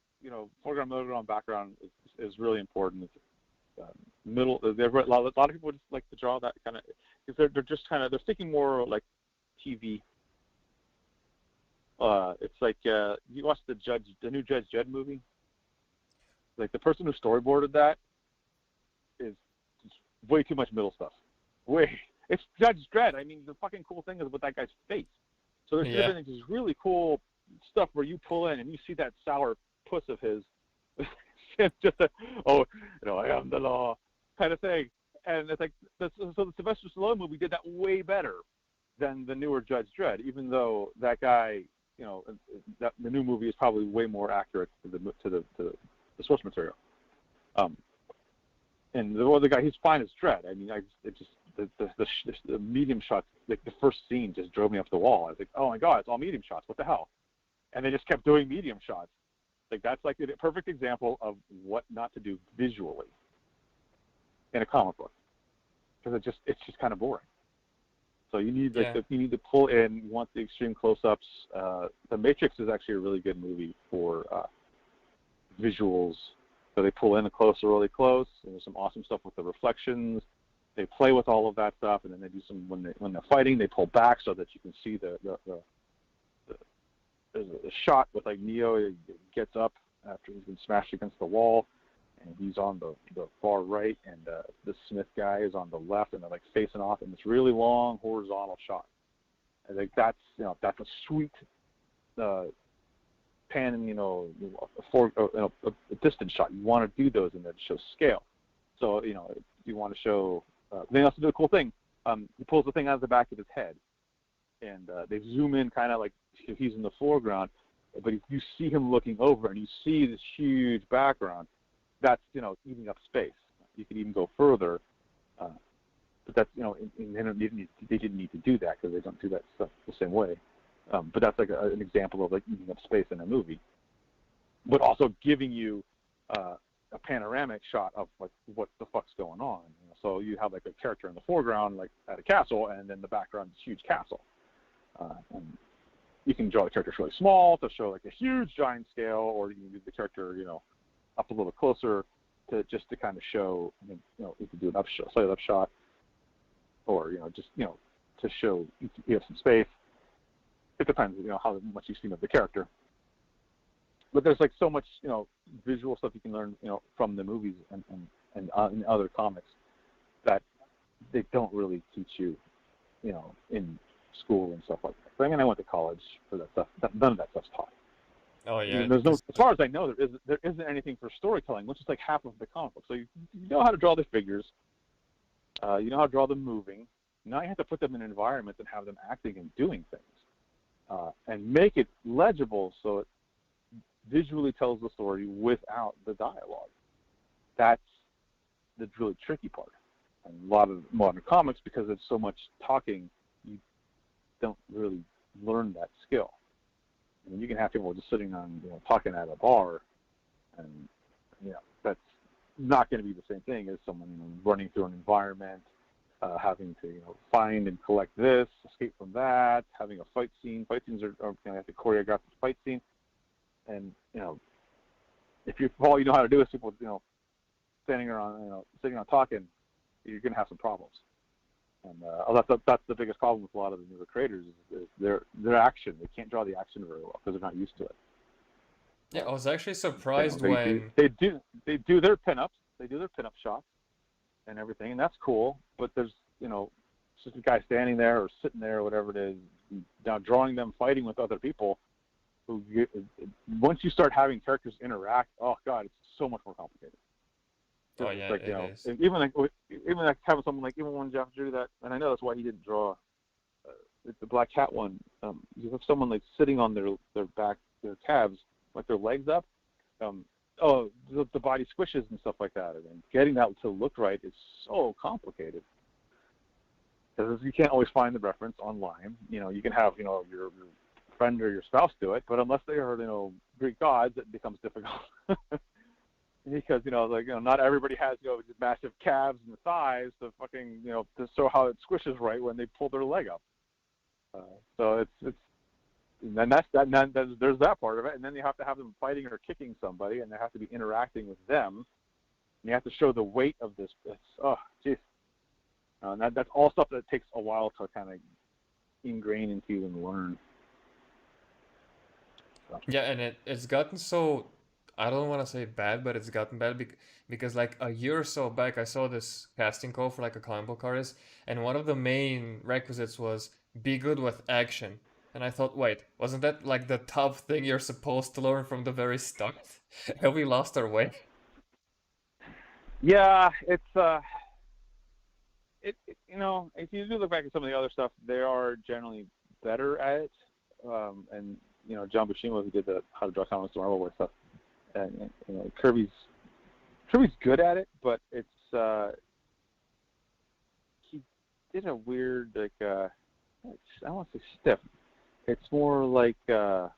foreground, middle ground, background is really important. Middle. A lot of people just like to draw that kind of because they're just kind of they're thinking more like TV. It's like you watch the new Judge Dredd movie. Like the person who storyboarded that is way too much middle stuff. It's Judge Dredd. I mean, the fucking cool thing is with that guy's face. So there's everything just really cool stuff where you pull in and you see that sour puss of his. It's just I am the law kind of thing. And it's like so the Sylvester Stallone movie did that way better than the newer Judge Dredd, even though that guy. That the new movie is probably way more accurate to the source material. And the other guy, he's fine as Dredd. I mean, the medium shots, like the first scene, just drove me up the wall. I was like, oh my god, it's all medium shots. What the hell? And they just kept doing medium shots. Like that's like a perfect example of what not to do visually in a comic book, because it's just kind of boring. So you need you need to pull in. You want the extreme close-ups. The Matrix is actually a really good movie for visuals. So they pull in really close, and there's some awesome stuff with the reflections. They play with all of that stuff, and then they do some when they're fighting. They pull back so that you can see the shot with like Neo. He gets up after he's been smashed against the wall. And he's on the far right, and the Smith guy is on the left, and they're like facing off in this really long horizontal shot. I think that's a sweet pan, a distant shot. You want to do those, and that shows scale. So you want to show. They also do a cool thing. He pulls the thing out of the back of his head, and they zoom in kind of like he's in the foreground, but if you see him looking over, and you see this huge background. That's eating up space. You could even go further, but that's they didn't need to do that because they don't do that stuff the same way. But that's like an example of like eating up space in a movie, but also giving you a panoramic shot of like what the fuck's going on. So you have like a character in the foreground, like at a castle, and then the background is a huge castle. And you can draw the character really small to show like a huge giant scale, or you can do the character up a little closer to kind of show, you can do an slightly up shot, or to show you have some space. It depends, how much you've seen of the character. But there's like so much, visual stuff you can learn, from the movies and other comics that they don't really teach you, in school and stuff like that. I mean, I went to college for that stuff. None of that stuff's taught. Oh yeah. There's as far as I know, there isn't anything for storytelling, which is like half of the comic book. So you know how to draw the figures, you know how to draw them moving. Now you have to put them in an environment and have them acting and doing things, and make it legible so it visually tells the story without the dialogue. That's the really tricky part. And a lot of modern comics, because it's so much talking, you don't really learn that skill. I mean, you can have people just sitting on, talking at a bar, and that's not going to be the same thing as someone running through an environment, having to find and collect this, escape from that, having a fight scene. Fight scenes are you have to choreograph the fight scene, and if all you know how to do is people, standing around, sitting around talking, you're gonna have some problems. And that's the biggest problem with a lot of the newer creators is their action. They can't draw the action very well because they're not used to it. Yeah, I was actually surprised when they do their pinups, they do their pinup shots and everything, and that's cool. But there's it's just a guy standing there or sitting there or whatever it is, now drawing them fighting with other people. Once you start having characters interact, oh god, it's so much more complicated. Oh yeah, like, it is. Even like having someone like even when Jeff drew that, and I know that's why he didn't draw the Black Cat one. You have someone like sitting on their back, their calves, like their legs up. The body squishes and stuff like that, and getting that to look right is so complicated because you can't always find the reference online. You can have your friend or your spouse do it, but unless they are Greek gods, it becomes difficult. Because not everybody has massive calves and thighs to fucking to show how it squishes right when they pull their leg up. So it's and that's that. And then there's that part of it, and then you have to have them fighting or kicking somebody, and they have to be interacting with them. And you have to show the weight of this. Oh, jeez. And that's all stuff that takes a while to kind of ingrain into you and learn. So. Yeah, and it's gotten so, I don't want to say bad, but it's gotten bad because like a year or so back, I saw this casting call for like a comic book artist, and one of the main requisites was be good with action. And I thought, wait, wasn't that like the top thing you're supposed to learn from the very start? Have we lost our way? Yeah, it's if you do look back at some of the other stuff, they are generally better at it. And John Buscema, who did the How to Draw Comics to Marvel Boy stuff, and Kirby's good at it, but it's he did a weird I don't want to say stiff. It's more like less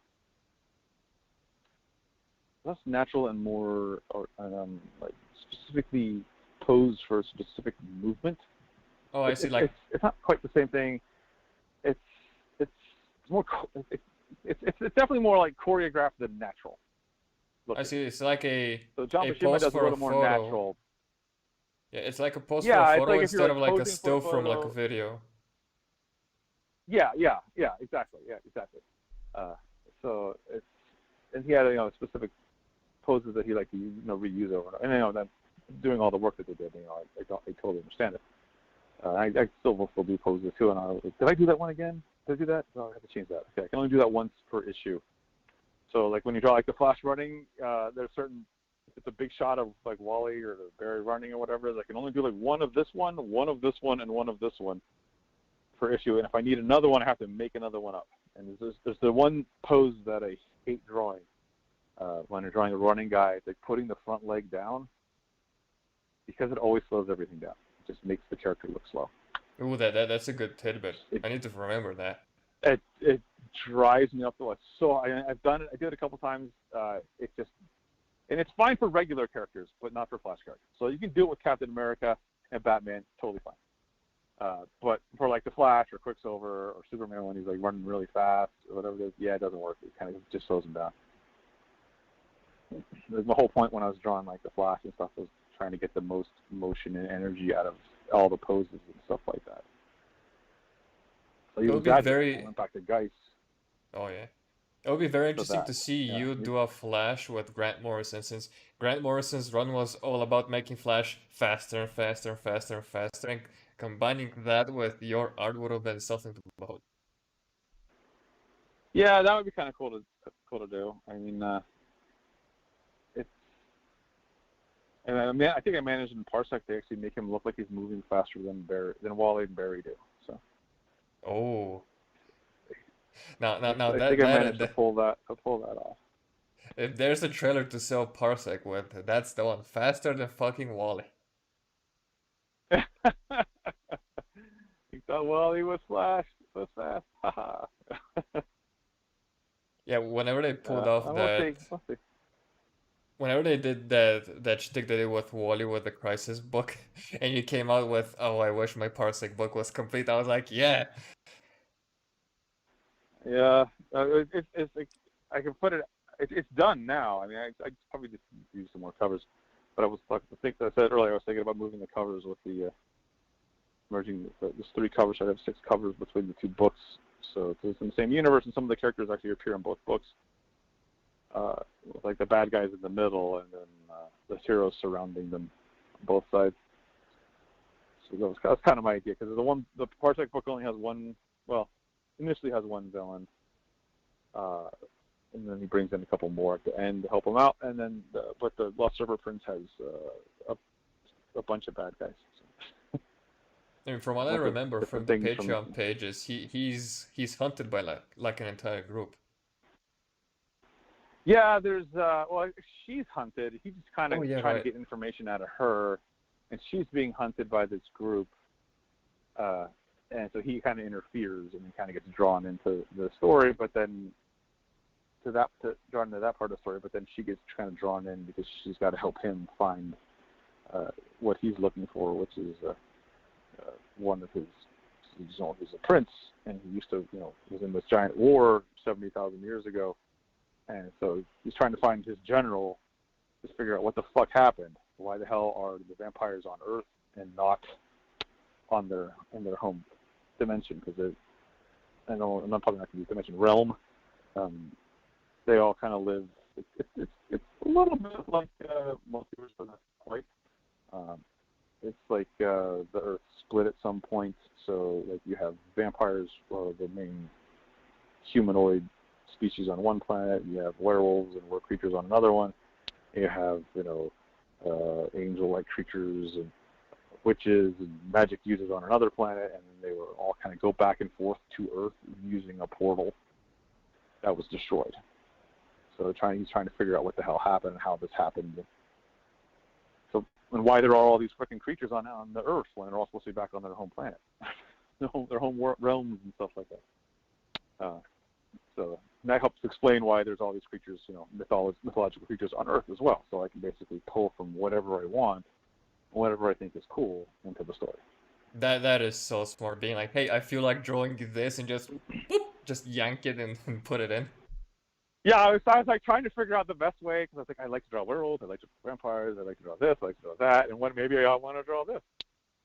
natural and more like specifically posed for a specific movement. Oh, I see. Like it's not quite the same thing. It's more. It's definitely more like choreographed than natural. I see. It's like so John a Buscema pose does a for a little more photo. natural. Yeah, it's like a pose for Yeah, a it's photo like if instead you're of like like a posing for still a from like a photo. video. Yeah, exactly. So it's and he had specific poses that he liked to reuse over and over. And then doing all the work that they did, I totally understand it. I still will do poses too, and I was like, did I do that one again? Did I do that? No, I have to change that. Okay, I can only do that once per issue. So like when you draw like the Flash running, there's certain. If it's a big shot of like Wally or Barry running or whatever, I can only do like one of this one, one of this one, and one of this one per issue. And if I need another one, I have to make another one up. And there's the one pose that I hate drawing when you're drawing a running guy. It's like putting the front leg down because it always slows everything down. It just makes the character look slow. Ooh, that's a good tidbit. I need to remember that. It drives me up the wall. So I've done it. I did it a couple times. It just and it's fine for regular characters, but not for Flash characters. So you can do it with Captain America and Batman, totally fine. But for like the Flash or Quicksilver or Superman when he's like running really fast or whatever it is, yeah, it doesn't work. It kind of just slows him down. The whole point when I was drawing like the Flash and stuff was trying to get the most motion and energy out of all the poses and stuff like that. So It would be I went back to Geist. Oh yeah. It would be very interesting that, to see yeah. you do a Flash with Grant Morrison, since Grant Morrison's run was all about making Flash faster and faster and faster and faster, and combining that with your art would have been something to behold. Yeah, that would be kind of cool to do. I mean, and I think I managed in Parsec to actually make him look like he's moving faster than Wally and Barry do. So. Oh. Now I think I managed to pull that off. If there's a trailer to sell Parsec with, that's the one. Faster than fucking Wally. You thought Wally was fast. Haha. Yeah, whenever they pulled off that. We'll see. Whenever they did that shtick they did with Wally with the Crisis book, and you came out with, oh, I wish my Parsec book was complete, I was like, yeah. Yeah, it's like I can put it. it's done now. I mean, I probably just use some more covers, but I said earlier I was thinking about moving the covers with the merging there's 3 covers. So I have 6 covers between the 2 books, so it's in the same universe, and some of the characters actually appear in both books. With like the bad guys in the middle, and then the heroes surrounding them on both sides. So that's kind of my idea, because the Parsec book only has one. Well, initially has one villain, and then he brings in a couple more at the end to help him out, and then but the Lost Serpent Prince has a bunch of bad guys. So. I mean, from what I remember from the Patreon pages, he's hunted by like an entire group. Yeah, there's well, she's hunted. He's just kind of trying to get information out of her, and she's being hunted by this group. And so he kind of interferes, and he kind of gets drawn into the story. But then drawn into that part of the story. But then she gets kind of drawn in because she's got to help him find what he's looking for, which is one of his. He's a prince, and he used to, was in this giant war 70,000 years ago. And so he's trying to find his general to figure out what the fuck happened. Why the hell are the vampires on Earth and not in their home dimension? Because I'm probably not going to use dimension, realm. They all kind of live. It's a little bit like multiverse, but not quite. It's like the Earth split at some point. So like you have vampires, the main humanoid species on one planet, you have werewolves and war creatures on another one, you have angel-like creatures and witches and magic users on another planet, and they were all kind of go back and forth to Earth using a portal that was destroyed. So he's trying to figure out what the hell happened and how this happened. So, and why there are all these freaking creatures on the Earth when they're all supposed to be back on their home planet, their home realms and stuff like that. So that helps explain why there's all these creatures, mythological creatures on Earth as well. So I can basically pull from whatever I want, whatever I think is cool, into the story. That is so smart. Being like, hey, I feel like drawing this, and just boop, just yank it and put it in. Yeah, I was like trying to figure out the best way, because I was like, I like to draw werewolves, I like to draw vampires, I like to draw this, I like to draw that, and maybe I want to draw this.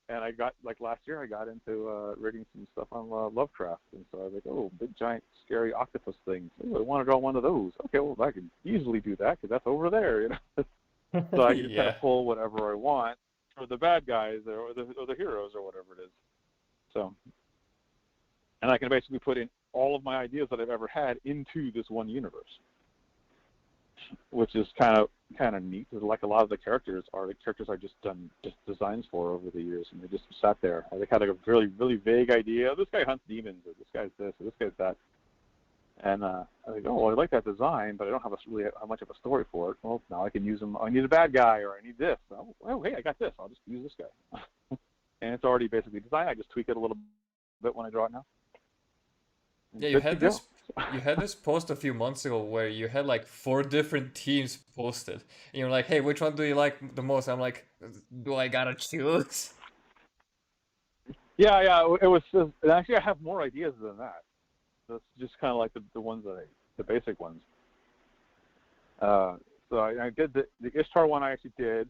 And I got, like last year, I got into reading some stuff on Lovecraft, and so I was like, oh, big giant scary octopus things. Oh, I want to draw one of those. Okay, well, I can easily do that because that's over there, So I can just kind of pull whatever I want for the bad guys or the heroes or whatever it is. So, and I can basically put in all of my ideas that I've ever had into this one universe, which is kind of neat. Because like a lot of the characters are I just done designs for over the years, and they just sat there. They had like a really, really vague idea. Oh, this guy hunts demons, or this guy's this, or this guy's that. And I think, oh, well, I like that design, but I don't have really how much of a story for it. Well, now I can use them. I need a bad guy, or I need this. Oh, hey, I got this. I'll just use this guy. And it's already basically designed. I just tweak it a little bit when I draw it now. Yeah, you had this post a few months ago where you had like 4 different teams posted, and you're like, "Hey, which one do you like the most?" I'm like, "Do I gotta choose?" Yeah, it was. Actually, I have more ideas than that. That's just kind of like the ones the basic ones. So I did the Ishtar one. I actually did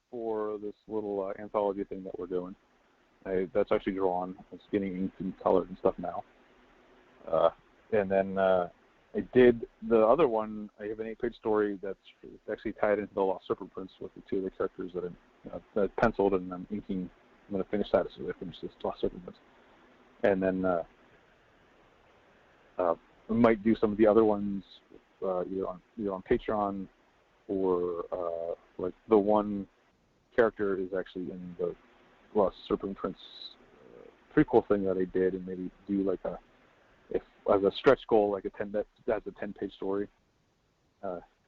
for this little anthology thing that we're doing. That's actually drawn. It's getting inked and colored and stuff now. And then I did the other one. I have an 8-page story that's actually tied into the Lost Serpent Prince with the 2 of the characters that I penciled, and I'm inking. I'm going to finish that as soon as I finish this Lost Serpent Prince. And then I might do some of the other ones either on Patreon, or like the one character is actually in the Lost Serpent Prince prequel thing that I did, and maybe do like as a stretch goal, like that's a 10-page story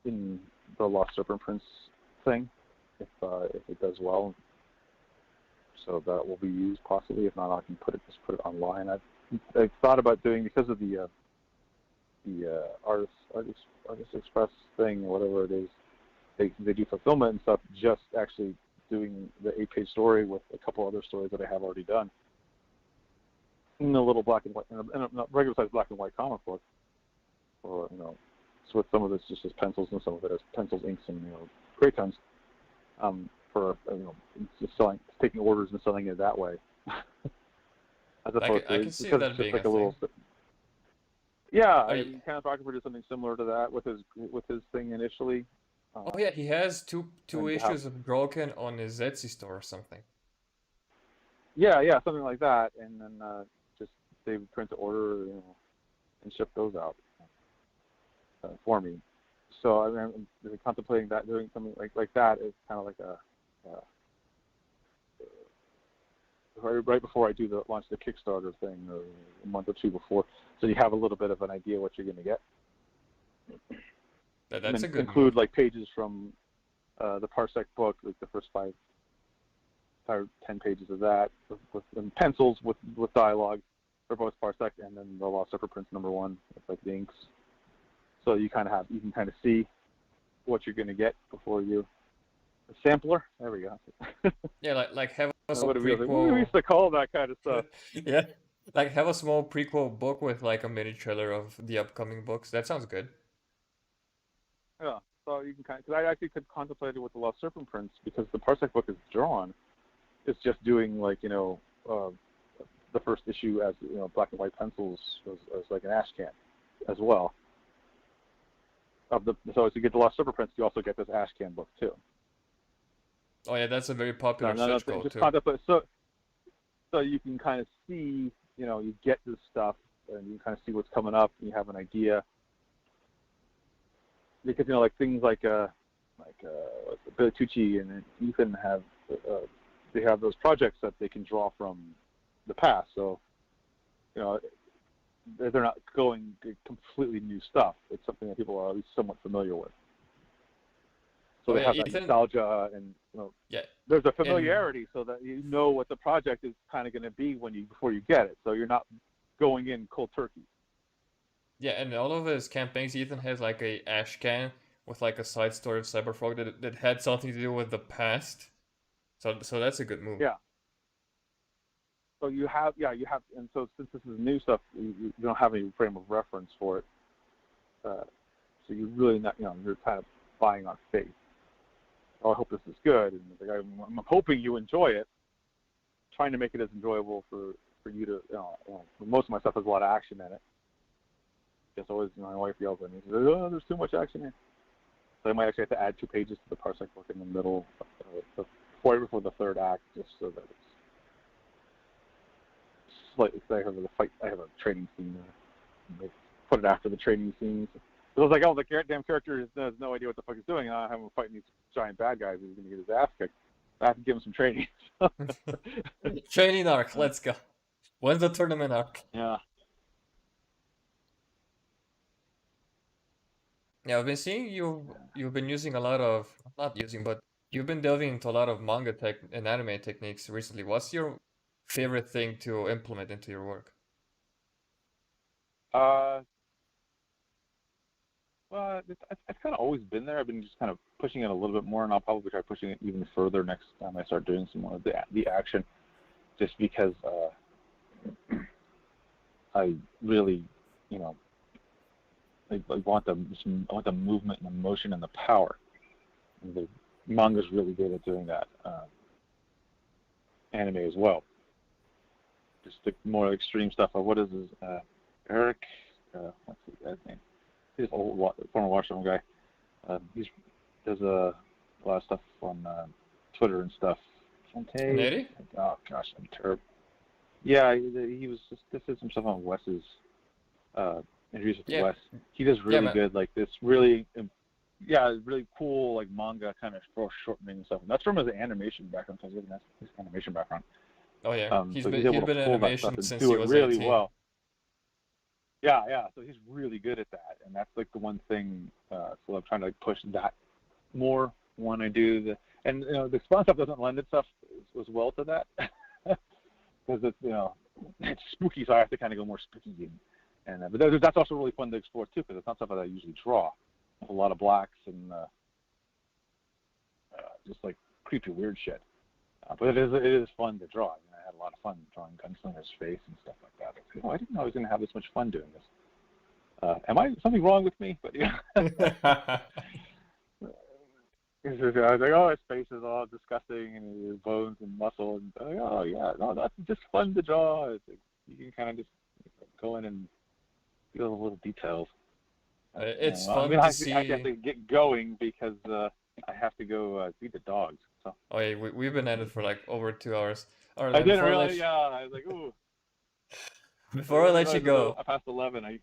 in the Lost Serpent Prince thing, if it does well. So that will be used possibly. If not, I can put it online. I've thought about doing, because of the Artist Express thing, or whatever it is, they do fulfillment and stuff. Just actually doing the 8-page story with a couple other stories that I have already done in a little black and white, in a regular size black and white comic book, or with some of this just as pencils and some of it as pencils, inks, and gray pens. For just taking orders and selling it that way, as opposed I to can see because that it's just being a like a little. thing. Yeah, Are I you, mean, Kenneth Rockefeller did something similar to that with his thing initially, oh uh, yeah, he has two and how issues of Broken on his Etsy store or something. yeah, something like that, and then just they would print the order, and ship those out for me. So I mean, I'm contemplating that doing something like that is kind of like uh, right before I do launch the Kickstarter thing, or a month or two before, so you have a little bit of an idea what you're going to get, and That's then a good include move. like pages from the Parsec book, like the first 10 pages of that, and pencils with dialogue for both Parsec and then the Lost Surfer Prince #1 with like the inks. So you can kind of see what you're going to get before you a sampler. There we go. Yeah, like have a small What do we prequel. used to call that kind of stuff? Yeah, like have a small prequel book with like a mini trailer of the upcoming books. That sounds good. Yeah. So you can because I actually could contemplate it with the Lost Serpent Prince because the Parsec book is drawn. It's just doing like the first issue as black and white pencils as like an ash can as well. So as you get the Lost Serpent Prince, you also get this ash can book too. Oh yeah, that's a very No, popular no, no. stretch goal Just too. contemplate so you can kind of see you get this stuff and you kind of see what's coming up and you have an idea because like things like Billy Tucci and Ethan have they have those projects that they can draw from the past. So they're not going completely new stuff. It's something that people are at least somewhat familiar with. So Oh they yeah, have that Ethan. nostalgia and Yeah, there's a and familiarity so that you know what the project is kind of going to be before you get it. So you're not going in cold turkey. yeah, and all of his campaigns, Ethan has like a ash can with like a side story of Cyberfrog that had something to do with the past. So that's a good move. Yeah. So you have, and so since this is new stuff, you don't have any frame of reference for it. So you're really not, you're kind of buying on faith. Oh, I hope this is good, and like, I'm hoping you enjoy it. Trying to make it as enjoyable for you to, most of my stuff has a lot of action in it. Just always, my wife yells at me, she says, "Oh, there's too much action here." So I might actually have to add 2 pages to the Parsec book in the middle, right before the third act, just so that it's slightly. Cause I have a training scene. They put it after the training scenes. So I was like, oh, the damn character has no idea what the fuck he's doing, and I have him fighting these giant bad guys. He's gonna get his ass kicked. I have to give him some training. Training arc, let's go. When's the tournament arc? Yeah. Yeah, I've been seeing you've been using a lot of not using, but you've been delving into a lot of manga tech and anime techniques recently. What's your favorite thing to implement into your work? Uh, well, it's kind of always been there. I've been just kind of pushing it a little bit more, and I'll probably try pushing it even further next time I start doing some more of the action, just because I really, you know, I want the movement and the motion and the power. And the manga's really good at doing that. Anime as well. Just the more extreme stuff. What is his Eric? What's his guy's name? He's an old former Washington guy. He's does a lot of stuff on Twitter and stuff. Shantae. Neri? Oh gosh, I'm terrible. Yeah, he was just this is some stuff on Wes's interviews with Yeah, Wes. He does yeah, really man. good, like this really, yeah, really cool like manga kind of foreshortening and stuff. And that's from his animation background, because he has his animation background. Oh yeah, So he's able he's to been in pull that stuff animation and since do he it was really 18. well. Yeah, yeah. So he's really good at that, and that's like the one thing. So I'm trying to push that more when I do and the Spawn stuff doesn't lend itself as well to that because it's it's spooky, so I have to kind of go more spooky but that's also really fun to explore too because it's not stuff that I usually draw. A lot of blacks and just like creepy weird shit. But it is fun to draw. I mean, I had a lot of fun drawing Gunslinger's face and stuff like that. I didn't know I was going to have this much fun doing this. Am I something wrong with me? But yeah. I was like, oh, his face is all disgusting and his bones and muscle. And like, oh, yeah, no, that's just fun to draw. It's like, you can kind of just go in and feel the little details. It's I'm fun gonna to actually have see. to get going because I have to go feed the dogs. So Oh yeah, we've been at it for like over 2 hours. All right, I man. didn't really. Yeah, I was like, ooh. I Before I didn't let you realize it was go, past 11.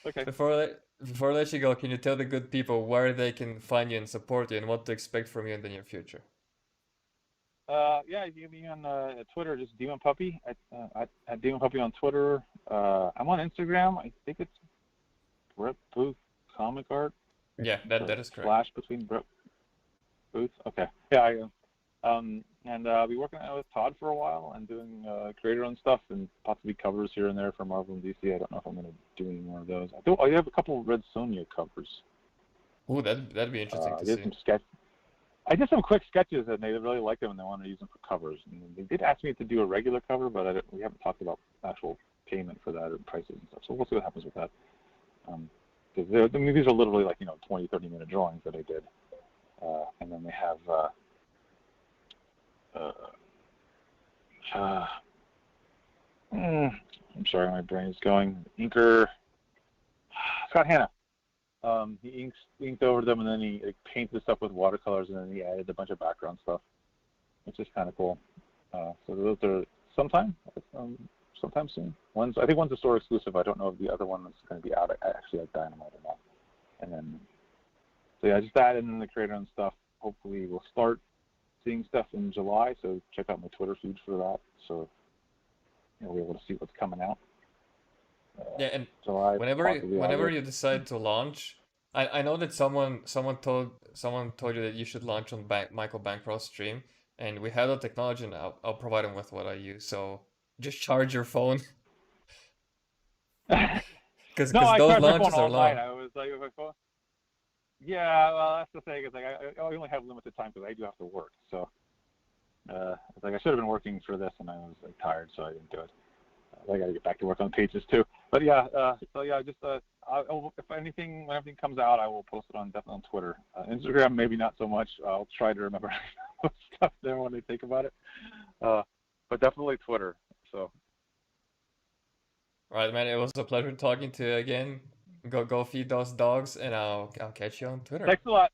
Okay. before I let you go, can you tell the good people where they can find you and support you, and what to expect from you in the near future? Yeah, you can be on Twitter, just Demon Puppy at Demon Puppy on Twitter. I'm on Instagram. I think it's Brett Booth Comic Art. Yeah, The that is correct. slash between Brett Booth. Okay. Yeah, I and I'll be working out with Todd for a while and doing creator-owned stuff and possibly covers here and there for Marvel and DC. I don't know if I'm going to do any more of those. I have a couple of Red Sonja covers. Ooh, that'd be interesting I to did see. some sketch. I did some quick sketches and they really liked them and they wanted to use them for covers. And they did ask me to do a regular cover, but we haven't talked about actual payment for that or prices and stuff. So we'll see what happens with that. Because these are literally like 20, 30-minute drawings that I did, and then they have. I'm sorry, my brain is going. Inker Scott Hanna. He inked over them, and then he painted stuff with watercolors, and then he added a bunch of background stuff, which is kind of cool. So those are sometime soon. I think one's a store exclusive. I don't know if the other one is going to be out actually at Dynamite or not. And then, so yeah, just that and then the creator and stuff. Hopefully, we'll start seeing stuff in July. So check out my Twitter feed for that. So we're able to see what's coming out. Yeah, and July, possibly whenever August. you decide to launch, I know that someone told you that you should launch on Michael Bancroft's stream, and we have the technology, and I'll provide him with what I use. So just charge your phone, because No, I those charged my phone launches are all night. long. I was like, my phone. Yeah, well, that's the thing. Is like I only have limited time because I do have to work. So it's like I should have been working for this, and I was like tired, so I didn't do it. I got to get back to work on pages too. But yeah, so yeah, just if when anything comes out, I will post it definitely on Twitter. Instagram, maybe not so much. I'll try to remember stuff there when I think about it. But definitely Twitter. So. All right, man. It was a pleasure talking to you again. Go feed those dogs, and I'll catch you on Twitter. Thanks a lot.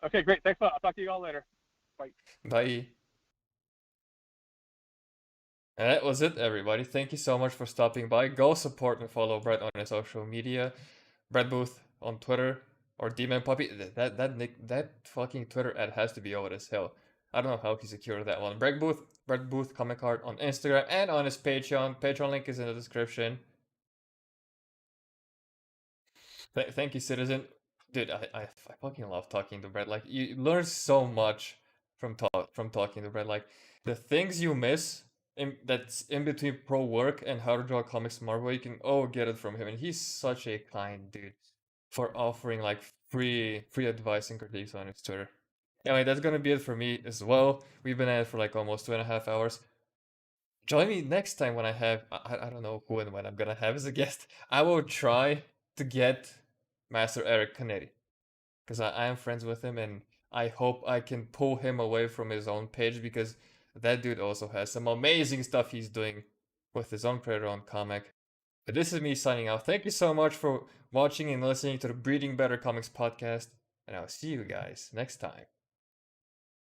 Okay, great. Thanks a lot. I'll talk to you all later. Bye. Bye. And that was it, everybody. Thank you so much for stopping by. Go support and follow Brett on his social media. Brett Booth on Twitter or Demon Puppy. That fucking Twitter ad has to be old as hell. I don't know how he secured that one. Brett Booth Comic Art on Instagram and on his Patreon. Patreon link is in the description. Thank you, Citizen. Dude, I fucking love talking to Brett. Like, you learn so much from talking to Brett. Like, the things you miss that's in between pro work and how to draw comics Marvel, you can get it from him. And he's such a kind dude for offering like free advice and critiques on his Twitter. Anyway, that's gonna be it for me as well. We've been at it for like almost 2.5 hours. Join me next time when I don't know who and when I'm gonna have as a guest. I will try to get Master Eric Canetti because I am friends with him and I hope I can pull him away from his own page because that dude also has some amazing stuff he's doing with his own creator on comic. But this is me signing out. Thank you so much for watching and listening to the Breeding Better Comics podcast, and I'll see you guys next time.